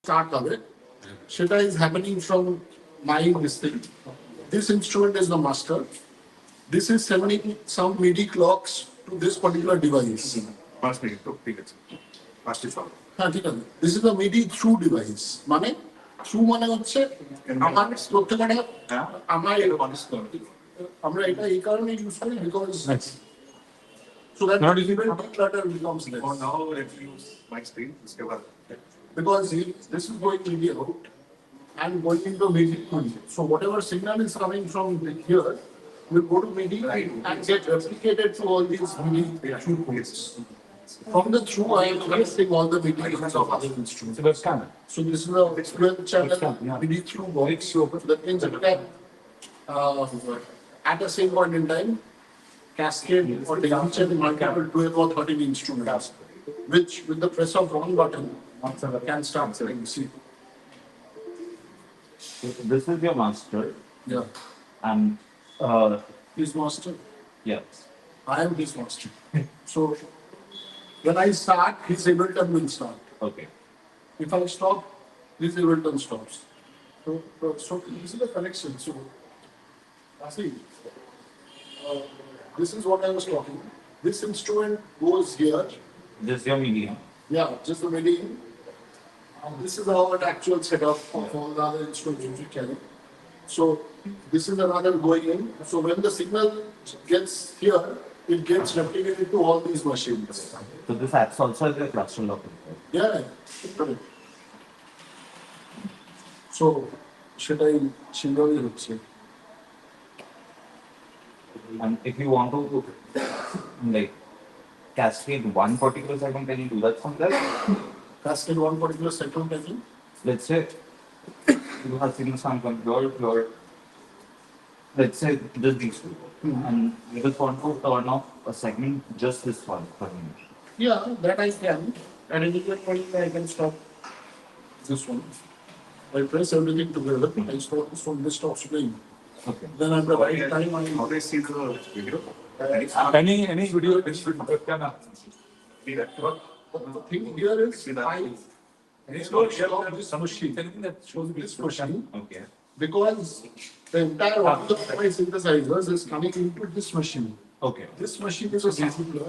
start হবে সেটা is happening from my this thing. This instrument is the master. This is sending some MIDI clocks to this particular device. 5 minute তো ঠিক আছে 5টি চলো হ্যাঁ ঠিক আছে, this is the মিডি through device, মানে থ্রু মানে হচ্ছে আমার প্রত্যেকটা আমার আমরা এটা এই কারণে ইউজ করি because so that Not even declutter becomes less. और now let's use mic screen इसके बाद Because this is going MIDI out and going into MIDI in. So whatever signal is coming from here will go to MIDI and get replicated to all these MIDI through ports. From the through, I am connecting all the MIDI lines of other instruments. So this is a 12 channel MIDI through box. That means it can, at the same point in time, cascade or deconchant multiple 12 or 13 instruments, which with the press of one button can start playing. See, This is your master, yeah, and his master. yeah. I am his master. So when I start, his Ableton will start. Okay. If I stop, his Ableton stops. So this is the connection. So see, this is what I was talking. This instrument goes here. This is your medium. Yeah, just the MIDI. This is our actual setup of all the other instruments which we carry. So this is another going in. So when the signal gets here, it gets replicated to all these machines. So this acts also as a cluster locker. Yeah, correct. So should I হচ্ছে? And if you want to like cascade one particular segment, can you do that from there? Cascade one particular segment, I think. Let's say you have signals from your let's say just these two, and you just want to turn off a segment, just this one for me. Yeah, that I can. And in the point I can stop this one. I press everything together. I stop this one. This stops playing. Okay. Then at the right time I how do I see the video Any video can see that But the thing here is I don't stop this machine. anything that shows This machine Okay. because the entire audio of my synthesizers is coming into this machine. Okay. This machine is a sampler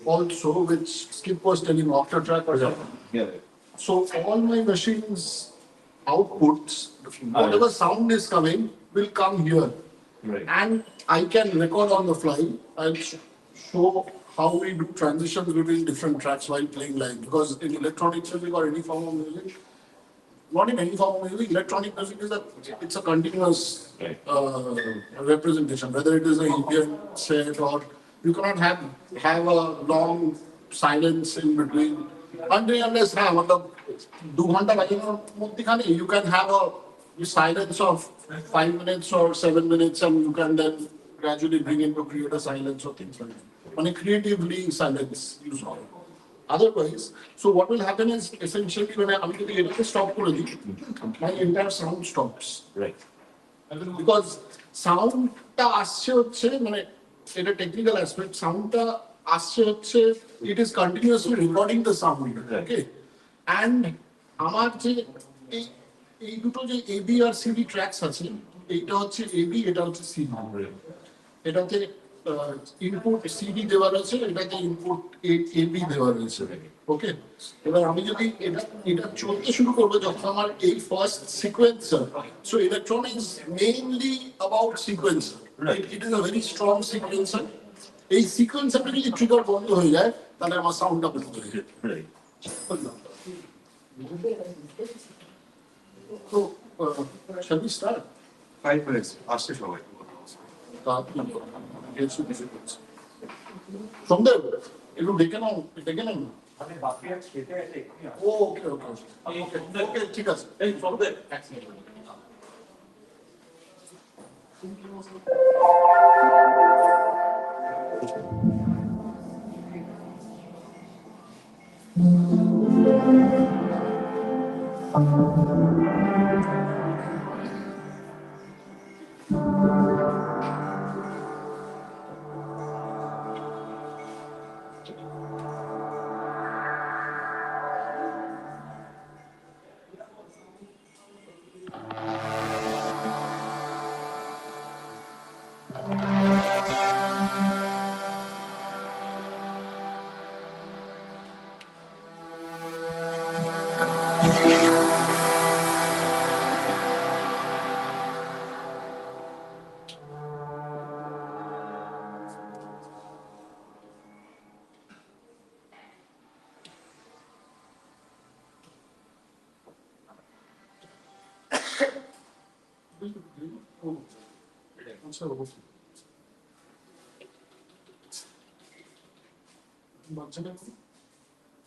also, which Skip was telling Octatrack or something. Yeah. So all my machines outputs, whatever sound is coming, will come here. Right. And I can record on the fly and show how we do transitions between different tracks while playing live. Because in electronic music or any form of music, not in any form of music, electronic music is it's a continuous representation. Whether it is an ambient set or you cannot have a long silence in between. Unless you can have a silence of 5 minutes or 7 minutes, and you can then gradually bring into create a silence or things like that. When creatively silence use all. Otherwise, so what will happen is essentially when I stop, my entire sound stops. Right. Because sound in a technical aspect, sound it is continuously recording the sound. Okay. And আমার যে এই দুটো যে AB আর CD tracks আছে, এইটা হচ্ছে AB, এটা হচ্ছে CD। এটাতে ইনপুট CD দেওয়া রয়েছে, এটাতে ইনপুট AB দেওয়া রয়েছে। ওকে, এবার আমি যদি এটা চলতে শুরু করবো যখন আমার এই first sequencer, so electronics mainly about sequencer, right? It is a very strong sequencer. এই সিকোয়েন্সারটা যদি ট্রিগার বন্ধ হয়ে যায় তাহলে আমার সাউন্ডটা বন্ধ হয়ে যায়। So, shall we start? 5 minutes আসছে সবাই সন্দেহ একটু ডেকে নাও না। ওকে ঠিক আছে। এই সন্দেহ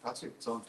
That's it. So,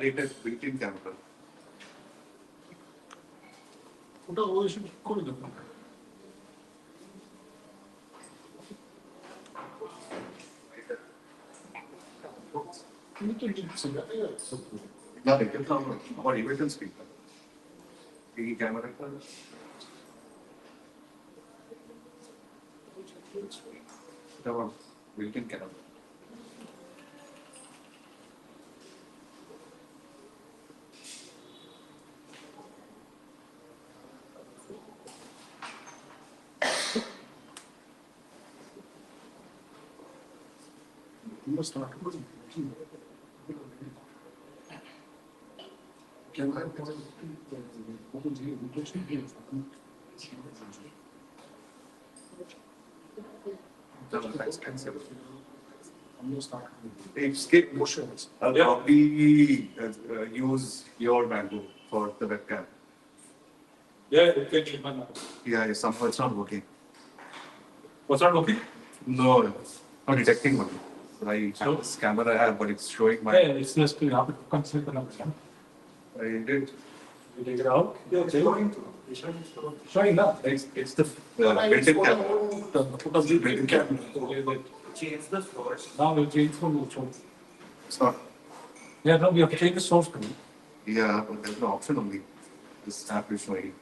rated built-in camera. ওটা ওই সব করে দেবো। তুমি তো দিচ্ছি না, ঠিক আছে? না, এটা তো আমার ইভেন্ট স্পিকার। এই ক্যামেরাটা এটা আমার built-in camera. You must start with can I open the invitation? I'm going to start with If Skip, motions. I'll probably use your MacBook for the webcam. Yeah, you can use my number. Yeah, somehow it's not working. What's not working? No, it's not detecting one. I have this camera I have, but it's showing my. Yeah, it's just you have to consider the number. I did. You take it out. Yeah, showing now. It's the built-in camera. Put up the built-in camera. Change the source. Now we'll change from the source. It's not. Yeah, no, we have to change the source code. Yeah, but there's no option only. This app is showing.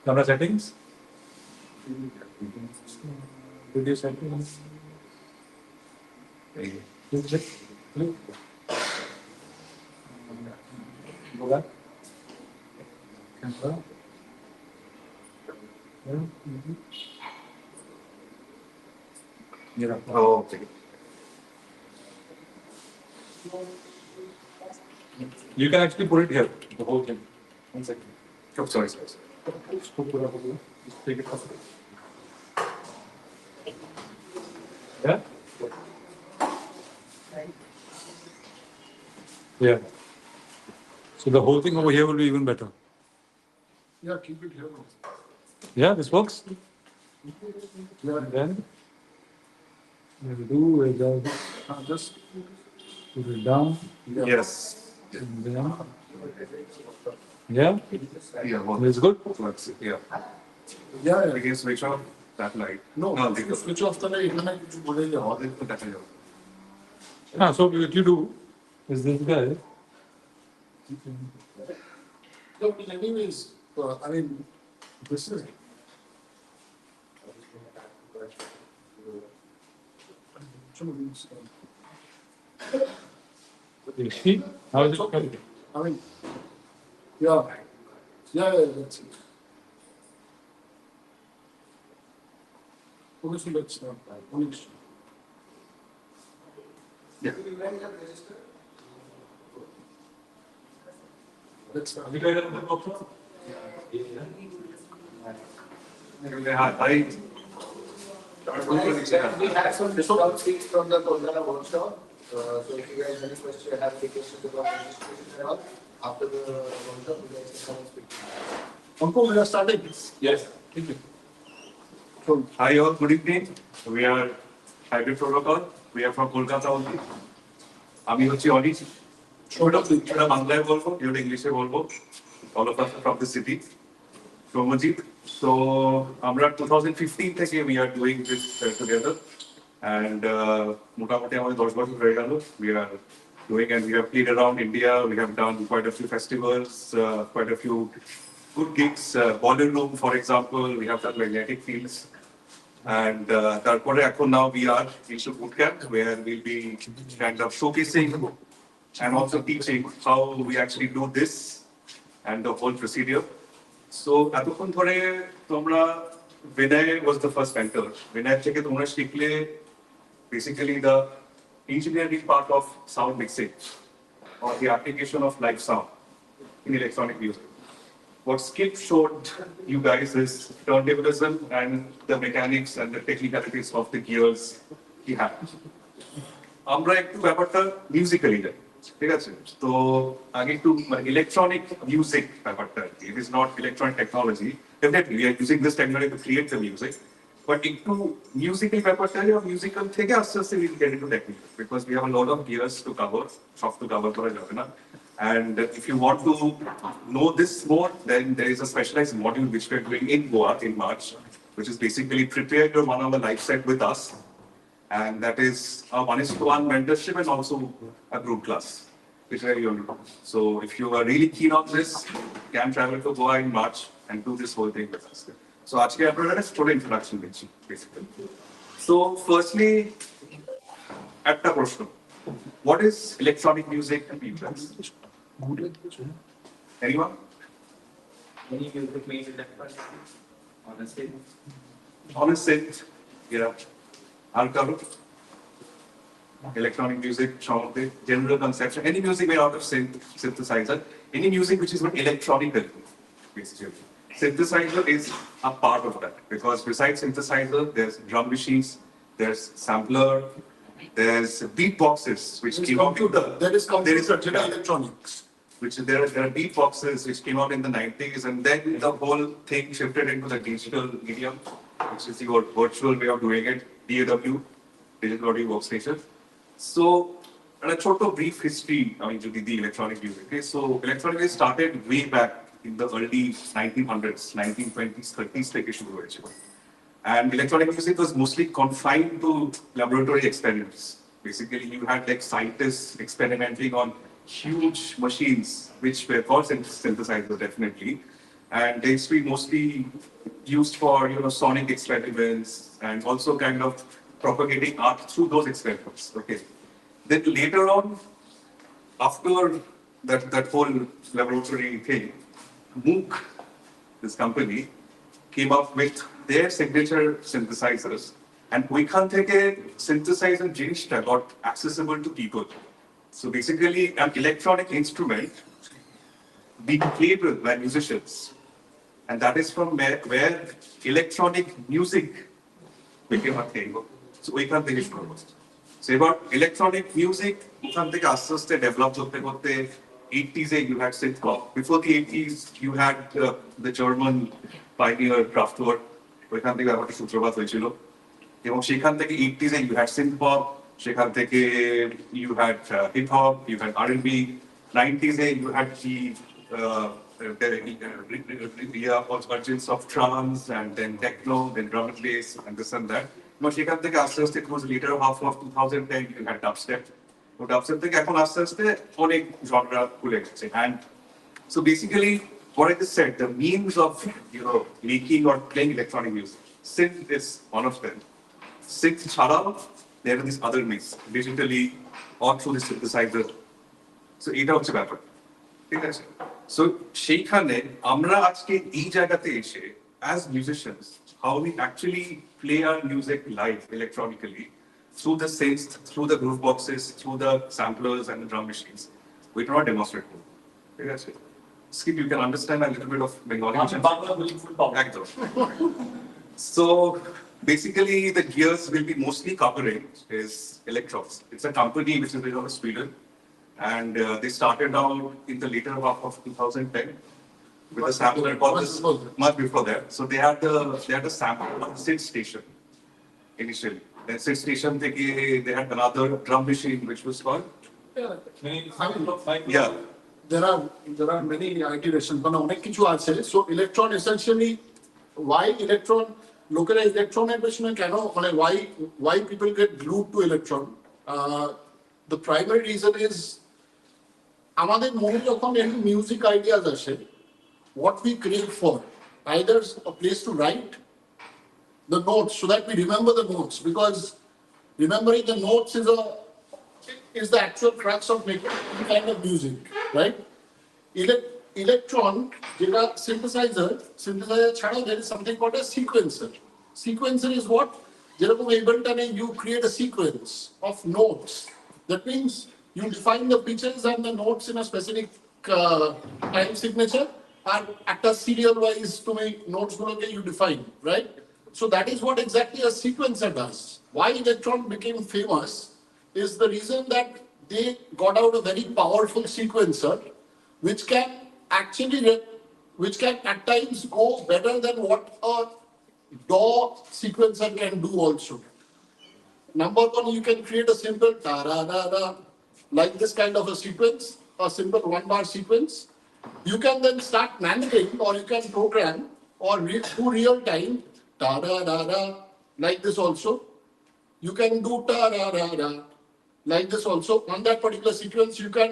Camera settings. Video settings. Hey. Click. Go back. Camera. Yeah. Oh, okay. You can actually put it here, the whole thing. 1 second. Oh, sorry. Just take it off. Yeah? Yeah. So the whole thing over here will be even better. Yeah, keep it here. Yeah, this works. Yeah, And then we'll do is just put it down. Yes. And then, yeah, Yeah, well, it's good. works. Yeah. yeah. We can switch off that light. No, they if you switch off the light, এখানে কিছু বলে যাও। Or they put that in. So what you do is this guy. No, anyways, I mean, this is. You see? How is it coming? I mean, yeah, that's it. Okay, so let's start. Yeah. Have you guys done the workshop? Hi. We have some discount sheets from the Kolkata workshop. So if you guys have any questions, have any questions about registration and all, after the workshop, you guys can come and speak. Anko, we are starting. Yes. Thank you. Hi all, good evening. We are Hybrid Protokol. We are from Kolkata only. আমি হচ্ছি anise ছোট বাংলায় বলবো কেউ ইংলিশে বলবো all of us are from the city Somajit. So আমরা 2015 থেকে we are doing this together and মোটামুটি আমাদের 10 বছর হয়ে গেল we are doing and we have played around India. We have done quite a few festivals, quite a few good gigs. Ballroom, for example, we have done magnetic fields. And তারপরে এখন now we are into bootcamp where we'll be kind of showcasing and also teaching how we actually do this and the whole procedure. So এতক্ষণ ধরে তোমরা Vinay was the first mentor. Vinay থেকে তোমরা শিখলে basically the engineering part of sound mixing or the application of live sound in electronic music. What Skip showed you guys is turntablism and the mechanics and the technicalities of the gears he had. আমরা একটু ব্যাপারটা musically যাই ঠিক আছে তো আগে একটু electronic music ব্যাপারটা it is not electronic technology definitely we are using this technology to create the music but একটু মিউজিক্যাল ব্যাপারটা মিউজিক্যাল থেকে আস্তে আস্তে will get into technique because we have a lot of gears to cover সব তো cover করা যাবে না. And if you want to know this more, then there is a specialized module which we are doing in Goa in March, which is basically prepare your 1 hour live set with us. And that is a 1:1 mentorship and also a group class, which are you. So if you are really keen on this, you can travel to Goa in March and do this whole thing with us. So today I'm going to start an introduction basically. So firstly, at the question, what is electronic music and beatbox? Anyone? Any music made electronic? Honestly. On a synth, yeah. Alcohol. Electronic music, general conception. Any music made out of synthesizer. Any music which is not electronical, basically. Synthesizer is a part of that because besides synthesizer, there's drum machines, there's sampler, there's beatboxes which came out. There is computer, general electronics. Which there are beatboxes which came out in the 90s, and then the whole thing shifted into the digital medium, which is your virtual way of doing it, DAW, digital audio workstation. So, and a short brief history, the electronic music. Okay? So, electronic music started way back in the early 1900s, 1920s, 30s, and electronic music was mostly confined to laboratory experiments. Basically, you had like scientists experimenting on huge machines, which were called synthesizers definitely, and they used to be mostly used for sonic experiments and also kind of propagating art through those experiments. Okay. Then later on, after that whole laboratory thing, Moog, this company, came up with their signature synthesizers, and ওইখান থেকে synthesizer জিনিসটা got accessible to people. So basically, an electronic instrument being played with by musicians, and that is from where electronic music became a thing. So we can't think it. So about electronic music, we can't think as developed. 80s, you had synth pop. Before the 80s, you had the German pioneer Kraftwerk. We can't think about Sutrabat হয়েছিল এবং সেখান থেকে 80s you had synth pop. সেখান থেকে you had hip hop, you had R&B. 90s you had the emergence of trance and then techno, then drum and bass and this and that. But সেখান থেকে আস্তে আস্তে it was later half of 2010 you had dubstep. So dubstep থেকে এখন আস্তে আস্তে অনেক genre খুলে গেছে. And so basically what I just said, the means of making or playing electronic music, synth is one of them. Synth ছাড়াও there are these other means, digitally or through the synthesizer. So এটা হচ্ছে ব্যাপার ঠিক আছে so সেইখানে আমরা আজকে এই জায়গাতে এসে as musicians how we actually play our music live electronically through the synths, through the groove boxes, through the samplers and the drum machines. We cannot demonstrate it. Okay, that's it. Skip, you can understand a little bit of Bengali. Ekdom. So basically, the gears will be mostly covering is Electrox. It's a company which is based out of Sweden, and they started out in the later half of 2010 with a sampler called this much before that. So they had the sample on synth station initially. Then synth station they had another drum machine which was called yeah. There are many iterations, but অনেক কিছু আছে. So electron essentially, why electron, localized electron এর পেছনে কেন, মানে why people get glued to electron? The primary reason is আমাদের মনে যখন music ideas আসে, what we crave for, either a place to write the notes so that we remember the notes, because remembering the notes is the actual crux of making any kind of music, right? Electron, synthesizer chhada, there is something called a sequencer. Sequencer is what? You create a sequence of notes. That means you define the pitches and the notes in a specific time signature, and at a serial wise to make notes you define, right? So that is what exactly a sequencer does. Why Electron became famous is the reason that they got out a very powerful sequencer, which can at times go better than what a DAW sequencer can do also. Number one, you can create a simple ta-ra-ra-ra, like this kind of a sequence, a simple one-bar sequence. You can then start managing, or you can program, or do real time, ta-ra-ra-ra, like this also. You can do ta-ra-ra-ra, like this also. On that particular sequence, you can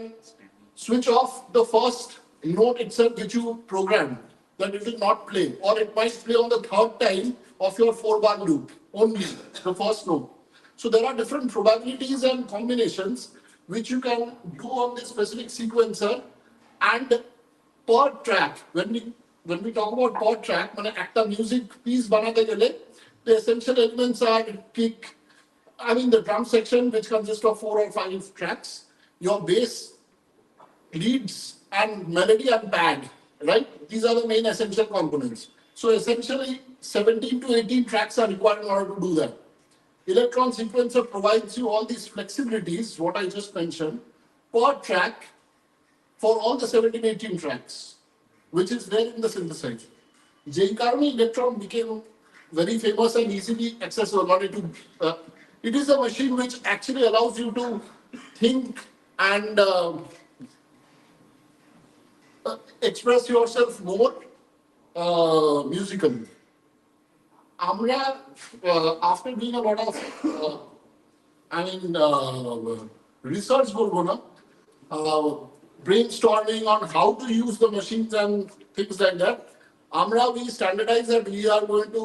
switch off the first note itself which you programmed, that it will not play, or it might play on the third time of your 4-bar loop, only the first note. So there are different probabilities and combinations which you can do on this specific sequencer, and per track, when we talk about per track, মানে একটা music piece বানাতে গেলে, the essential elements are kick, the drum section, which consists of 4 or 5 tracks, your bass, leads, and melody and pad, right? These are the main essential components. So essentially, 17 to 18 tracks are required in order to do that. Electron sequencer provides you all these flexibilities, what I just mentioned, per track for all the 17, 18 tracks, which is there in the synthesizer. যেই কারণে Electron became very famous and easily accessible. It is a machine which actually allows you to think and express yourself more musically. After doing a lot of research, brainstorming on how to use the machines and things like that, we standardize that we are going to,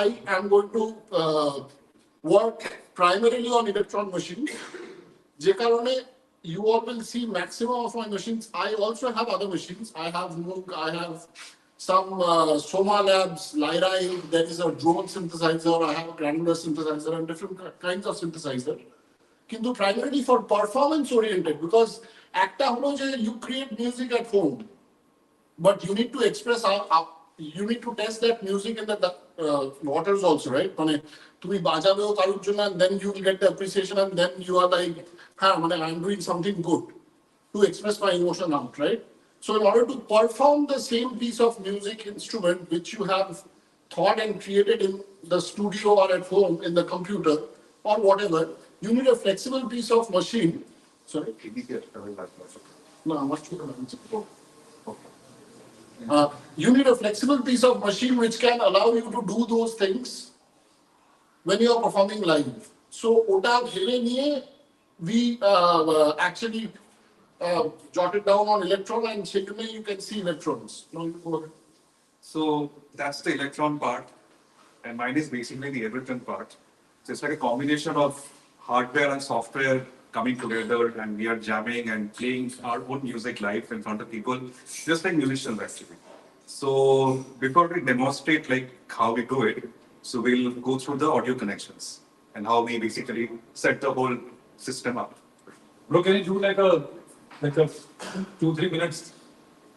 I am going to work primarily on Electron machines. Je karone you all will see maximum of my machines. I also have other machines. I have Moog, I have some Soma Labs, Lyra, there is a drone synthesizer, I have a granular synthesizer and different kinds of synthesizer. Kintu primarily for performance oriented, because you create music at home, but you need to express you need to test that music in the waters also, right? And then you will get the appreciation, and then you are like, I'm doing something good to express my emotion out, right? So in order to perform the same piece of music instrument which you have thought and created in the studio or at home in the computer or whatever, you need a flexible piece of machine. Sorry? No, much you need a flexible piece of machine which can allow you to do those things when you are performing live. So ota bhebe niye we actually jotted down on Electron, and secondly you can see electrons. Now you go ahead. So that's the Electron part, and mine is basically the everything part. So it's like a combination of hardware and software coming together, and we are jamming and playing our own music live in front of people, just like musicians actually. So before we demonstrate like how we do it, so we'll go through the audio connections, and and how we basically set the whole system up. Bro, can you do like a 2-3 minutes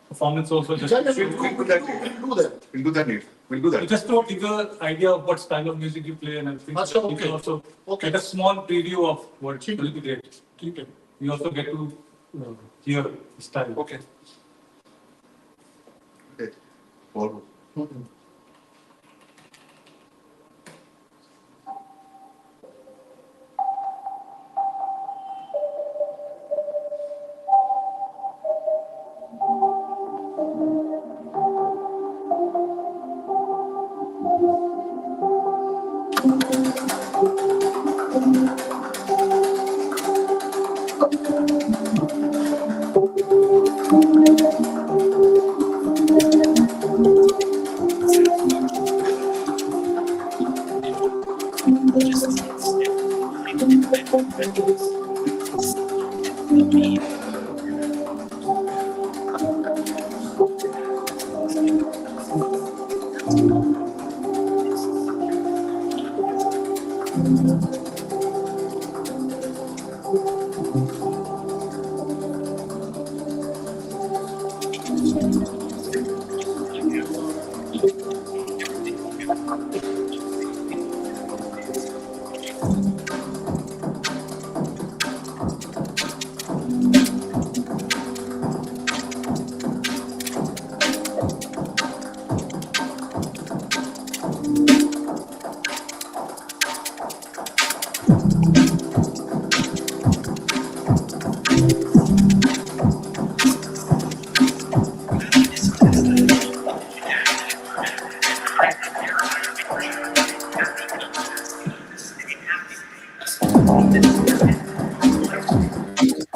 performance also? Just We'll do that. We'll do that later. We'll do that. just to give you an idea of what style of music you play and everything. Achha, You can okay. also Okay. get a small preview of what ठीक will be great. ठीक है. You also get to hear the style. Okay. Okay. All.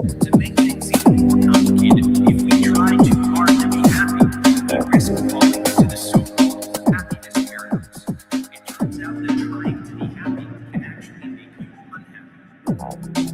To make things even more complicated, if we try too hard to be happy, we risk falling into the so-called happiness paradox. It turns out that trying to be happy can actually make you unhappy.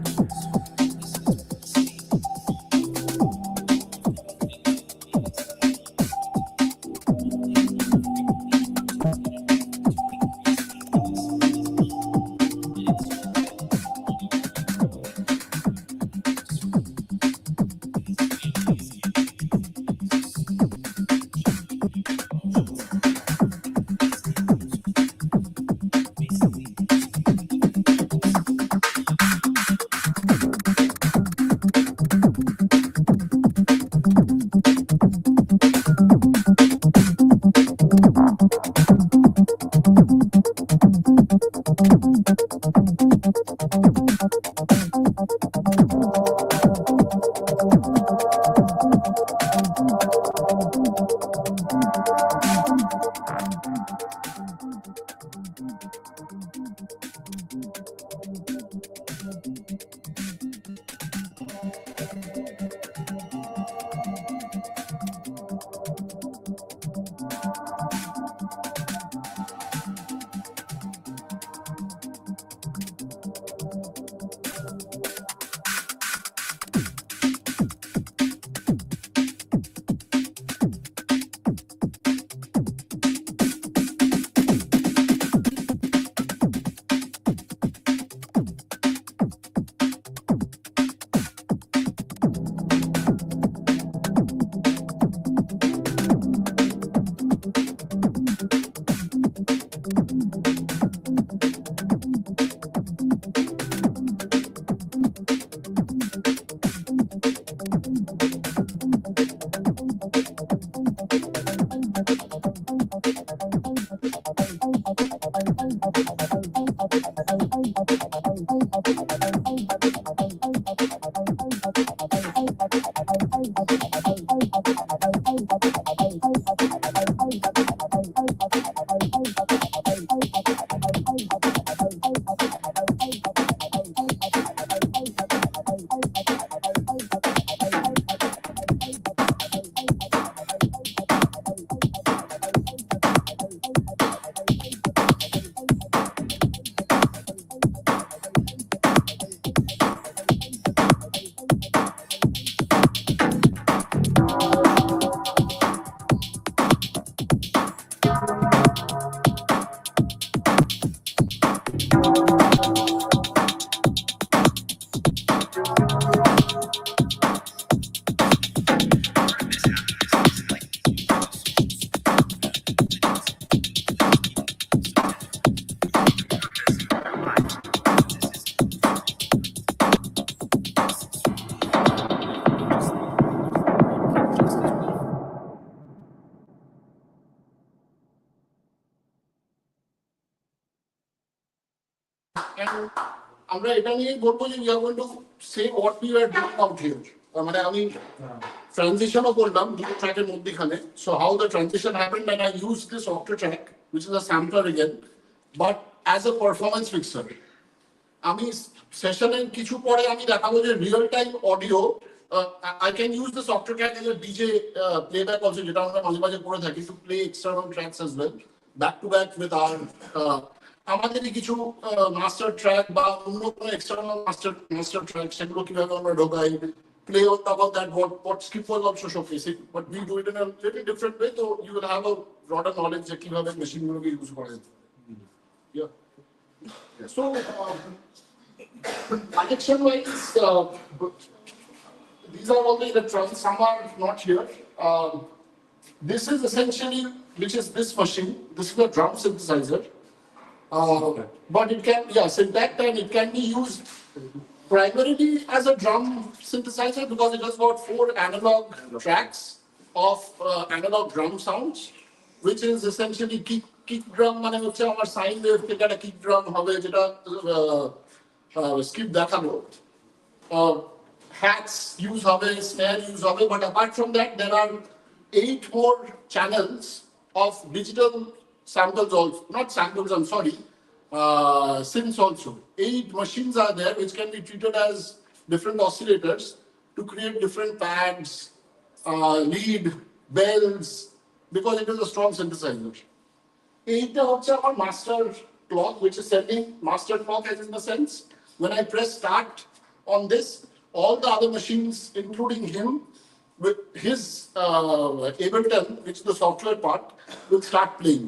and আমরা এটা নিয়ে বলবো যে we are going to say what we were doing out here. মানে আমি transition ও করলাম দুটো ট্র্যাকের মধ্যখানে. So how the transition happened and I used this octave track, which is a sampler again, but as a performance fixer. আমি সেশনের কিছু পরে আমি দেখাবো যে real time audio I can use the software track as a DJ playback also, যেটা আমরা মাঝে মাঝে করে থাকি to play external tracks as well, back to back with our আমাদেরই কিছু মাস্টার ট্র্যাক বা অন্য কোনো এক্সটার্নাল মাস্টার ট্র্যাক সেগুলো কিভাবে আমরা ঢোকাই, play on top of that what Skip was also showcasing, but we do it in a little different way, so you will have a broader knowledge যে কিভাবে মেশিনগুলোকে use করা যেতে পারে. Yeah. So connection wise, these are all the electrons, some are not here. This is essentially, which is this machine, this is a drum synthesizer. But it can, yes, in that time it can be used primarily as a drum synthesizer because it has got 4 analog tracks of analog drum sounds, which is essentially kick drum, মানে হচ্ছে আমার sine wave থেকে একটা kick drum হবে যেটা skip দেখালো. Hats use হবে, snare use হবে, but apart from that there are 8 more channels of digital samples also, not samples, I'm sorry, synths also. 8 machines are there which can be treated as different oscillators to create different pads, lead, bells, because it is a strong synthesizer. 8 হচ্ছে আমার master clock, which is sending master clock as in the sense when I press start on this, all the other machines, including him, with his Ableton, which is the software part, will start playing.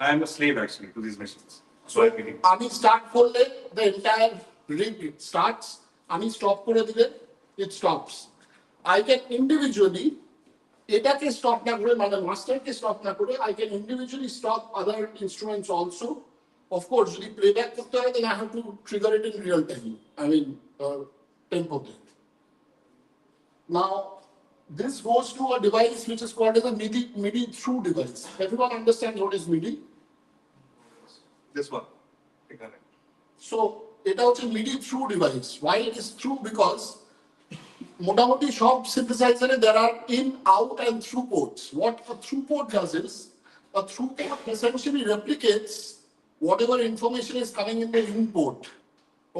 I am a slave actually to these machines. So I believe. আমি start করলে the entire rig starts. আমি stop করে দিলে it stops. I can individually এটাকে stop না করে, মানে মাস্টারকে stop না করে, I can individually stop other instruments also. Of course, যদি playback করতে হয়, then I have to trigger it in real time. I mean, tempo. Now, this goes to a device which is called as a MIDI through device. Everyone understands what is MIDI? This one. So, এটা হচ্ছে MIDI through device. Why it is through? Because মোটামুটি সব synthesizer there are in, out and through ports. What a through port does is, a through port essentially replicates whatever information is coming in the in port.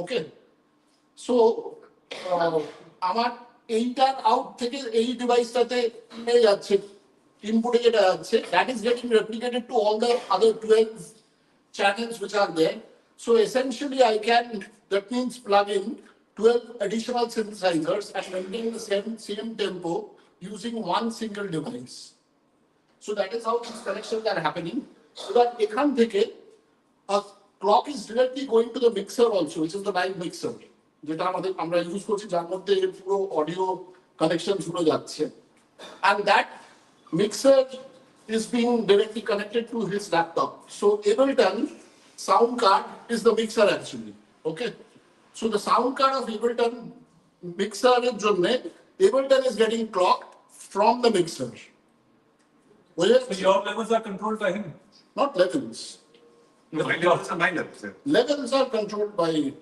Okay? So, আমার এইটার out থেকে এই ডিভাইসটাতে নিয়ে যাচ্ছে, ইনপুটে যেটা যাচ্ছে, that is getting replicated to all the other 12 channels which are there. So essentially I can, that means plug in 12 additional synthesizers and maintain the same tempo using one single device. So that is how these connections are happening. So that এখান থেকে a clock is directly going to the mixer also, which is the live mixer. যেটা আমাদের আমরা use করছি, যার মধ্যে পুরো audio connection শুরু যাচ্ছে, and that mixer is being directly connected to his laptop. So Ableton sound card is the mixer actually. Okay, so the sound card of Ableton mixer এর জন্য Ableton is getting clocked from the mixer. So your levels are controlled by him? Not levels. No, my levels are my levels. Levels are controlled by him.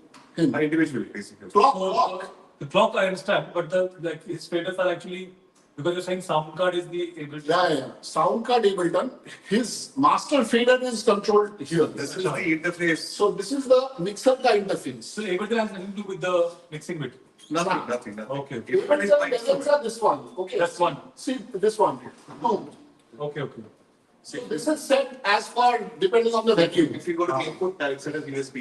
Individually, basically. Clock. The clock I understand, but the like his faders are actually, because you're saying sound card is the Ableton. Yeah. Sound card Ableton. His master fader is controlled here. This is the interface. So this is the mixer ka interface. So Ableton has nothing to do with the mixing bit. Nothing. Okay. Ableton levels are this one. Okay. That's one. See this one. Boom. Okay. So this is set as per depending on the vacuum. If you go to the input, I'll set a USB.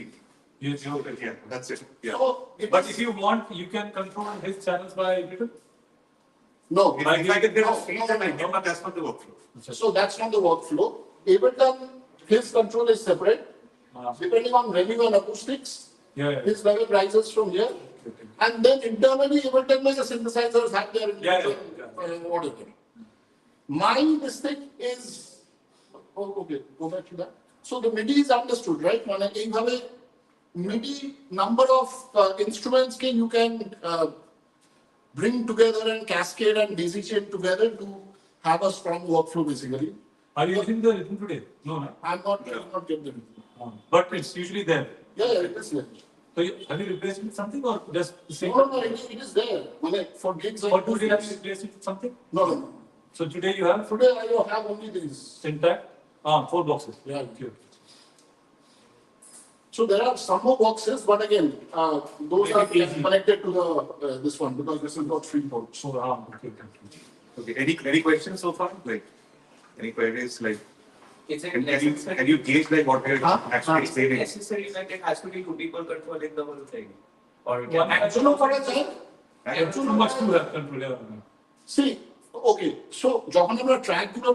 Yes. Yeah, that's it. Yeah. So But if you want, you can control his channels by Ableton. no. If I can get a No, speed, no, then I no. can, but that's not the workflow. So that's not the workflow. Ableton, his control is separate. Depending on venue and acoustics, Yeah. his level rises from here. And then internally, Ableton the synthesizers have their individual whatever. My mistake is, okay, go back to that. So the MIDI is understood, right? মানে এইভাবে MIDI number of instruments you can bring together and cascade and daisy chain together to have a strong workflow basically. Are you using the rhythm today? No. I'm not getting the rhythm. But it's usually there. Yeah, it is there. So have you replaced it with something or just the same? No, it is there. For gigs For like today, this. have you replaced it with something? No. So today you have Today I have only these. intact? 4 boxes. Yeah. Okay. So there are some more boxes, but again, those are Easy. connected to the this one because this is not free port. So, okay. Okay, any questions so far? Like, any queries? Like, Is it can you gauge like what we're actually saying? necessary that it has to be 2 people controlling the whole thing? Or it Well, can Actually, no, for a time. Too much to have control. Yeah. See, okay, so যখন আমরা track গুলো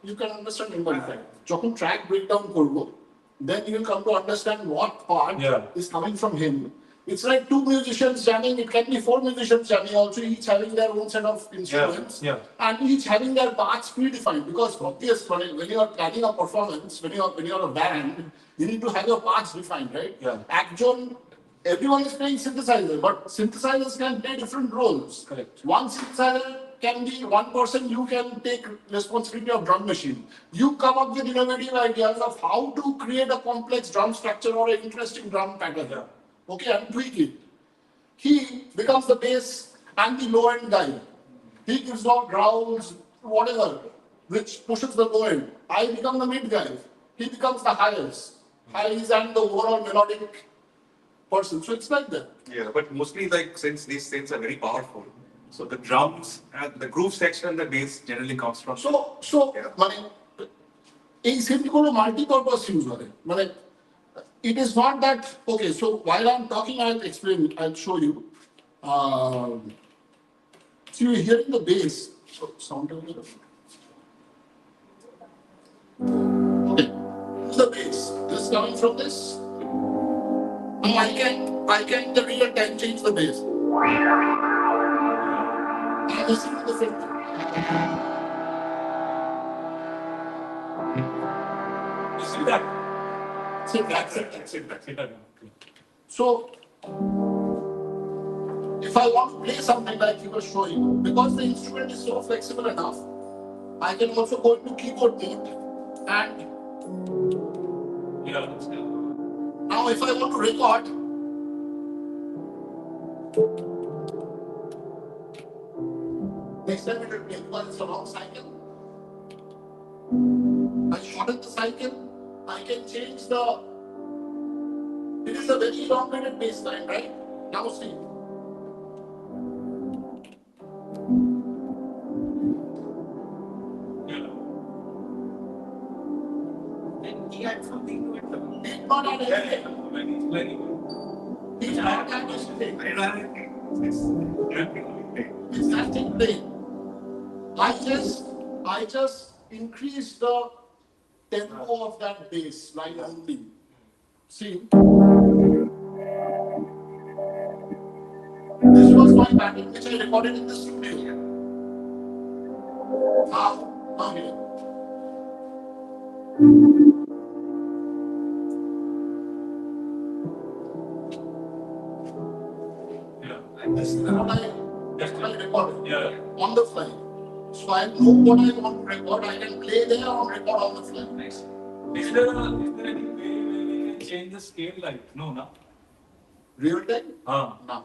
you can understand in one fact. যখন track breakdown করবো, then you will come to understand what part is coming from him. It's like 2 musicians jamming, it can be 4 musicians jamming also, each having their own set of instruments and each having their parts predefined because obvious when you are planning a performance, when you are a band, you need to have your parts defined, right? একজন everyone is playing synthesizer, but synthesizers can play different roles. Correct. One synthesizer can be one person, you can take responsibility of drum machine. You come up with innovative ideas of how to create a complex drum structure or an interesting drum pattern. Okay, and tweak it. He becomes the bass and the low end guy. He gives out growls, whatever, which pushes the low end. I become the mid guy. He becomes the highs and the overall melodic person. So it's like that. Yeah, but mostly like since these things are very powerful, so the drums and the groove section and the bass generally comes from. So মানে এই সিনগুলো multipurpose use হয় মানে it is not that okay. So while I'm talking, I'll explain. I'll show you. So you're hearing the bass. So sound a little. Okay, this is the bass. This is coming from this. Now I can the real time change the bass. And listen to the filter. You see that? That's it. So, if I want to play something like you were showing, because the instrument is so flexible enough, I can also go into keyboard mode and now if I want to record, next time it will be because it's a long cycle. I shorten the cycle. I can change the. It is a very elongated bass line, right? Now see. then he had something to it. Did not add anything. Did not add anything. It's nothing playing. I just increase the tempo of that bass line only. See, this was my pattern which I recorded in the studio. Now here. And this is what I recorded on the fly. So I know what I want to record. I can play there or record on the fly. Nice. Is there any way we can change the scale like? No, no. Real time? No. No.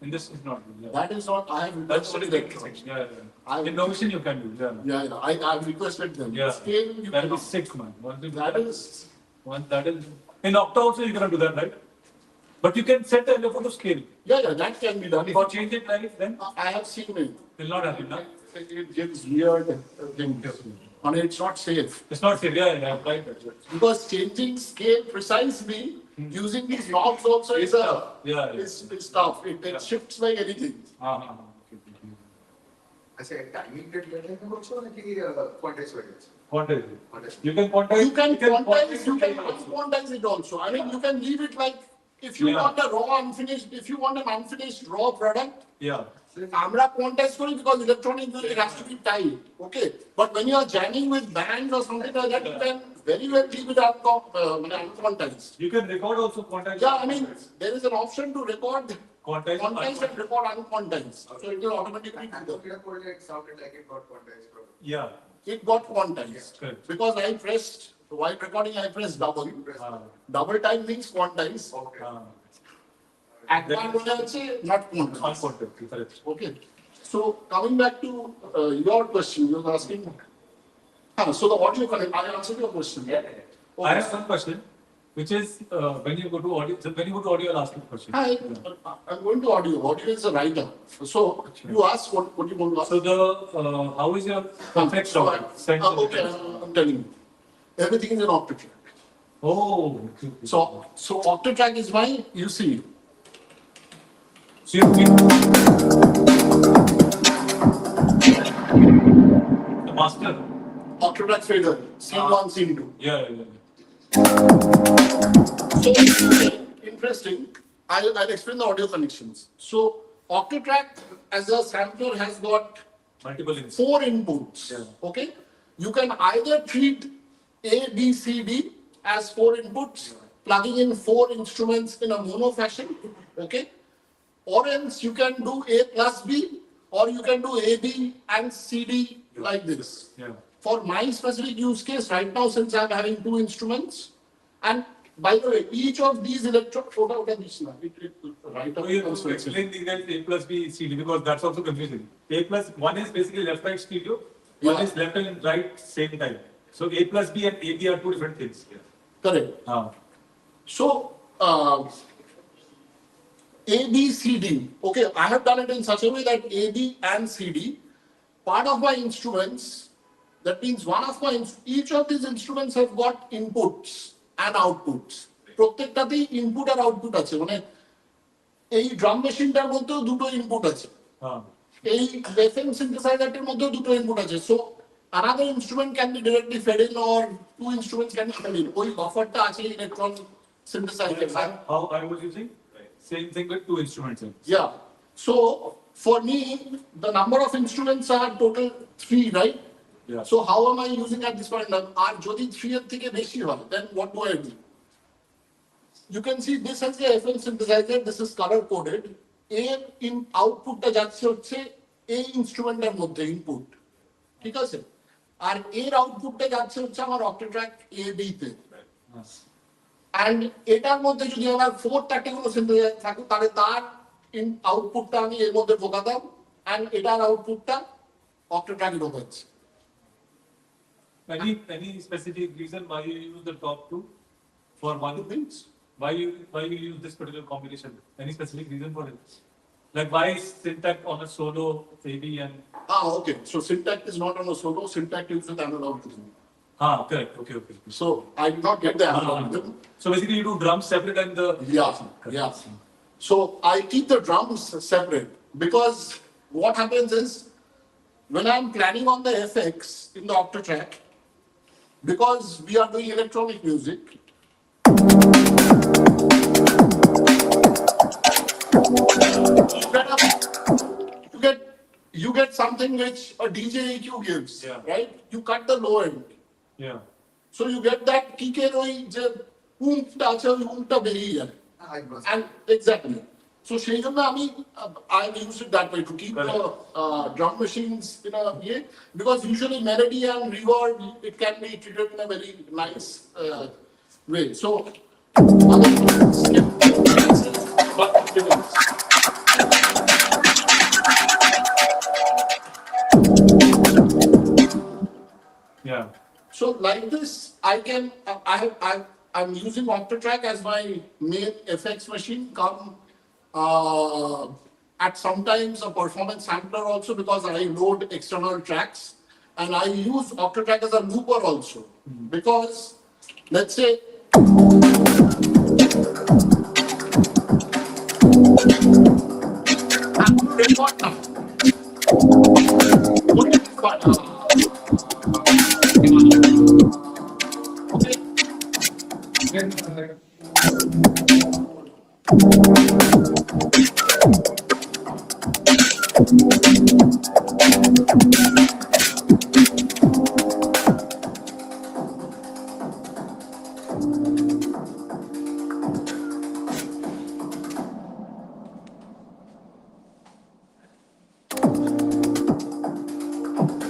In this is not. That is what I have That's requested. In Notion you can do. I have requested them. Scale you That cannot. is sick, man. That is. That is. In Octa also you cannot do that, right? But you can set the LFO to scale. Yeah, that can be done. If you change it live, then I have seen it. will not happen, no? It gives weird things. And it's not safe. It's not safe. Yeah, right. Because changing scale precisely using these knobs also is tough. It shifts like anything. अच्छा timing के लिए नहीं कुछ ना कि quantize वगैरह Quantize. You can quantize. You can quantize, you can unquantize it also. I mean, you can leave it like if you want a raw unfinished, if you want an unfinished raw product. Amra quantize kori because electronic it has to be tight. Okay, but when you are jamming with bands or something like that, you can very well leave it unquantized. You can record also quantize. Yeah, I mean, there is an option to record quantize and record unquantized. So it will automatically do that. it sounded like it got quantized. It got quantized because I pressed while recording I press double. Double time means quantize. একবার বলে হচ্ছে not quantize. Okay. So coming back to your question, you were asking. So the audio connect. I answered your question. I have one question, which is when you go to audio. When you go to audio, I'll ask you a question. Hi, I'm going to audio. Audio is a writer. So you ask what you want to ask. So the how is your perfect So sound? okay, I'm telling you. Everything is an octatrack. Oh. So octatrack is why you see. So you the master. Octatrack fader, scene 1, scene 2. Yeah. So interesting. I'll explain the audio connections. So octatrack as a sampler has got Multiple inputs. 4 inputs. Okay, you can either treat A, B, C, D as 4 inputs, plugging in 4 instruments in a mono fashion. Okay, or else you can do A plus B, or you can do A, B and C, D like this. Yeah. For my specific use case right now, since I'm having 2 instruments, and by the way, each of these right So you explain the guys A plus B CD because that's also confusing. A plus one is basically left right stereo, one is left and right same time. So A plus B and AB are 2 different things. Correct. So A, B, C, D. Okay, I have done it in such a way that A, B and C, D, part of my instruments, that means each of these instruments have got inputs and outputs. প্রত্যেকটাতেই input আর output আছে, মানে এই drum মেশিনটার মধ্যেও 2টো input আছে, এই FM সিনথেসাইজারটার মধ্যেও 2টো ইনপুট আছে। So another instrument can be directly fed in or 2 instruments can be fed in. ওই বাফারটা আছে Elektron synthesizer. How I was using same thing with 2 instruments. Yeah. So for me, the number of instruments are total 3, right? Yeah. So how am I using at this point? Are jodi 3 এর থেকে বেশি হয়, then what do I do? You can see this has the FM synthesizer. This is color coded. In output টা যাচ্ছে হচ্ছে এই ইনস্ট্রুমেন্টের মধ্যে input, ঠিক আছে? আর এর আউটপুটটা যাচ্ছে হচ্ছে আমার অক্টাট্র্যাক A B তে। And এটার মধ্যে যদি আমার 4টা কোনো সিনথেসাইজার থাকে তাহলে তার আউটপুটটা আমি এর মধ্যে ঢোকাতাম, and এটার আউটপুটটা অক্টাট্র্যাকে ঢোকাচ্ছি। Any specific reason why you use the top 2 for one things? Why you use this particular combination? Any specific reason for it? Like why is Syntax on a solo AB and? Okay. So Syntax is not on a solo. Syntax uses analog rhythm. Correct. Okay. So I did not get the analog rhythm. So basically you do drums separate and the. Yeah. So I keep the drums separate because what happens is when I'm planning on the FX in the octatrack, because we are doing electronic music, you get something which a DJ EQ gives, right? You cut the low end. Yeah. So you get that kicker oi je oomta ache oi oomta beriye jabe. And exactly. So সেই জন্য আমি I use it that way to keep the drum machines in a way, because usually melody and reverb it can be treated in a very nice way. So Yeah. So like this, I'm using octatrack as my main FX machine. At sometimes a performance sampler also, because I load external tracks, and I use octatrack as a looper also, because let's say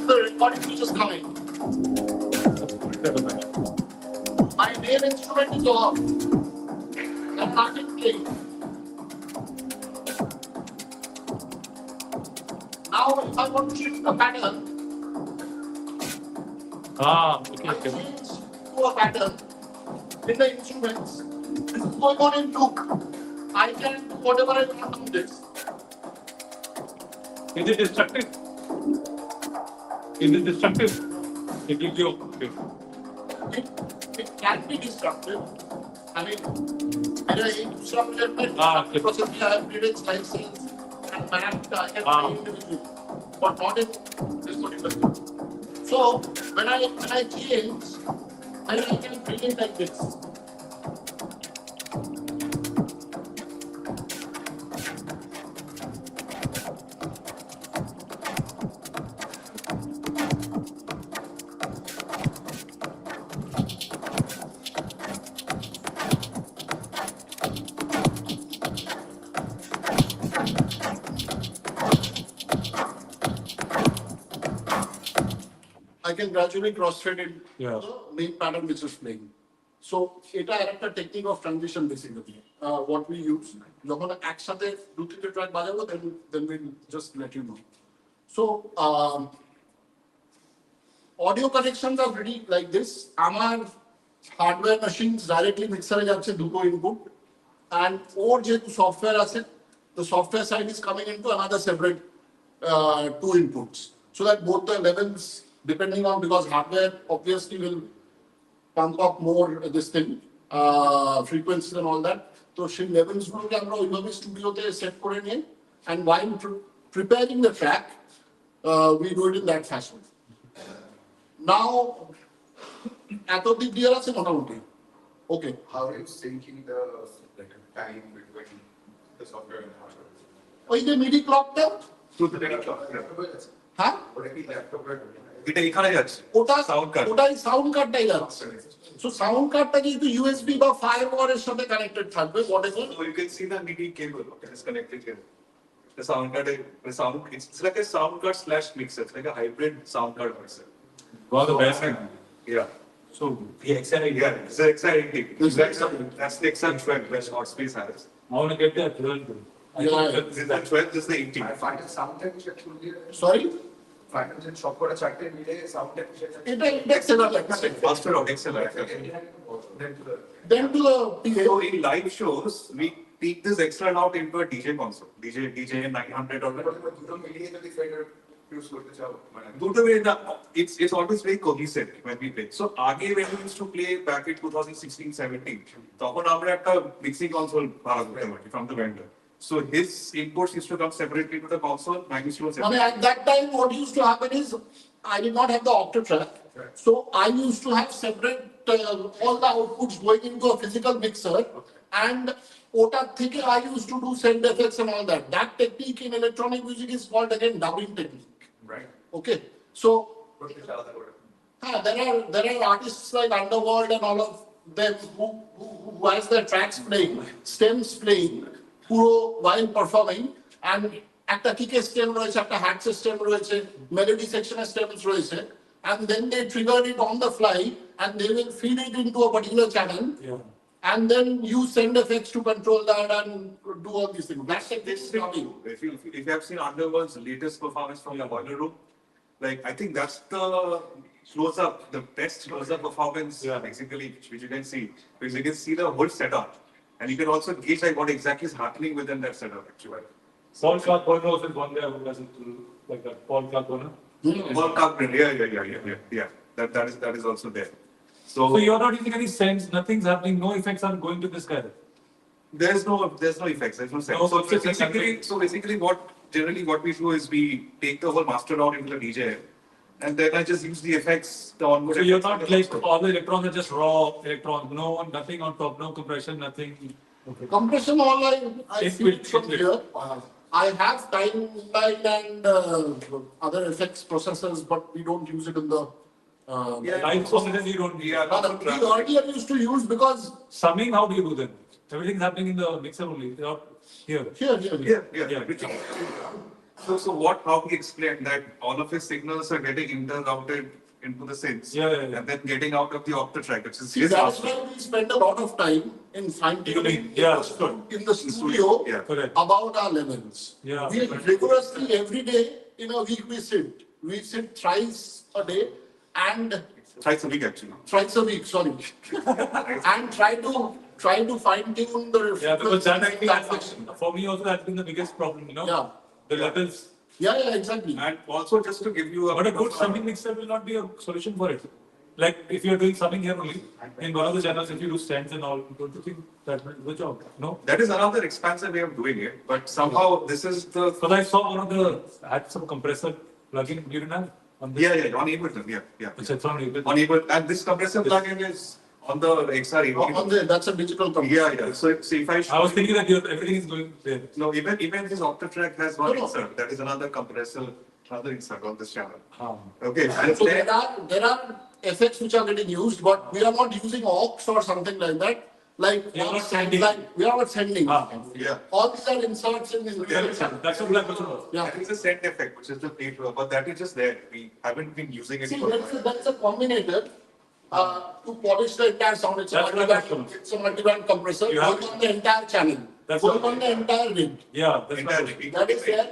the recording is just coming. instrument is off. I'm not playing. Now, if I want to shift the pattern, I change to a pattern in the instruments. This is going on in loop. I can do whatever I want on this. Is it destructive? Is it destructive? It will be okay. It can be destructive. I mean, मेरा एक दूसरा project में okay. Process किया है, created slices and mapped individually, but not in this particular case. So when I change, I can bring it like this. I can gradually cross-thread it to the main pattern which is playing. So, এটা একটা technique of transition basically. What we use. যখন একসাথে দু তিনটে track বাজাবো, then we'll just let you know. So, audio connections are pretty like this. আমার hardware machines directly mixer যাচ্ছে দুটো input, and ওর যেহেতু software আছে, the software side is coming into another separate two inputs, so that both the levels, depending on, because hardware obviously will pump up more this thing, frequencies and all that. So সেই levels গুলোকে আমরা ওইভাবে স্টুডিওতে set করে নিয়ে, and while preparing the track, we do it in that fashion. Now, এত অব্দি clear আছে মোটামুটি? Okay. How are you syncing the time between the software and hardware? ওই যে MIDI clockটা, To the laptop. হ্যাঁ? ওটা কি ল্যাপটপের? এটা এখানে যাচ্ছে। ওটা Sound card. ওটাই সাউন্ড কার্ডটাই যাচ্ছে। So সাউন্ড কার্ডটা কিন্তু USB বা ফায়ারওয়ার এর সাথে কানেক্টেড থাকবে, whatever. So you can see the MIDI cable. Okay, it's connected here. The sound card, it's like a sound card slash mixer. It's like a hybrid sound card mixer. Wow, the best thing. Yeah. So the exciting. Yeah, it's an exciting thing. That's the XR12 which Oddspace has. I want to get that. This is the 12, this is the 18. আর final sound technician শুনলে Sorry? Final যে সব কটা চারটে মিলে sound technician এটা ইন্ডেক্সের লাগছে। Master of XLR. Then to the PA. So in live shows, we take this extra out into a DJ console. DJ 900 or দুটো মিলিয়ে যদি ফেডার ইউজ করতে চাও মানে it's always very cohesive when we play. So আগে when we used to play back in 2016-17, তখন আমরা একটা mixing console ভাড়া করতে পারি from the vendor. So his inputs used to come separately to the console, mine used to go I mean, separately. at that time, what used to happen is I did not have the octave track, so I used to have separate all the outputs going into a physical mixer, and ওটা থেকে I used to do send effects and all that. That technique in electronic music is called again dubbing technique. Right. Okay, so there are artists like Underworld and all of them who has their tracks playing, stems playing, পুরো while performing, and একটা কিকের stem রয়েছে, একটা হ্যাটসের stem রয়েছে, melody সেকশনের stems রয়েছে, and then they trigger it on the fly and they will feed it into a particular channel, and then you send effects to control that and do all these things. That's like this dubbing. If you have seen Underworld's latest performance from the boiler room, like I think that's the close-up, the best close-up performance basically which you can see, because you can see the whole setup, and you can also gauge like what exactly is happening within that setup actually. Paul Clark Bono is one there who doesn't do like that. Paul Clark Bono. World Cup, yeah. That is also there. So you're not using any sense. Nothing's happening. No effects are going to this guy. There's no effects. There's no sense. No, So basically, what we do is we take the whole master out into the DJ, and then I just use the effects. The onboard So you're effects not like all the electrons are just raw electrons. No, nothing on top. No compression. Nothing. Okay. Compression all I It see will- it from it will. here. I have timeline and other effects processors, but we don't use it in the. Live processing you don't. Yeah, We earlier used to use because Summing, how do you do then? Everything's happening in the mixer only. They're not here. So how he explained that all of his signals are getting interrouted into the synths, Yeah. and then getting out of the octa track, which is See, his that's output. why we spend a lot of time in fine-tuning Yeah. in the studio Yeah. Correct. about our levels. Yeah. We rigorously every day in a week we sit. We sit thrice a day and Thrice a week actually. thrice a week, sorry. And try to fine-tune the Yeah, because that I think that that's, for me also that's been the biggest problem, you know? Yeah. The levels. Yeah, exactly. And also just to give you But a good summing mixer will not be a solution for it. Like if you're doing summing here only, in one of the channels, if you do stands and all, don't you think that will do the job? No? That is another expansive way of doing it, but somehow this is the. Because I saw one of the, had some compressor plugin, you didn't have? On this? Yeah, on Ableton, yeah. It's on Ableton. On Ableton, and this compressor plugin is on the XR On the, that's a digital compressor. Yeah. So if I show I was thinking that everything is going there. No, even this Octatrack has one No. insert. That is another compressor, another insert on this channel. Ah. Okay. And So then, there are effects which are getting used, but we are not using aux or something like that. Like, You are not sending. we are not sending. yeah. All these are inserts in the That's what my question was. Yeah. That is a send effect, which is the plate, but that is just there. We haven't been using it See, for a that's a, while. that's a combinator to polish the entire sound. It's a That's what I thought. it's a multiband compressor You have- going on the entire channel, That's going what- on the entire rig. Yeah, that's my Entire question. rig. That is there.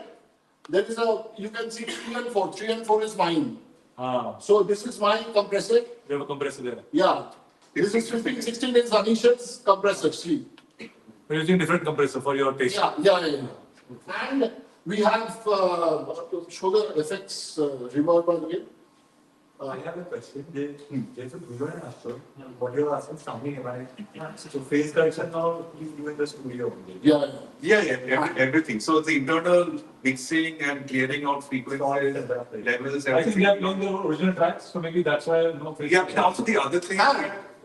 There is a, you can see 3 and 4. 3 and 4 is mine. Ah, So this is my compressor. we have a compressor there. Yeah. This is 15, 16 is Anisha's compressor. See. We're using different compressor for your taste. Yeah. And we have show the effects reverb again. I have a question. There's a video and answer. What you're asking something about it. So phase correction now you do in the studio only. Yeah. Everything. So the internal mixing and clearing out frequencies, levels, I think we everything. have known the original tracks, so maybe that's why no face. Yeah, and also the other thing,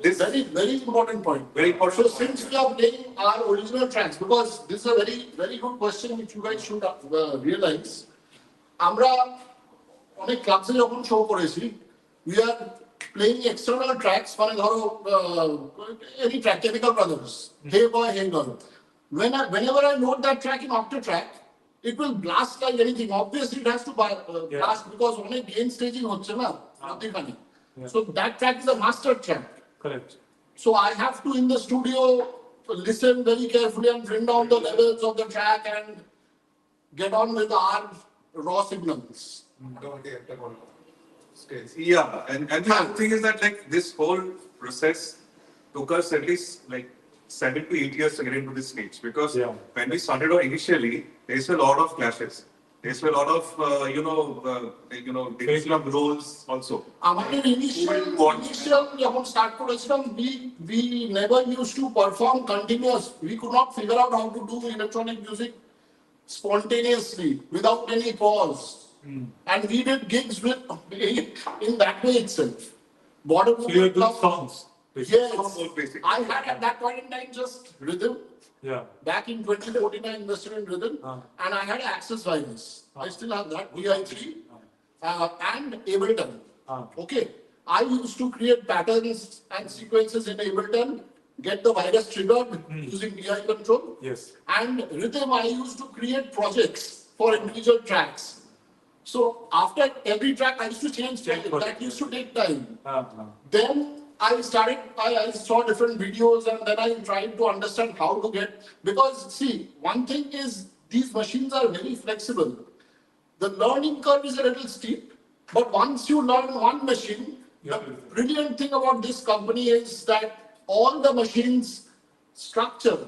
this Very important point. very So important. since we are playing our original tracks, because this is a very good question which you guys should realize. আমরা অনেক ক্লাবসে যখন show করেছি, we are playing external tracks, মানে ধরো any track, Chemical Brothers, Hey Boy, Hey Girl. Whenever I note that track in Octatrack, it will blast like anything. Obviously, it has to blast because অনেক gain staging হচ্ছে না মধ্যখানে. So that track is a master track. Correct. So I have to in the studio listen very carefully and bring down the levels of the track and get on with our raw signals. Yeah, and the other thing is that like this whole process took us at least like 7 to 8 years to get into this stage because when we started out initially, there's a lot of clashes. There's a lot of division of roles also. আমাদের initial যখন start করেছিলাম, we never used to perform continuous. We could not figure out how to do electronic music spontaneously without any pause. And we did gigs with in that way itself. Bottom So you do songs. Yes, Basically. I had at that point in time just rhythm. Yeah. Back in 2014, I invested in rhythm, and I had Access virus. I still have that VI3 and Ableton. Okay, I used to create patterns and sequences in Ableton, get the virus triggered using DI control. Yes. And rhythm, I used to create projects for individual tracks. So after every track, I used to change project. That used to take time. Then I saw different videos and then I tried to understand how to get, because see, one thing is these machines are very flexible. The learning curve is a little steep, but once you learn one machine, the brilliant thing about this company is that all the machines structure,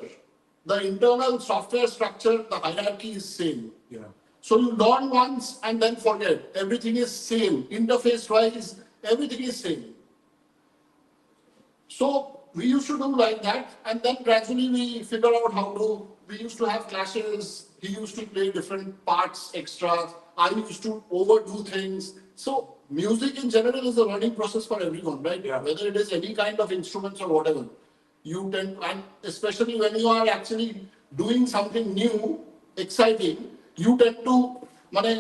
the internal software structure, the hierarchy is same. Yeah. So you learn once and then forget. Everything is same. Interface wise, everything is same. So we used to do like that, and then gradually we figured out how to. We used to have clashes. He used to play different parts extra. I used to overdo things. So music in general is a learning process for everyone, right? Yeah. Whether it is any kind of instruments or whatever. You tend, and especially when you are actually doing something new, exciting, you tend to মানে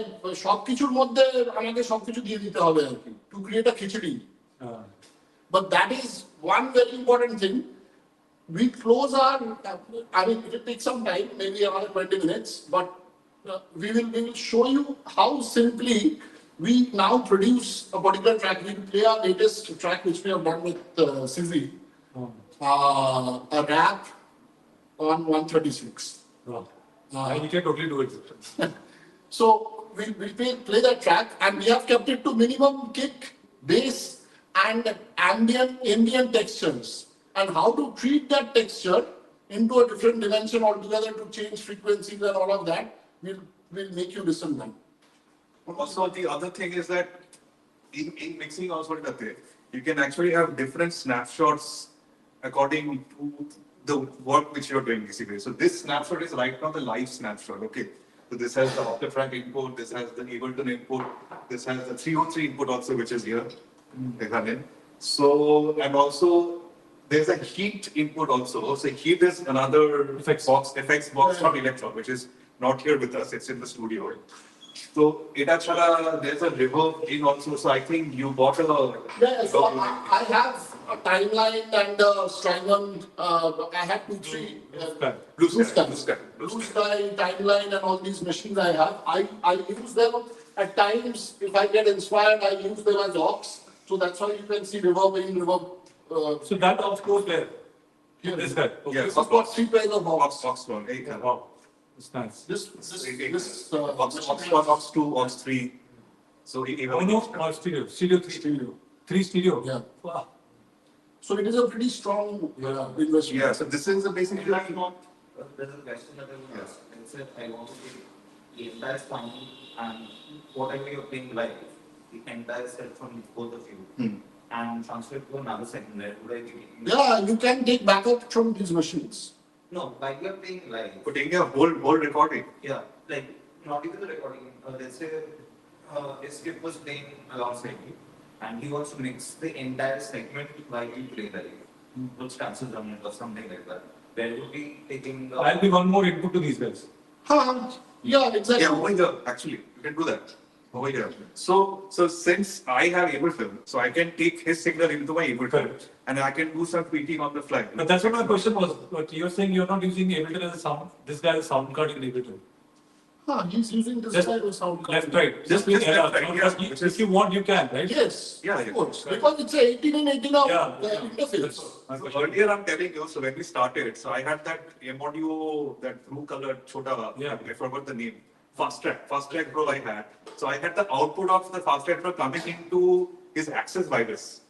সবকিছুর মধ্যে আমাকে সবকিছু দিয়ে দিতে হবে আর কি, to create a khichuri. But that is one very important thing. We close our, I mean, it will take some time, maybe another 20 minutes, but we will show you how simply we now produce a particular track. We play our latest track, which we have done with Sizzy, a rap on 136. You can totally do it. So we play that track, and we have kept it to minimum kick, bass, and ambient textures, and how to treat that texture into a different dimension altogether to change frequencies and all of that. Will make you listen now. Also, the other thing is that in mixing also, you can actually have different snapshots according to the work which you're doing basically. So this snapshot is right now the live snapshot, okay? So this has the Octafranc input, this has the Ableton input, this has the 303 input also, which is here. So, and also there's a heat input also. So heat is another effects box from Electron, which is not here with us, it's in the studio. So it actually, there's a reverb in also, so I think you bought a... Yeah, so I have a timeline and a Strymon, I have 2-3 Blue Sky, timeline and all these machines I have. I use them at times, if I get inspired, I use them as aux. So that's why you can see reverb in reverb. So that aux goes there? Here. This guy? Okay. Yeah, I've got 3 pairs of aux. Aux 1, Wow. It's nice. This aux 2, aux 3. So even stereo 3. 3 stereo. Yeah. Wow. So it is a pretty strong investment. Yeah, so this is basically... There's a question that I will ask. It said, I want to take the entire sound and whatever you're playing live, the entire set from both of you, and transfer it to another segment. Where would I be taking? Yeah, you can take backup from these machines. No, while you're playing live. For taking a whole recording. Yeah, like not even the recording. Let's say Skip was playing alongside you, and he wants to mix the entire segment while you play live. Those chances on it or something like that. Where would be taking the... I'll be one more input to these guys. Yeah, exactly. Yeah, over here, actually, you can do that. Over here. So since I have Ableton, so I can take his signal into my Ableton, and I can do some tweaking on the fly. But that's what my question was. But you're saying you're not using Ableton as a sound. This guy has a sound card in Ableton. He's using this Just type of sound card. Left, right. Just left, right, yeah. If you want, you can, right? Yes, Yeah, of course. Because it's a 18 and 18 out interface. So earlier I'm telling you, so when we started, so I had that audio, that blue colored chota, I forgot the name. Fast Track Pro I had. So I had the output of the Fast Track Pro coming into his access virus,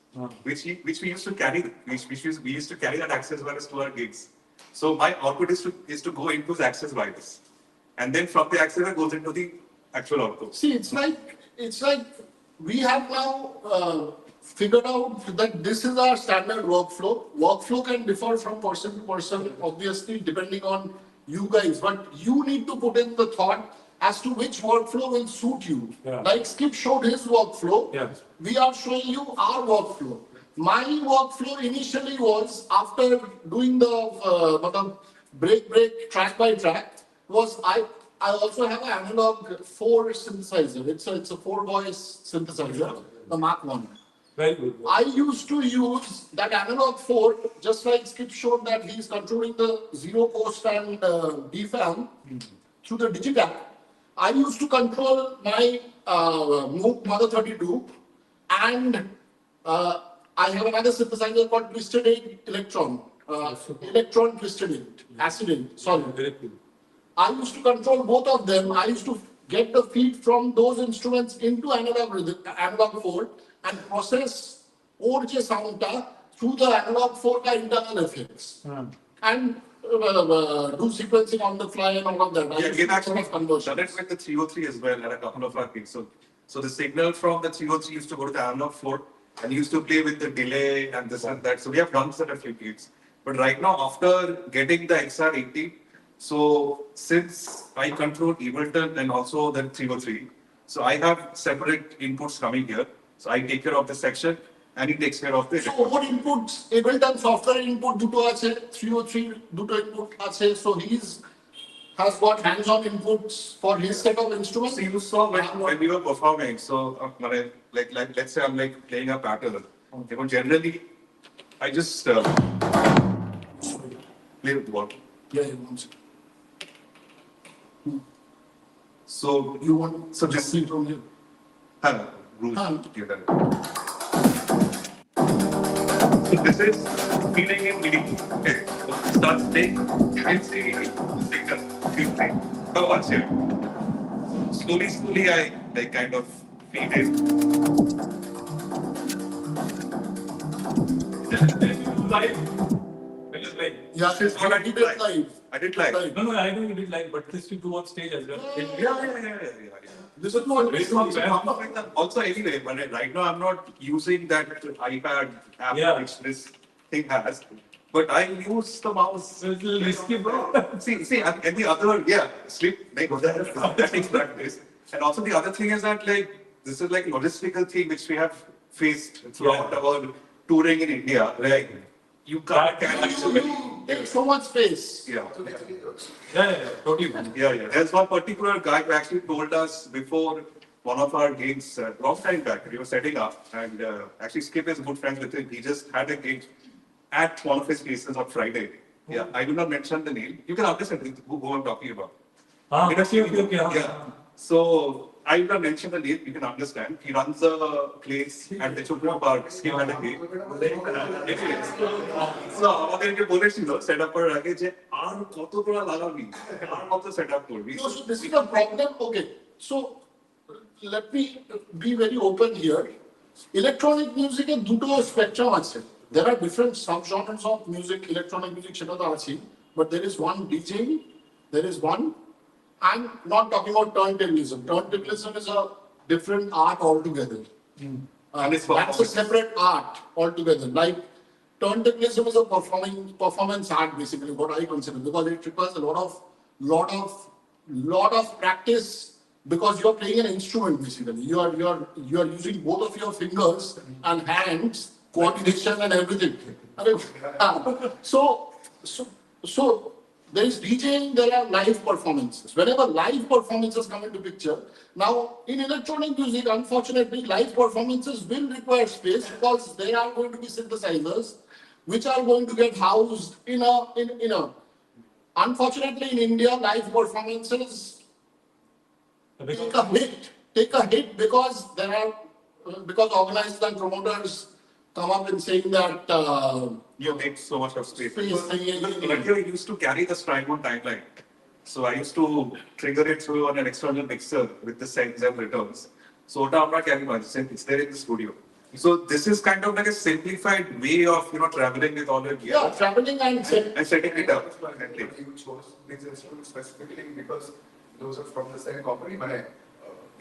which we used to carry, we used to carry that access virus to our gigs. So my output is to go into his access virus. And then from the access it goes into the actual output. See, it's like we have now figured out that this is our standard workflow. Workflow can differ from person to person, obviously, depending on you guys. But you need to put in the thought as to which workflow will suit you. Yeah. Like Skip showed his workflow, we are showing you our workflow. My workflow initially was, after doing the break, track by track, was I also have an analog 4 synthesizer. It's a 4-voice synthesizer, the Mark 1. Very good. I used to use that analog 4, just like Skip showed that he's controlling the 0 post and DFAM through the Digitap. I used to control my Mother 32, and I have another synthesizer called Twisted 8 Electron. Electron Twisted 8, Acid 8, sorry. I used to control both of them. I used to get the feed from those instruments into analog 4 and process ORJ sound through the analog 4 internal effects. And do sequencing on the fly and all of that. Yeah, we've actually done it with the 303 as well at a couple of our gigs. So the signal from the 303 used to go to the analog 4 and used to play with the delay and this and that. So we have done that a few gigs. But right now, after getting the XR80, so since I control Ableton and also the 303, so I have separate inputs coming here. So I take care of the section and he takes care of the... So what inputs, Ableton software input duto ache, 303 duto input ache, so he's has got hands-on inputs for his set of instruments. So you saw when we were performing, so like let's say I'm like playing a pattern. Generally, I just play with what? Yeah, he wants it. So you want so this from here? Bruce together. So this is feeling in leading. Okay. So start playing, you can see later, feel like, oh, what's here? Slowly, I like kind of feed in. Live. When you play. Yeah, This is what I did live. live. I did live. No, I know you did live, but this you do on stage as well. Yeah. This is not Very very good. Also, anyway, but right now I'm not using that iPad app Yeah. which this thing has. But I use the mouse. It's a little risky, bro. See, and the other, sleep, like, that takes practice. And also the other thing is that, like, this is like logistical thing which we have faced throughout our touring in India. Like, you can't carry so many. Take so much space. Yeah. Totally. Yeah. There's one particular guy who actually told us before one of our gigs, long time back, we were setting up, and actually Skip is good friends with him. He just had a gig at one of his places on Friday. Yeah, I do not mention the name. You can understand who I'm talking about. Okay. Yeah. So I will not mention the name, you can understand. He runs a place at the Jodhpur Park, Skip had a gig. So আমাদেরকে বলেছিল set up করার আগে যে আর কত করে লাগাবি আর কত set up করবি So this is the problem. Okay, so let me be very open here. Electronic music এর দুটো spectrum আছে. There are different subgenres of music, electronic music সেটা তো আছে, but there is one DJing, there is one. I'm not talking about turntablism. Turntablism is a different art altogether. And it's That's a separate art altogether. Like turntablism is a performance art, basically, what I consider, because it requires a lot of practice, because you're playing an instrument basically. You are using both of your fingers and hands, coordination and everything. So there is DJing, there are live performances. Whenever live performances come into picture, now in electronic music, unfortunately, live performances will require space because there are going to be synthesizers which are going to get housed in a. Unfortunately, in India, live performances take a hit because because organizers and promoters come up and saying that you take so much of space. Space, Earlier, I used to carry the Strymon timeline. So I used to trigger it through on an external mixer with the sends and returns. So I'm not carrying much, it's there in the studio. So this is kind of like a simplified way of traveling with all your gear. Yeah, traveling and setting it up. You chose these instruments specifically because those are from the same company.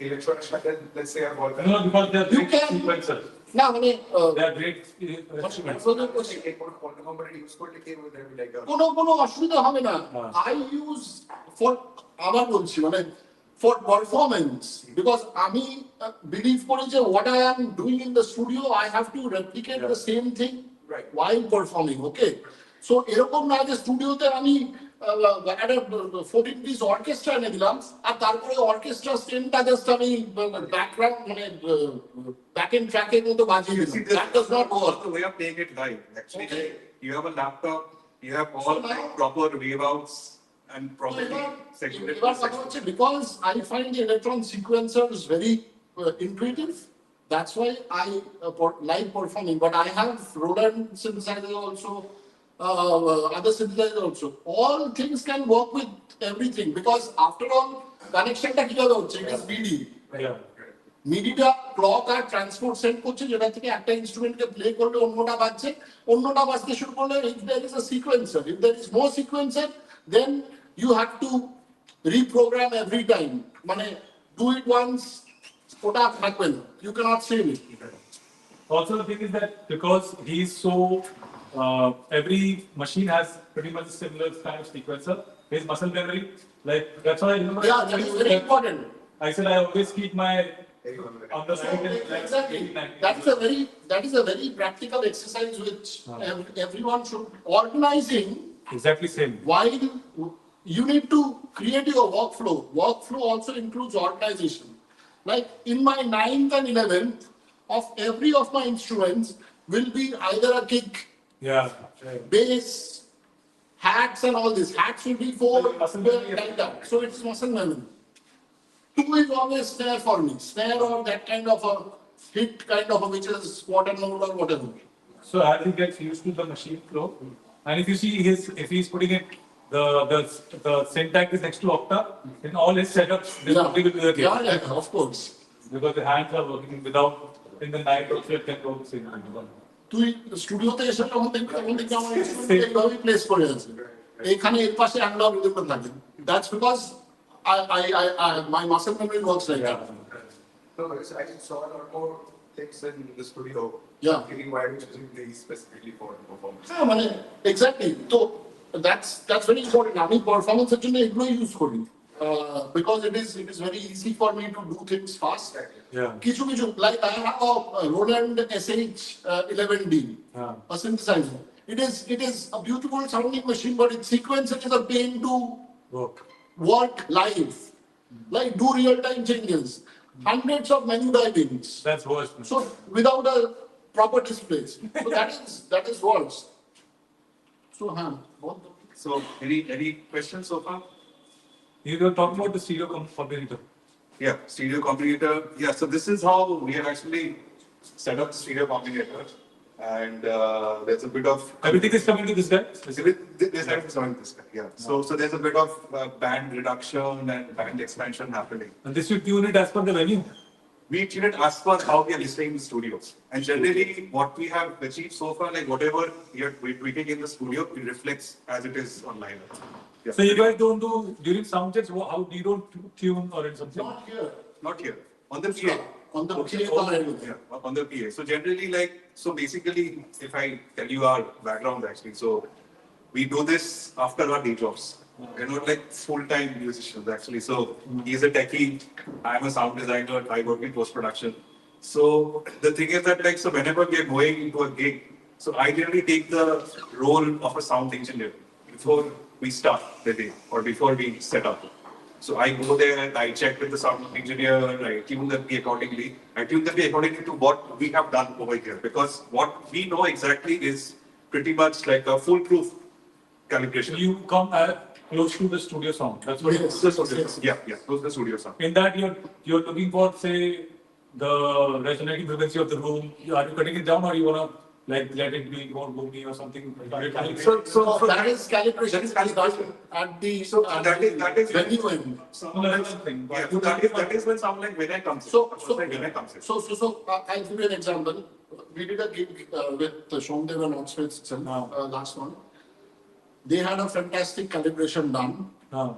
Electronica, let's say, are all No, because they're You great can- sequencers. now, They're great instruments. কোনো অসুবিধা হবে না। I use for আমার বলছি for performance, because আমি believe করি যে what I am doing in the studio, I have to replicate the same thing while performing, okay? So এরকম না যে স্টুডিওতে আমি একটা 14 piece অর্কেস্ট্রা এনে দিলাম আর তারপরে অর্কেস্ট্রা স্ট্রিংটা জাস্ট আমি ব্যাকগ্রাউন্ড ব্যাক এন্ড ট্র্যাকের মতো বাজিয়ে দিলাম। That does not work. The way of playing it live. Actually, Okay. you have a laptop, you have all proper wave outs and properly segmented. এবার কথা হচ্ছে, because I find the electron sequencers very intuitive, that's why I like performing. But I have Roland synthesizer also, other synthesizer also. All things can work with everything, because after all, connection টা কিভাবে হচ্ছে? It is MIDI. Yeah. মিডিটা clock আর transport send করছে, যেটা থেকে একটা ইনস্ট্রুমেন্টকে play করলে অন্যটা বাজতে শুরু করলে, if there is a sequencer, if there is no sequencer, then you have to reprogram every time. Do it once, ওটা থাকবে না, you cannot save it. Also, the thing is that because he's so, every machine has pretty much a similar kind of sequencer, his muscle memory, like that's why I remember. Yeah, that is very important. I said I always keep my on the right and Exactly. That is a very practical exercise which everyone should organizing. Exactly same. While you need to create your workflow. Workflow also includes organization. Like in my 9th and 11th, of every of my instruments will be either a kick, bass, hats and all this. Hats will be for Muscle memory. like that. So it's muscle memory. Two is always snare for me. Snare or that kind of a hit kind of a, which is quarter note or whatever. So as he gets used to the machine flow, and if you see if he's putting it, the syntax is next to octa, in all his setups, they probably will be the case. Yeah, of course. Because the hands are working without, in the night also it can go the same. তুই স্টুডিওতে এসে যখন দেখবি তখন দেখবি আমার instrument এইভাবেই place করে আছে এইখানে এর পাশে অ্যানালগ রিদম থাকে that's because I my muscle memory works like that. No, I saw a lot more things in the studio. Yeah. Thinking why are you choosing these specifically for performance? হ্যাঁ মানে exactly তো that's very important. আমি পারফরম্যান্সের জন্য এগুলো use করি because it is very easy for me to do things fast. Yeah. কিছু like I have a Roland SH11D, a synthesizer. It is a beautiful sounding machine, but its sequence it is a pain to work live, like do real-time changes, hundreds of menu divings. That's worse. So without a proper displays, so that is worse. So, So, any questions so far? You were talking about the stereo combinator. Yeah, stereo combinator. Yeah, so this is how we have actually set up the stereo combinator. And there's a bit of... Everything is coming to this guy? There's everything coming to this guy, yeah. So there's a bit of band reduction and band expansion happening. And this you tune it as per the venue? We tune it as per how we are listening in the studios. And generally, what we have achieved so far, like whatever we're tweaking in the studio, it reflects as it is online. Yeah. So you guys don't do, during sound checks, how do you don't tune or in something? not here. Not here. On the PA. On the Okay. PA. Yeah, on the PA. So generally, like, so basically, if I tell you our background actually, so we do this after our day jobs. We're not like full-time musicians actually. So he's a techie, I'm a sound designer, I work in post-production. So the thing is that like, so whenever we are going into a gig, so I generally take the role of a sound engineer before we start the day or before we set up. So I go there, I check with the sound engineer, I tune the P accordingly. I tune the P accordingly to what we have done over here. Because what we know exactly is pretty much like a foolproof calibration. You come close to the studio sound. That's what Yes. Yeah, close to the studio sound. in that you're looking for, say, the resonating frequency of the room. Are you cutting it down or you wanna like let it be more boomy or something? So that is calibration. That is calibration. At the that is venue end. Thing. Yeah, so that is when sound like when I comes in. So when I comes in. I'll give you an example. We did a gig with Shomdev and Oddspace last one. They had a fantastic calibration done.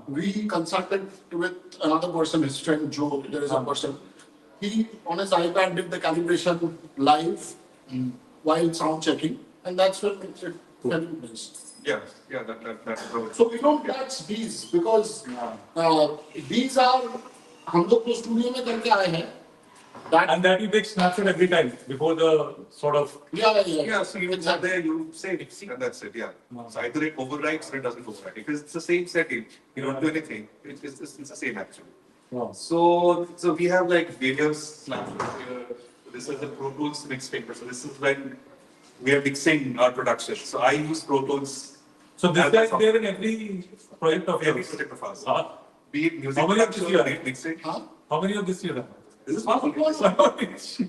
We consulted with another person, his friend Joe. There is a person. He on his iPad did the calibration live while sound checking, and that's when it fell in place. Yeah, that's how it is. So we don't touch these because these are हम लोग तो studio में करके आए हैं. And that you take snapshot every time before the sort of. Yeah, so you exactly. There, you say it, and that's it, yeah. So either it overwrites or it doesn't overwrite. Because it's the same setting, you don't do anything. It's the same actually. Wow. So we have like various snapshots here. This is the Pro Tools mix paper. So this is when we are mixing our production. So I use Pro Tools. So this guy is there in every project of every yours? project of ours. Be it music How many of production, this mixing? How many of this you have? This is one.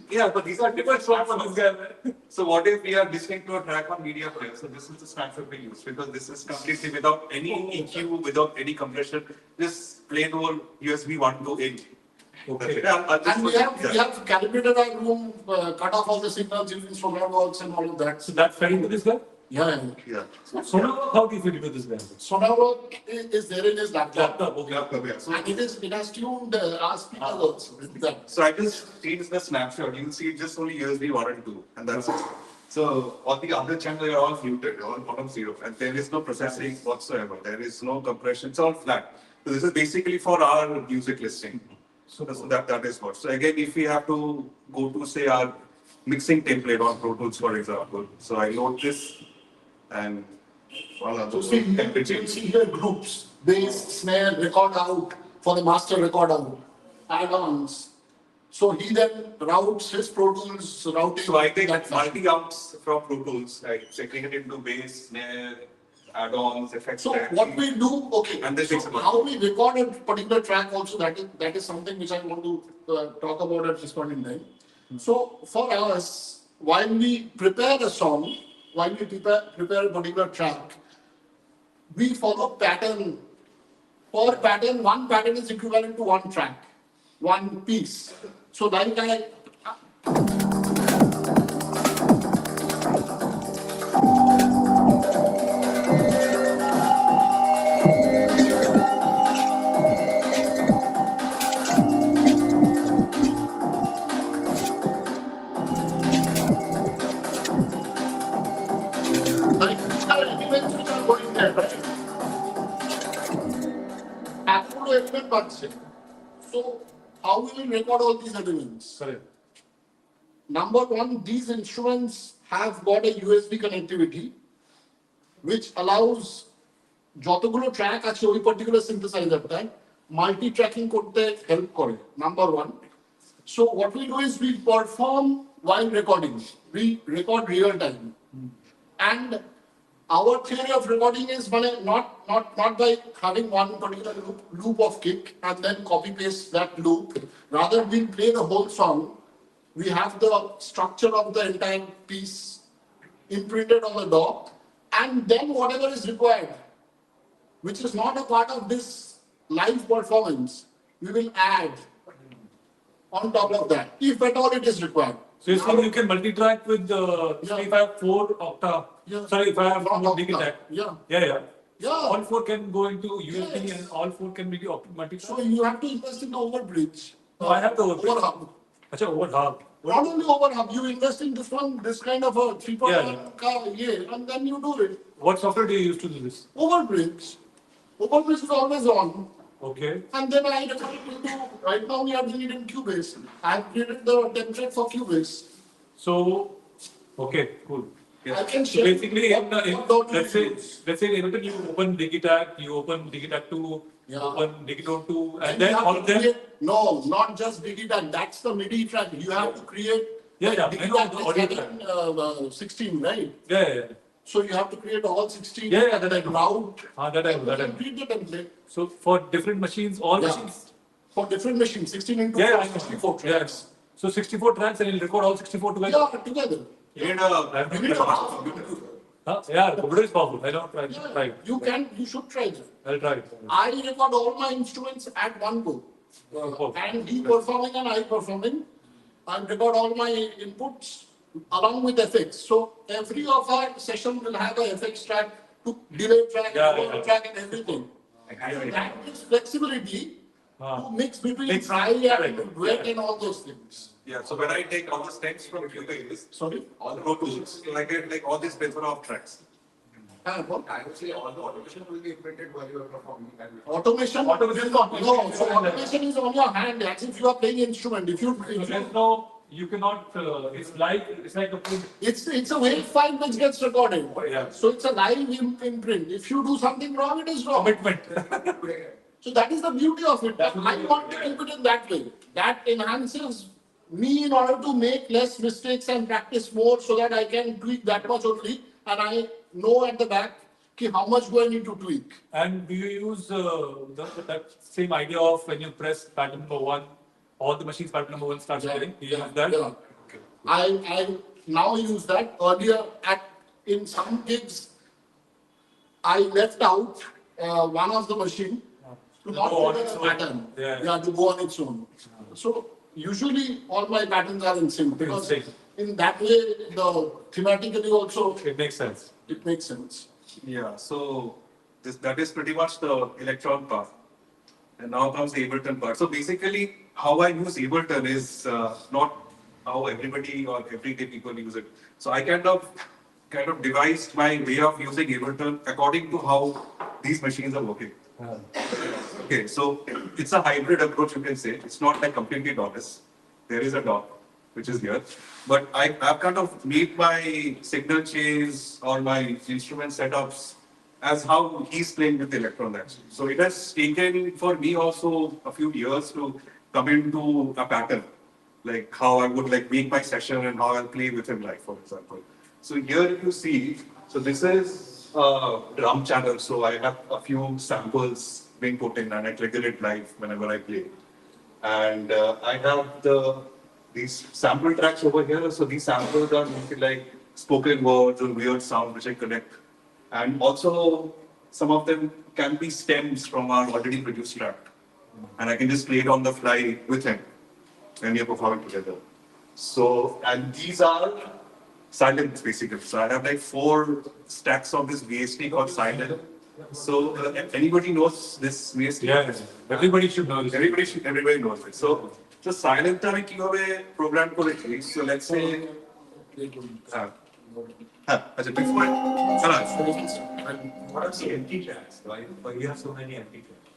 Yeah, but these are different songs for this guy. So what if we are listening to a track on media player? So this is the snapshot we use because this is completely without any EQ, without any compression, just plain old USB 1 to 8. Okay. And we have calibrated our room, cut off all the signals using SonarWorks and all of that. So that's fed into this guy? Yeah. SonarWorks, how do you fit into this guy? SonarWorks is there in his laptop. Okay. So, And it has tuned our speakers also with that. so I just changed the snapshot. You can see just only USB 1 and 2, and that's it. So all the other channels are all muted, all bottom 0, and there is no processing whatsoever. There is no compression. It's all flat. So this is basically for our music listening. So that is what. So again, if we have to go to say our mixing template on Pro Tools, for example, so I load this and So see, you can see here groups, bass, snare, record out for the master record out, add-ons. So he then routes his Pro Tools routing. So I take multi-outs from Pro Tools, like segregate it into bass, snare, add-ons, effects. So tracks. what we do, okay, And they fix so it. how we record a particular track also, that is something which I want to talk about at this point in time. So for us, while we prepare a song, while we prepare a particular track, we follow pattern. Per pattern, one pattern is equivalent to one track, one piece. So like these are elements which are going there, right? Element পাচ্ছে. So how will we record all these elements? Correct. Number one, these instruments have got a USB connectivity, which allows যতগুলো track আছে ওই particular সিনথেসাইজারটায় multi-tracking করতে help করে. Number one. So what we do is we perform while recording. We record real time. And our theory of recording is not by having one particular loop of kick and then copy paste that loop. Rather, we play the whole song. We have the structure of the entire piece imprinted on the DAW, and then whatever is required, which is not a part of this live performance, we will add on top of that, if at all it is required. So you're saying you can multi-track with if I have 4 octave. Yeah. Sorry, if I have Not DigiTac. Yeah. Yeah. Yeah. All 4 can go into USB Yes. and all 4 can be multi-track. So you have to invest in the overbridge. No, I have the overbridge. Overhub. Acha, overhub. Not only overhub, you invest in this one, this kind of a 3.1 car, and then you do it. What software do you use to do this? Overbridge. Overbridge is always on. Okay. And then I record it into, right now we are doing it in Cubase. I have created the template for Cubase. So, okay, cool. I can So share basically, let's say in Ableton you open DigiTac, you open DigiTac 2, open Digitone 2, and then you have all to of them. create- No, not just DigiTac, that's the MIDI track. You have to create. Yeah, I know, DigiTac the is audio having, 16, right? Yeah. So you have to create all 16. Yeah, that I and know. route. That I know. And create the template. So for different machines, all Yeah. machines. For different machines, 16 into Yeah, 4, I know. 64 tracks. So 64 tracks and you'll record all 64 together. Yeah, together. You need a Huh? Yeah, the computer is powerful. I don't try. Yeah, you should try that. I'll try it. I record all my instruments at one go. And he performing and I performing. I record all my inputs along with effects. So every of our session will have a effects track, to delay track, track and everything. That gives flexibility to mix between dry and wet and all those things. Yeah, so when I take all the steps from Cubase, Sorry? all the Pro Tools, I get like all these plethora of tracks. I would say all the automation will be implemented while you are performing. Automation? Automation is not. No, so automation is on your hand as if you are playing instrument. If you There's no, you cannot, it's like a print. it's a wave file which gets recorded. Yeah. So it's a live imprint. If you do something wrong, it is wrong. Commitment. So that is the beauty of it. I want to keep it in that way. That enhances me in order to make less mistakes and practice more so that I can tweak that much only. And I know at the back how much do I need to tweak. And do you use that same idea of when you press pattern number 1, all the machines pattern number 1 starts playing? Do you use that? Yeah. I now use that. Earlier, in some gigs, I left out one of the machine to not go on trigger its the own. pattern. Yeah. To go on its own. So usually all my patterns are in sync because sync. in that way, thematically also It makes sense. it makes sense. Yeah, so that is pretty much the electron part. And now comes the Ableton part. So basically, how I use Ableton is not how everybody or everyday people use it. So I kind of devised my way of using Ableton according to how these machines are working. Okay, so it's a hybrid approach, you can say. It's not like completely DAWless. There is a DAW, which is here. But I've kind of made my signal chains or my instrument setups as how he's playing with Electron actually. So it has taken for me also a few years to come into a pattern, like how I would like make my session and how I'll play with him, like for example. So here if you see, so this is drum channel, so I have a few samples being put in and I trigger it live whenever I play. And I have these sample tracks over here. So these samples are mostly like spoken words or weird sounds which I connect. And also some of them can be stems from our already produced track. And I can just play it on the fly with him when we are performing together. So, and these are silents basically. So I have like 4 stacks of this VST called silent. So anybody knows this VST? Yeah, everybody should know this. Everybody knows it. So silent আমি কিভাবে program করেছি? So let's say আচ্ছা before What are the empty tracks? Why you have so many empty tracks?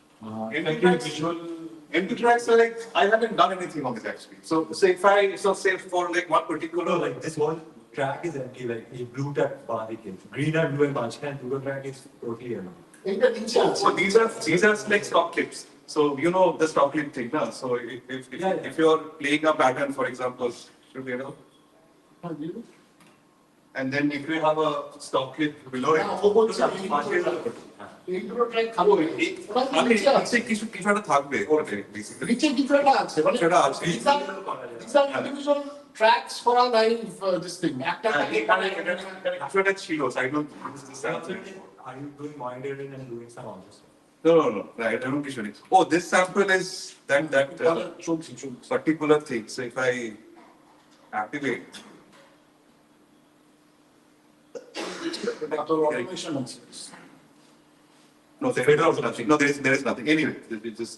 empty tracks are like I haven't done anything on this actually. So if I say for like one particular Like this one track is empty, like a blue track bar, green and blue and bunch and blue track is totally empty. So these are like stock clips. So you know the stock clip thing, na? So if you're playing a pattern, for example, you know, and then if you have a stock clip below it, intro track থাকবে আমি কিছু একটা থাকবে basically. নিচে কিছু একটা আছে মানে সেটা আছে। these are individual tracks for a live this thing একটা কিছু একটা ছিল, so I don't use this sample. Are you doing monitoring and doing some others? No, right, I don't usually. Oh, this sample is that particular thing. So if I activate, automation আছে no, there is nothing. No, there is nothing. Anyway, it just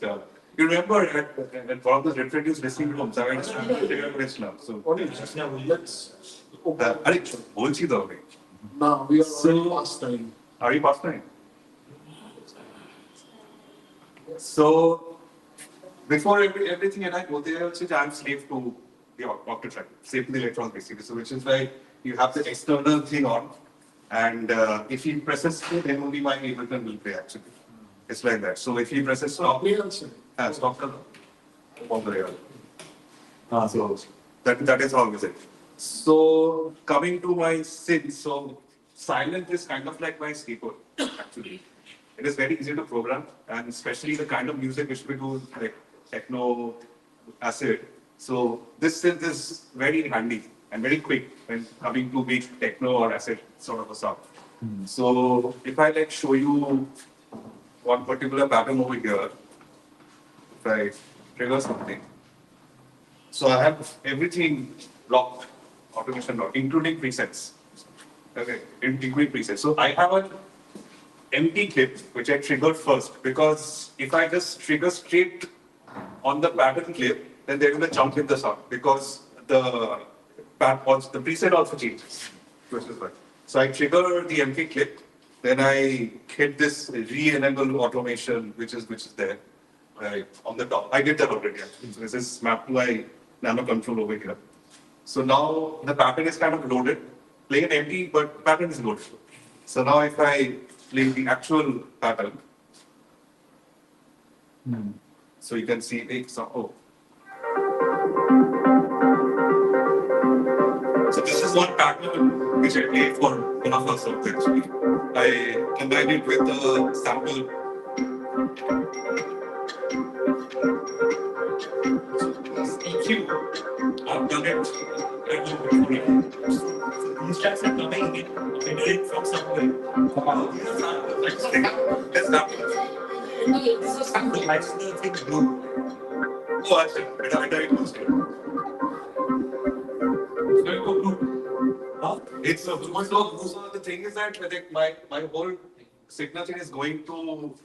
you remember at one of those reproduced listening rooms, I went to now. So let's আরে বলছি তো আমি। now we are already past time. Are you past time? So before everything, and I go there, I'm slave to the octave track, slave to the electrons basically. So which is why you have the external thing on, and if he presses play, then only my Ableton will play actually. It's like that. So if he presses stop, stop on the rail. So that is how is it. So coming to my synth, so silent is kind of like my skateboard actually. It is very easy to program, and especially the kind of music which we do, like techno, acid. So this synth is very handy and very quick when coming to big techno or acid sort of a sound. So if I like show you one particular pattern over here, if I trigger something, so I have everything locked, automation locked, including presets. Okay, including presets. So I have an empty clip which I triggered first, because if I just trigger straight on the pattern clip, then there will be a jump in the sound because the preset also changes. So I trigger the empty clip, then I hit this re-enable automation which is there on the top. I did that already actually. So this is mapped to my nano control over here. So now the pattern is kind of loaded, playing empty, but pattern is loaded. So now if I play the actual pattern, so you can see so this is one pattern which I played for one of our songs actually. I combined it with the sample. EQ, I've done it. These tracks are coming in, generated from somewhere. Let's sample. this is sample. That's the thing blue. Oh, actually, I tried to say. It's going to go blue. Huh? It's so the thing is that like my whole signature is going to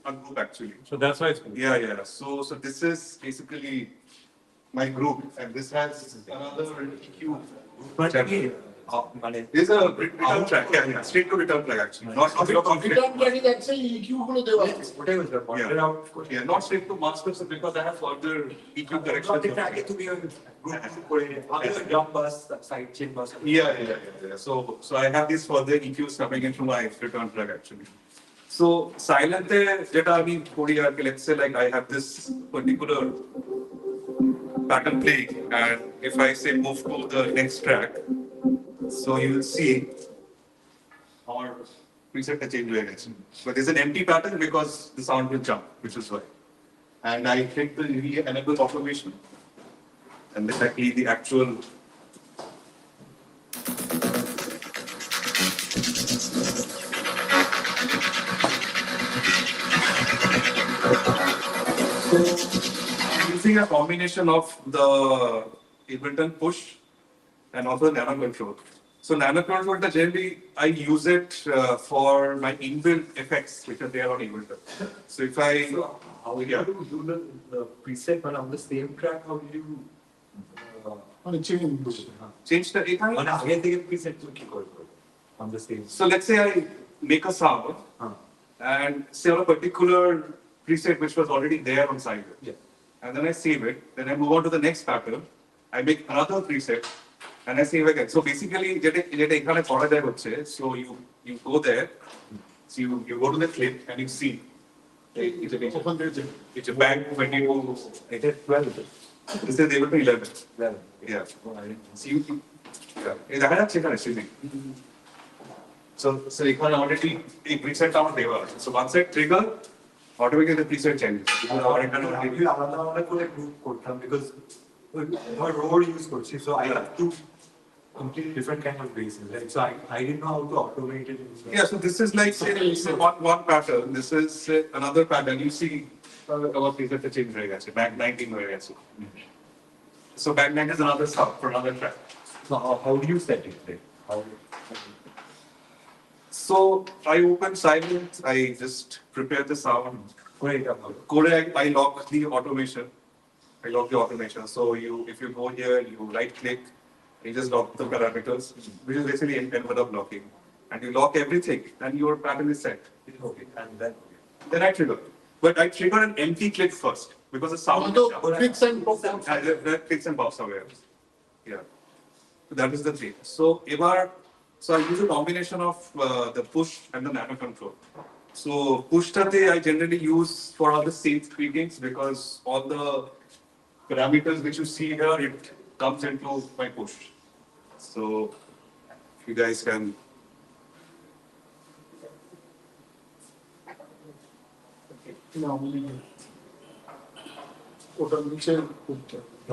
a group actually. So that's why it's blue. Yeah. So this is basically my group, and this has another EQ. But This is a return track, yeah, straight to return track actually. Not return track is actually EQ গুলো দেওয়া আছে whatever the Yeah. Yeah, not straight to master because I have further EQ correction. the track to be a group for a drum bus, side chain bus. Yeah. So I have these further EQs coming into my return track actually. So silent jeta ami kori ar ke let's say like I have this particular pattern playing, and if I say move to the next track, so you will see, or preset টা change হয়ে গেছে। But there's an empty pattern because the sound will jump, which is why. And I click the enable automation, and then I play the actual. So I'm using a combination of the Ableton push and also nano control. So nano control, generally I use it for my inbuilt effects which are there on Ableton. So if I How do you do the preset but on the same track? How do you change the again they get preset to keep on the same? So let's say I make a sound and say on a particular preset which was already there on side. Yeah. And then I save it, then I move on to the next pattern, I make another preset and I save again. So basically, so you go there, so you go to the clip and you see it's a bang 22, It is 12. this is able to 11. 11. Yeah. So so ekhane already a preset down দেওয়া আছে. So once I trigger, automatically the preset changes. আমি আলাদা আলাদা করে group করতাম because আমার road use করছি, so I have to completely different kind of bases. Right? So I didn't know how to automate it. Yeah, so this is like say one pattern. This is another pattern. You see our preset change হয়ে গেছে, back 19 হয়ে গেছে. So back 9 is another sub for another track. So how do you set it there? So I open silent, I just prepare the sound. I lock the automation. So if you go here, you right click, you just lock the parameters, which is basically envelope locking. And you lock everything and your pattern is set. Okay, and then I trigger. But I trigger an empty click first because the sound clicks and pops. Clicks and pops somewhere else. Yeah. So that is the thing. So I use a combination of the push and the nano control. So push I generally use for all the synth tweakings because all the parameters which you see here, it comes into my push. So if you guys can. You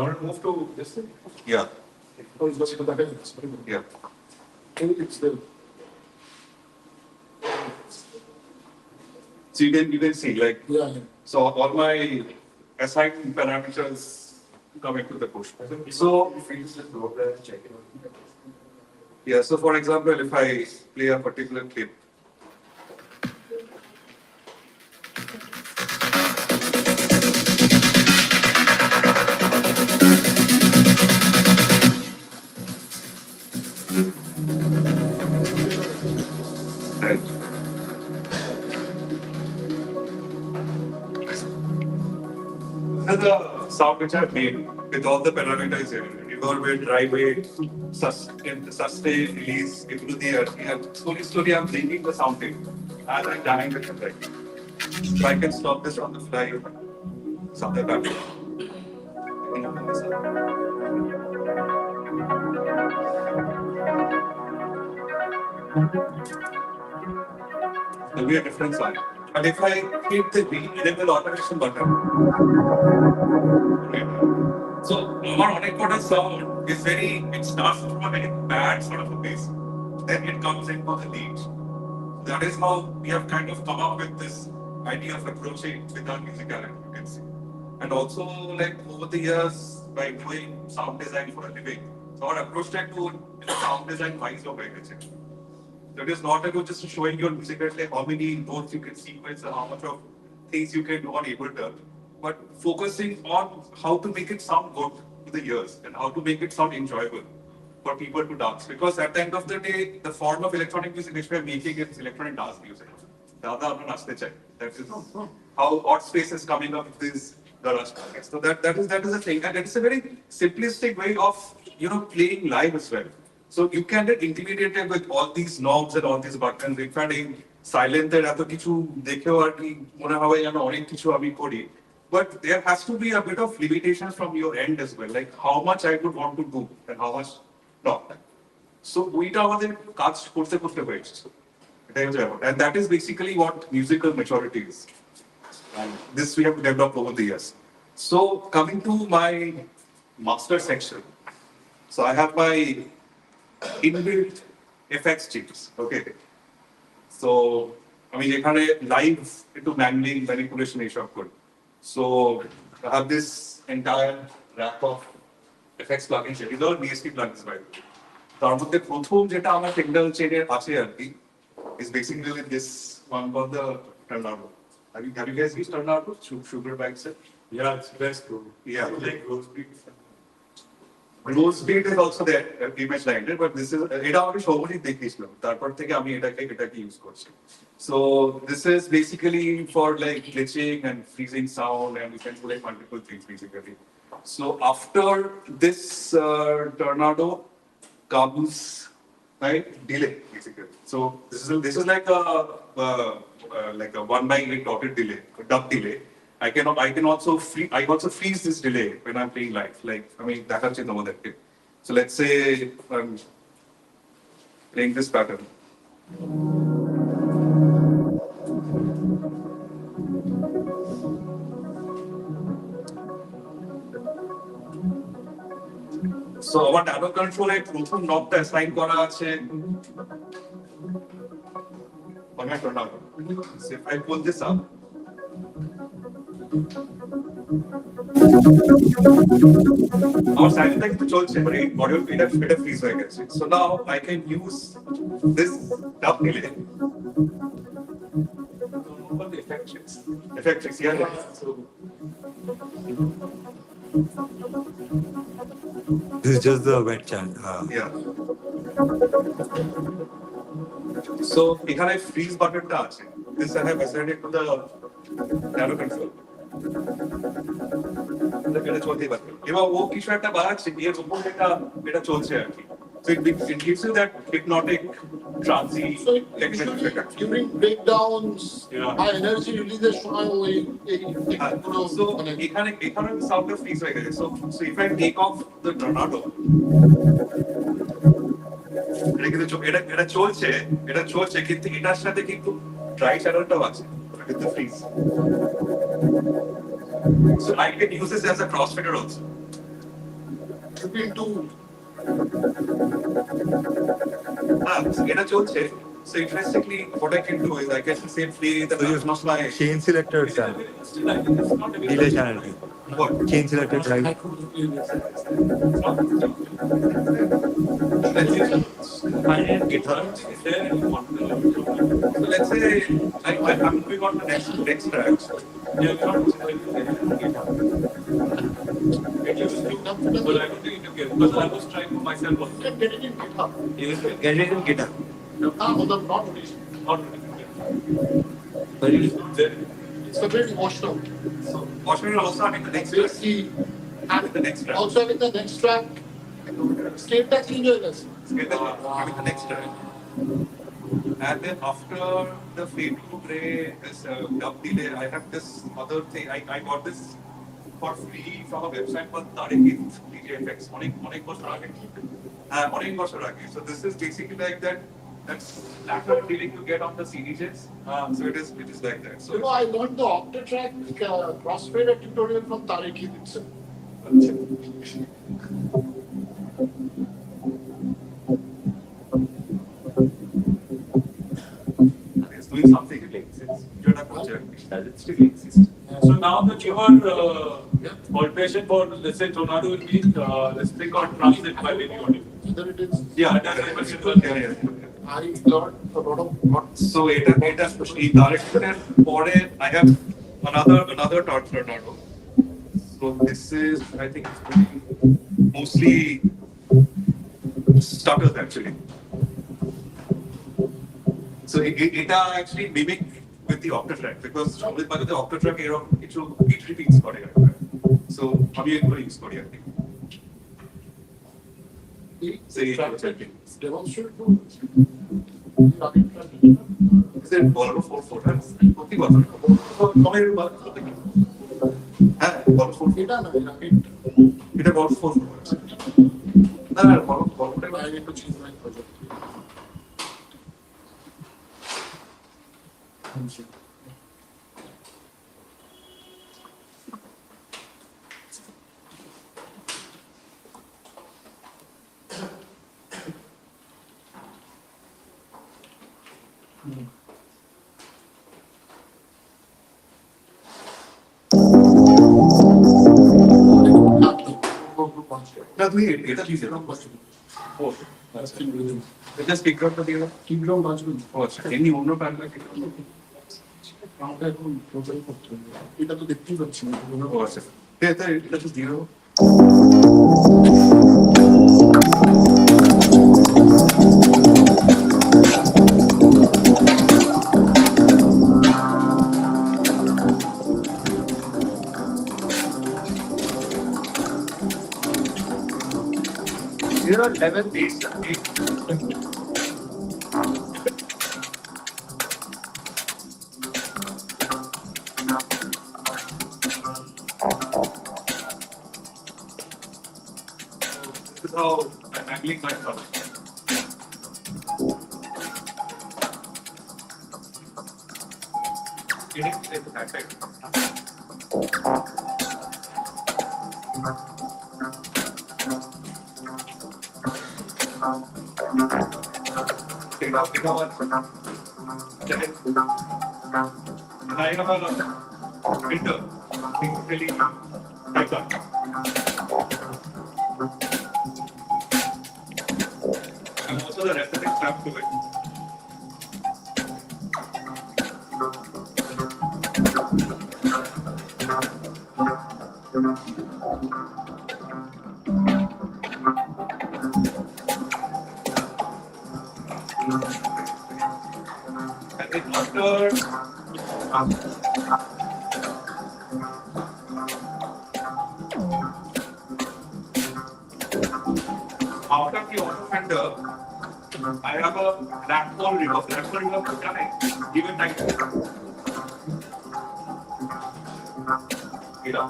want to move to this thing? Yeah. Yeah. It's the So you can see like so all my assigned parameters come into the push. So yeah, so for example, if I play a particular clip. Right. And the sound which I've made with all the parameters here, reverb, dry weight, sustain, release, into the air. And slowly I'm bringing the sound in as I'm jamming with the track. So I can stop this on the fly. Something like that. There'll be a different sound. And if I hit the enable automation button, so our on-encoder sound is it starts from a very bad sort of a base. Then it comes into the lead. That is how we have kind of come up with this idea of approaching with our musicality, you can see. And also like over the years, by doing sound design for a living, so our approach to sound design wise of it. That is not about just showing your music like how many notes you can sequence and how much of things you can do on Ableton, but focusing on how to make it sound good to the ears and how to make it sound enjoyable for people to dance. Because at the end of the day, the form of electronic music which we are making is electronic dance music. That is how Oddspace is coming up with this garage market. So that is the thing, and it's a very simplistic way of playing live as well. So you can get intimidated with all these knobs and all these buttons. In fact, silent এত কিছু দেখেও আর কি মনে হয় আমি অনেক কিছু আমি করি, but there has to be a bit of limitations from your end as well, like how much I would want to do and how much not. So ওইটা আমাদের কাজ করতে হয়েছে. And that is basically what musical maturity is. And this we have developed over the years. So coming to my master section. So I have my inbuilt FX chips. Okay. So I mean, এখানে live into mangling, manipulation এইসব করি. So I have this entire rack of FX plugins. These are DSP plugins by the way. তার মধ্যে প্রথম যেটা আমার signal chain এর আছে আর কি is basically this one called the Tornado. Have you guys used Tornado? Sugar bag set? Yeah, it's best, bro. Yeah. Like rose beef. Glow speed is also there, image blinded, but this is এটা আমাকে সৌমজিৎ দেখিয়েছিল তারপর থেকে আমি এটাকে use করছি so this is basically for like glitching and freezing sound and you can do like multiple things basically so after this tornado comes right delay basically so this is like a 1/8 dotted delay dub delay I can also freeze this delay when I'm playing live. Like, I mean, that actually know that. So let's say I'm playing this pattern. So our nano control এর প্রথম নবটা assign করা আছে on my Tornado. So if I pull this up, our silent text চলছে মানে audio এটা fridge হয়ে গেছে so now I can use this dub delay for the effects yeah so This is just the wet chant. yeah so এখানে fridge বাটনটা আছে this I have assigned it to the nano control এটা চলতেই পারে এবার ও কিছু একটা বাড়াচ্ছে এর উপর এটা চলছে আর কি so it gives you that hypnotic transy So during breakdowns, high energy releases সময় ওই so এখানে সাউন্ড অফ ফ্রিজ হয়ে গেছে so if I take off the tornado এটা চলছে কিন্তু এটার সাথে কিন্তু ড্রাই শ্যাডোটাও আছে with the freeze so I can use this as a crossfader also between two. এটা চলছে so interestingly what I can do is I can say play the not my Chain selector, sir. Delay channel. what Chain selector drive. guitar is there and you want to so let's say I'm moving on to next track yeah But I don't think you can because I was trying for myself also. You can get it in GitHub. get it in guitar Not Not but it is not there. it's a bit emotional. so Washington will also having the next We'll track see. And the next track also with the next track, state tax enjoys having the next track and then after the fade to gray this dub delay I have this other thing I got this for free from a website called DJing অনেক বছর আগে so this is basically like that's latter feeling you get on the CDJs so it is like that so You know, I learned the octatrack crossfader tutorial from Tarek itself. it's doing something it exists you're not culture does it still exist So now that you are alteration for let's say Tornado will be let's think on transit by video audio. Whether it is, yeah That's the question. I learned a lot of what. So এটা এই direction পরে I have another Tornado. So this is I think it's mostly stutters actually. So এটা actually mimic with the octatrack because with the octatrack এরকম কিছু beat repeats করে so আমি এগুলো use করি আর কি সেই Demonstrate to is it বড় 4/4 প্রতি বছর কমের হ্যাঁ বড় 4/4 এটা না এটা বড় 4/4 না বড়টা I need to change my project. না তুমি এটা কি যেরকম ও এটা স্পিক আউট দিয়ে দাও কি গ্রাউন্ড আসবে ও আচ্ছা এমনি অন্য প্যানেল আমাকে এখন প্রোফাইল করতে হবে এটা তো দেখতেই পাচ্ছি না ও আচ্ছা এটা এটা তো দিয়ে দাও You know, 11 days. This is how I'm angling my stuff. It's perfect. Take out one. I have a printer. It's really like that. And also the reference strap to it. And then after the auto fender, I have a rack-wall reverse. Rack-wall reverse can even like you know.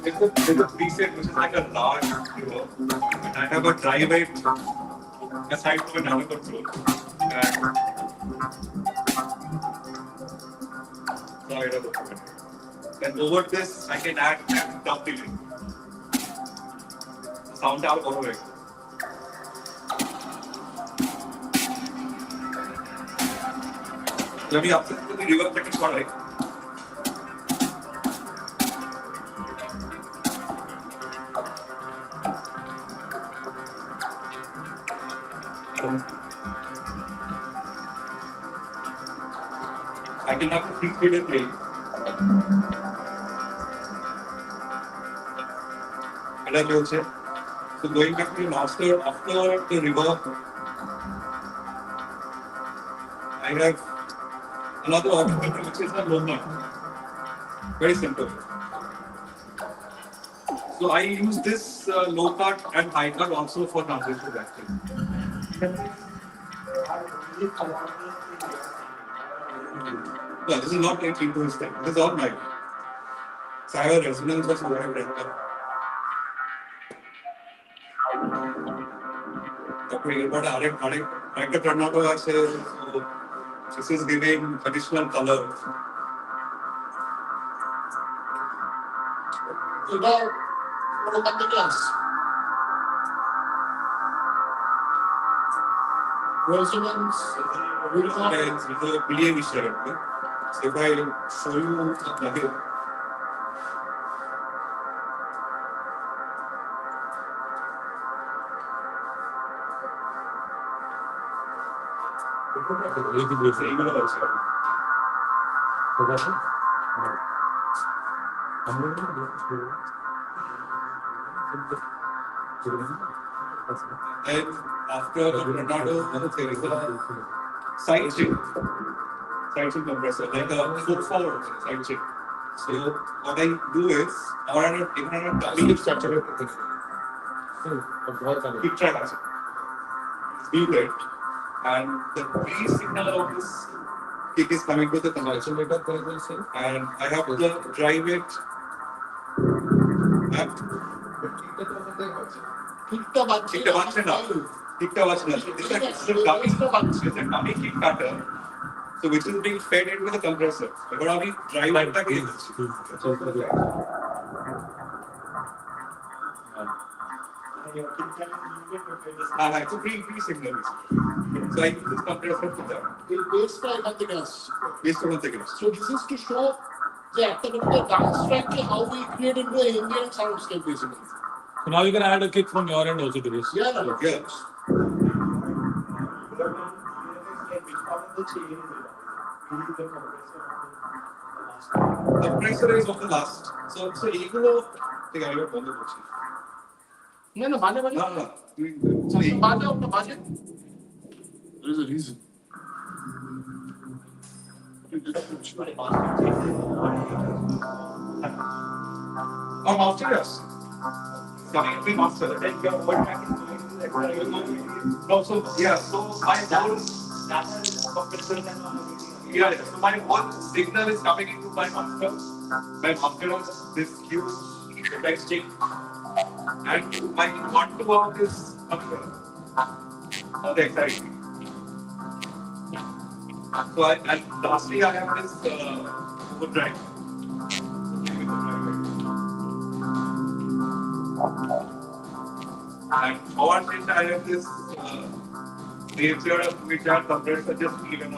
It's a preset which is like a large reverse, and I have a drive it aside from another control. Then over this, I can add top delay. Sound out over it. Let me up to the reverse seconds for it. I can have a 3-speed play. And I will say, so going back to the master, after the reverb, I have another option which is a low cut. Very simple. So I use this low cut and high cut also for transistors actually. No, this is not like into his thing. This is all mine. So I have a resonance of what I've done. Okay, but I can turn out to say, so this is giving additional color. So now, what about the class? Resonance, It's a billion issue. So if I show you the plugin, and after the Protokol, there is a side chain compressor, like a 4/4 side chain. So what I do is, or I don't even have a dummy structure. Keep track of it. Beat it, and the pre-signal of this kick is coming to the conversion meter, and I have to drive it. Kickta baচ্ছে না. This is a dummy kick cutter, so which is being fed into the compressor. এবার আমি ড্রাইভারটাকে it's a pre-signal. So I use this compressor to that. based on nothing else. Based on the So this is to show the activity of the dance track, how we create into an Indian soundscape basically. So now you can add a kick from your end also to this. Yeah. Yeah. The pressure is of the last. So even though the guy got on the question. No, bale. No. So bale. There is a reason. Or master, yes. Coming to be master. Then your whole track is going to no, so yeah, so my whole yeah, so my whole signal is coming into my master. My master has this huge effect stick. And my want to work is the exciting. So and lastly I have this good drive. And forward shift I have this which are compressed just even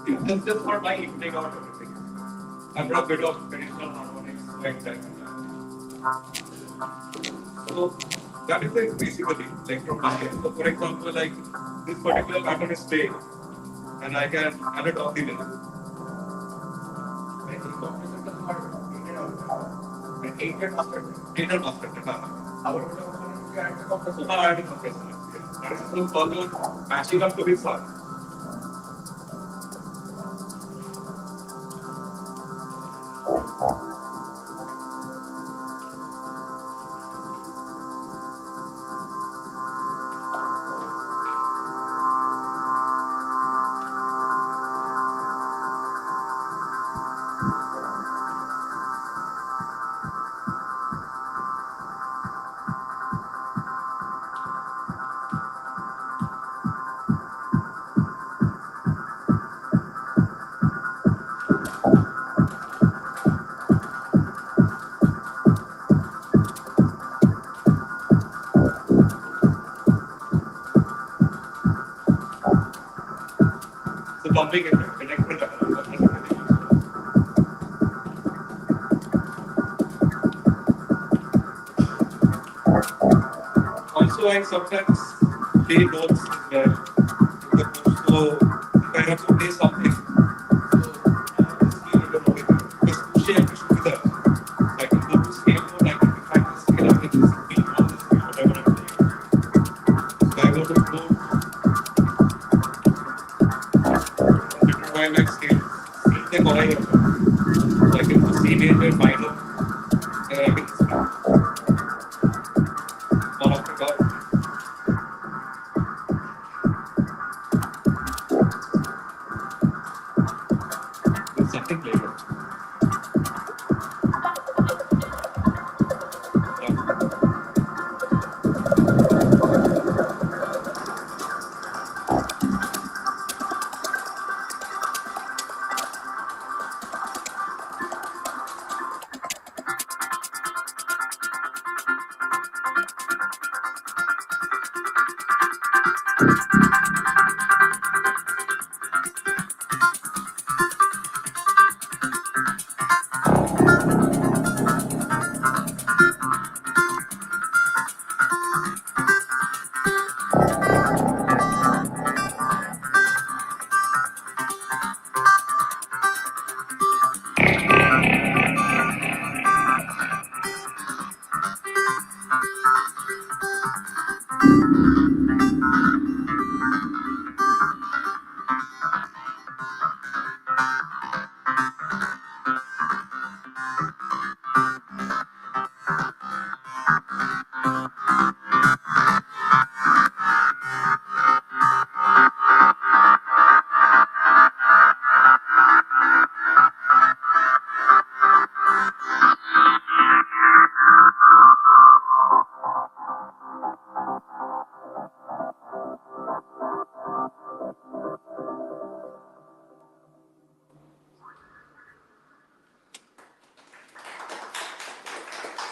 it's just for my evening or everything. I've got a bit of traditional harmonics like that. So that is like basically like from my end. So for example, like this particular pattern is playing and I can add it on the middle. Inner master. Matching up to this one. Bumping it, also, I sometimes play notes so if I have to play something, just push it and should be there. I can go to scale mode, I can find the scale, I can just beat on the scale, whatever I'm playing. So I go to mode. My scale, see the color, so I can see major, minor, and I can see one of the cards. There's something later.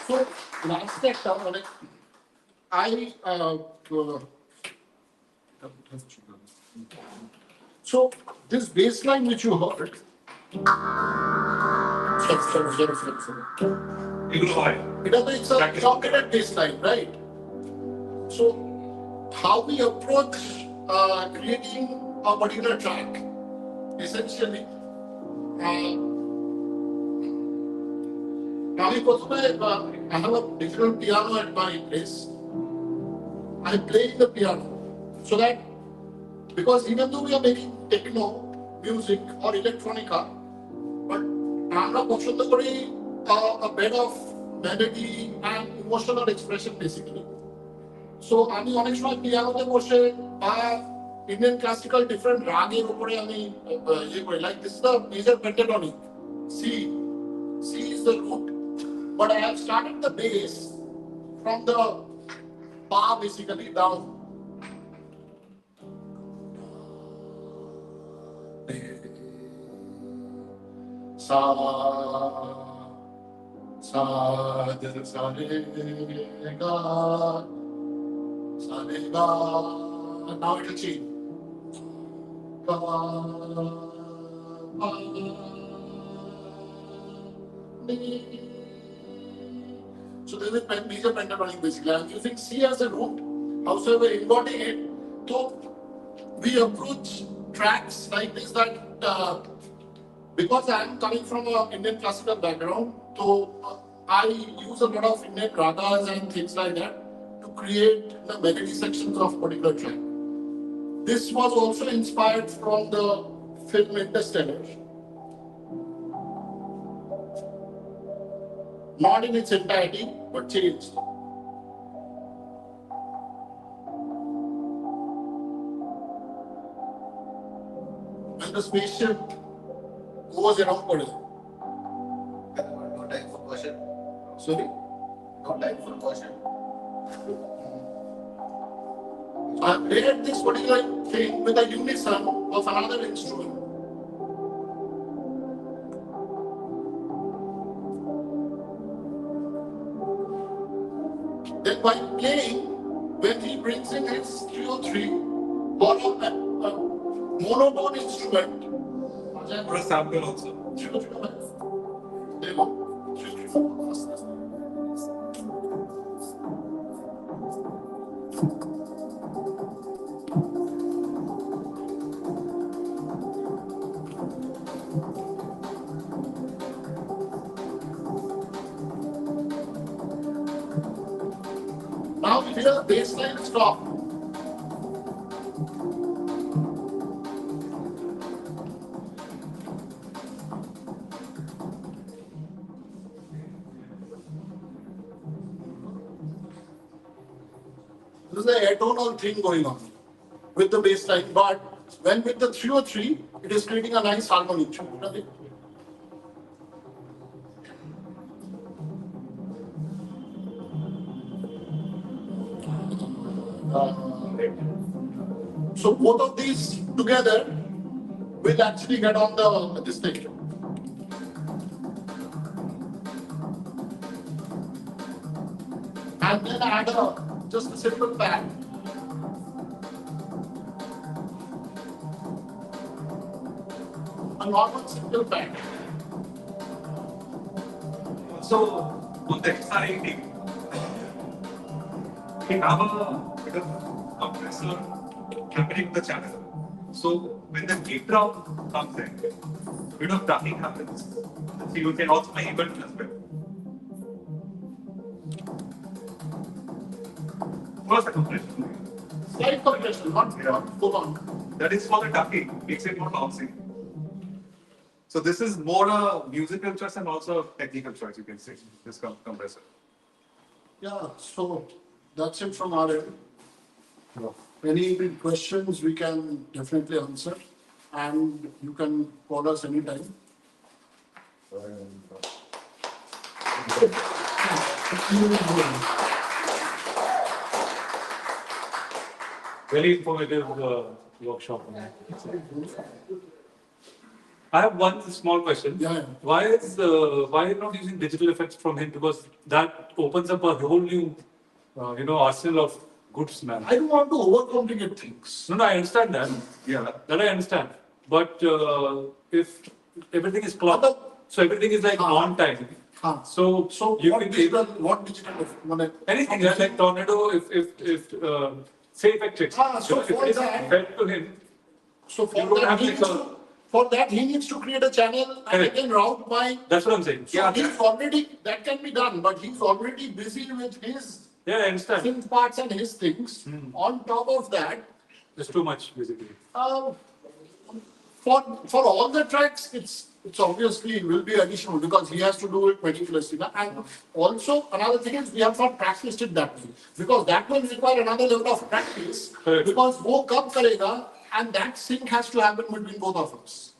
So last sector, like so this bass line which you heard, এগুলো হয় It's a chocolate bass line, right? So, how we approach creating a particular track, essentially, I have a digital piano at my place. I play the piano so that because even though we are making techno music or electronica, but আমরা পছন্দ করি a bed of melody and emotional expression basically. So আমি অনেক সময় পিয়ানোতে বসে বা Indian classical different রাগের উপরে আমি ইয়ে করি, like this is the major pentatonic. C is the root, but I have started the bass from the pa basically down. Sa sa re ga sa re ga. Now it will change. Ga ma ni. So there is a major pentatonic basically. I'm using C as a root. However, embodying it, so we approach tracks like this that because I am coming from an Indian classical background, so I use a lot of Indian ragas and things like that to create the melody sections of particular track. This was also inspired from the film Interstellar. Not in its entirety, but changed. When the spaceship goes around for it. No time for question. Sorry? No time for question. I played this particular thing with a unison of another instrument. Then while playing, when he brings in his 303 or a monotone instrument, or a sample also. There you go. Now we hear the bass line stop. This is the atonal thing going on with the bass line, but when with the 303, it is creating a nice harmony. So both of these together will actually get on this thing. And then add just a simple pad. A normal simple pad. So on the side, we have a bit of compressor happening in the channel. So when the gate drum comes in, a bit of ducking happens. So you can also enable it as well. What's the compression? Slight compression, not full on. That is for the ducking, makes it more bouncy. So this is more a musical choice and also a technical choice, you can say, this compressor. Yeah, so that's it from our end. Any questions we can definitely answer, and you can call us anytime. Very informative workshop. I have one small question. Yeah. Why not using digital effects from him? Because that opens up a whole new, arsenal of goods, man. I don't want to overcomplicate things. No, I understand that. Yeah. That I understand. But if everything is clocked, so everything is like on time. So you can what digital? anything like tornado. If say effect tricks. So if for it's that- fed to him, So you don't have like a. for that, he needs to create a channel and Correct. he can route my. That's what I'm saying. So he's already, that can be done, but he's already busy with his Yeah, I understand. synth parts and his things. On top of that, It's too much basically. for all the tracks, it's obviously will be additional because he has to do it meticulously. And also another thing is we have not practiced it that way because that will require another level of practice. Correct. Because wo kab karega and that sync has to happen between both of us.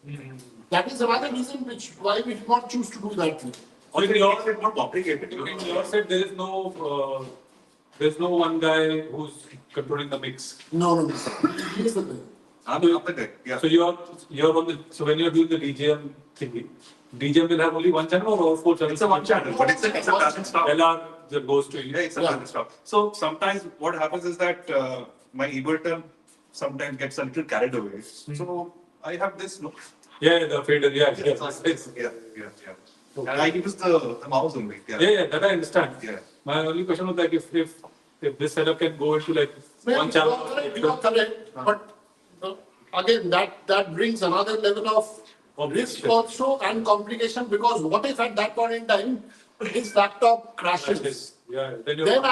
That is another reason why we did not choose to do that way. So in your It's more complicated. in your set, there's no one guy who's controlling the mix. No. He is the thing. I'm the guy. Yeah. So you're on the when you're doing the DJM thingy, DJM will have only one channel or all 4 channels? It's a one channel, but it's a balanced stuff. LR that goes to you. Yeah, it's a balanced stuff. So sometimes what happens is that my Ableton sometimes gets a little carried away. So I have this, no? Yeah, the fader. Yeah. Yeah. And I use the mouse only. Yeah, that I understand. Yeah. My only question was like if this setup can go into like Maybe one channel. you are correct, but again, that brings another level of risk also and complication because what if at that point in time his laptop crashes? Yeah, Then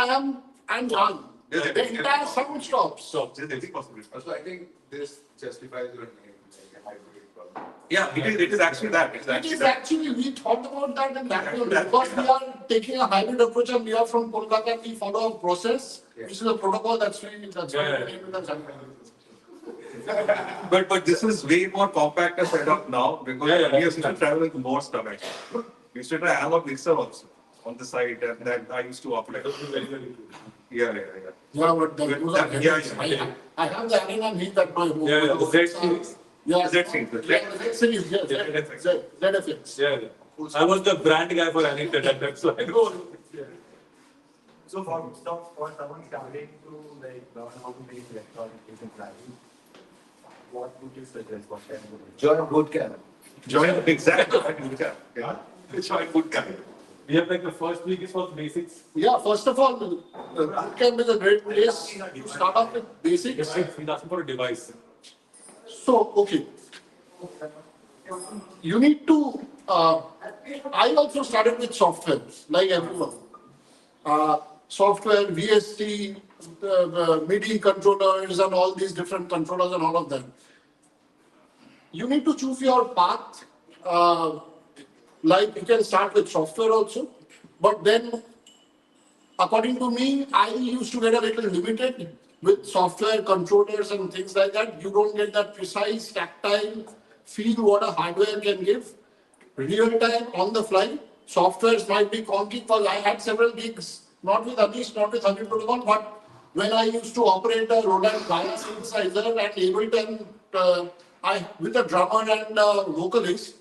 I'm done. The entire sound stops. There's every possibility. Also, I think this justifies your name, like a hybrid problem. Yeah, it is actually that. It is actually, we thought about that in that way because we are taking a hybrid approach and we are from Kolkata, we follow a process, which is a protocol that's why the name is But this is way more compact setup now because we are still traveling more stuff actually. We used to try analog mixer also on the side that I used to operate. Yeah. Yeah, but those are heavy. I have the arena and heat at my home. Yeah, the Z series. Yeah, Z series. the Z series, yes, ZFX. Yeah. I was the brand guy for Anita at that, so I know. So for someone starting to like learn how to make electronic driving, what would you suggest? What kind of Join Bootcamp. Join exactly. Yeah. Join Bootcamp. We have like the first week is for basics. Yeah, first of all, Bootcamp is a great place to start off with basics. He's asking for a device. So, okay. You need to, I also started with software, like everyone. Software, VST, the MIDI controllers and all these different controllers and all of them. You need to choose your path. Like you can start with software also, but then according to me, I used to get a little limited with software controllers and things like that. You don't get that precise tactile feel what a hardware can give. Real time, on the fly. Softwares might be conky because I had several gigs, not with Anish, not with Hybrid Protokol, but when I used to operate a Roland Gaia synthesizer and Ableton, with a drummer and a vocalist,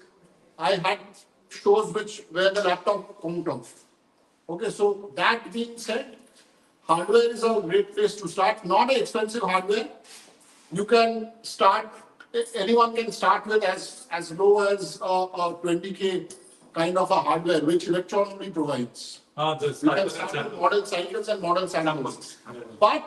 I had shows where the laptop comes off. Okay, so that being said, hardware is a great place to start. Not an expensive hardware. You can start, anyone can start with as low as a 20K kind of a hardware, which Electronica provides. You can start with model cycles and model samples. But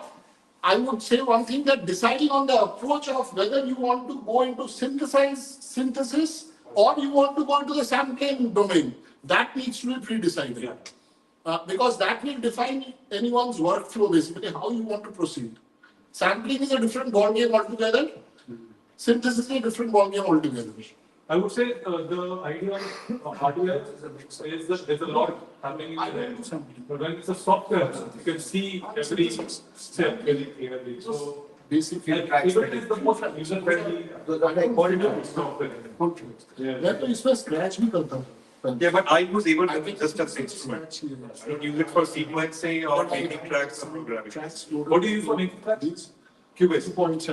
I would say one thing, that deciding on the approach of whether you want to go into synthesis or you want to go into the sampling domain, that needs to be pre-decided. Because that will define anyone's workflow, basically, how you want to proceed. Sampling is a different ballgame altogether. Synthesis is a different ballgame altogether. I would say the idea of hardware is that there's a lot happening in there. But when it's a software, you can see every step very clearly. So basically, even is the most user-friendly software. मैं तो इसमें scratch भी करता हूँ. Yeah, but I use even just as an instrument. I don't use it for sequencing or making tracks or programming. What do you use for making tracks? Cubase.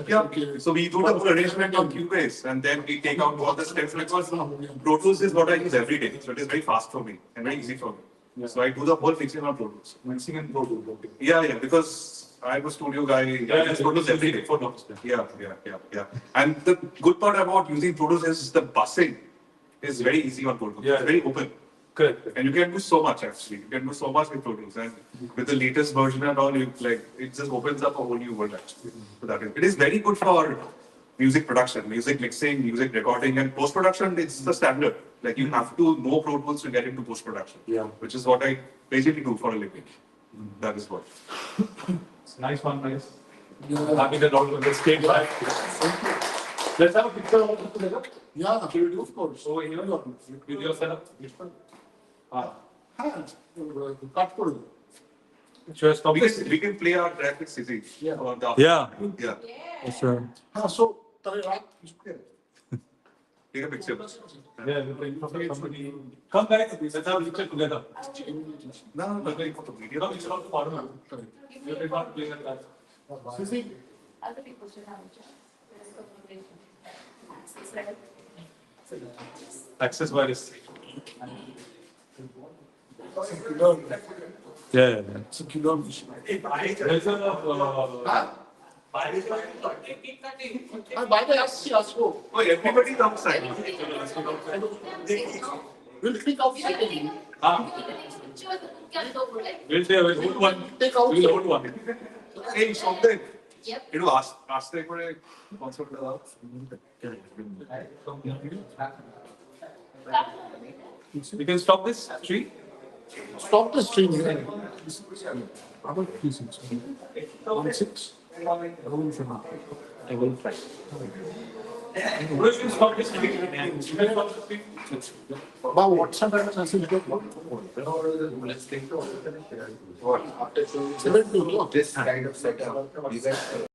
Yeah. So we do the whole arrangement on Cubase and then we take out all the steps because Pro Tools is what I use every day. So it is very fast for me and very easy for me. So I do the whole mixing on Pro Tools. Mixing and Pro Tools. Okay. Yeah, because I'm a studio guy. I use Pro Tools every day. Yeah. And the good part about using Pro Tools is the bussing is very easy on Pro Tools. It's very open. Correct. And you can do so much actually. You can do so much with Pro Tools, and with the latest version and all, you like it just opens up a whole new world actually. So that is, it is very good for music production, music mixing, music recording, and post production. It's the standard. Like you have to know Pro Tools to get into post production. Yeah. Which is what I basically do for a living. That is what. It's nice one, nice. Happy that all of this came by. Let's have a picture of it together. Yeah, absolutely, of course. Over here, with your setup. Ah. Cut for you. Sure, stop We this. can play our track with Sisi. Yeah. On the, Yeah. Yeah. Yes, sir. So, tell right. Take a picture. Yeah, somebody. Come guys, let's have a picture together. No, for the video. Come, it's not the partner. You're not playing at that. Sisi, Other people should have a chance. Access virus. it's a killer. Yeah. It's a killer mission. There's a. By the way, ask you. Oh, everybody's outside. We'll click outside. We'll say, we'll hold one. Take out. We'll hold one. Hey, something. Yep. You know, ask them for a concert. We can stop this tree. Stop the stream here. How about 3-6? 1-6? I will try. We can stop this tree. You can stop this tree. About WhatsApp message get what? Let's think of What? after showing Seven to this kind of setup, you guys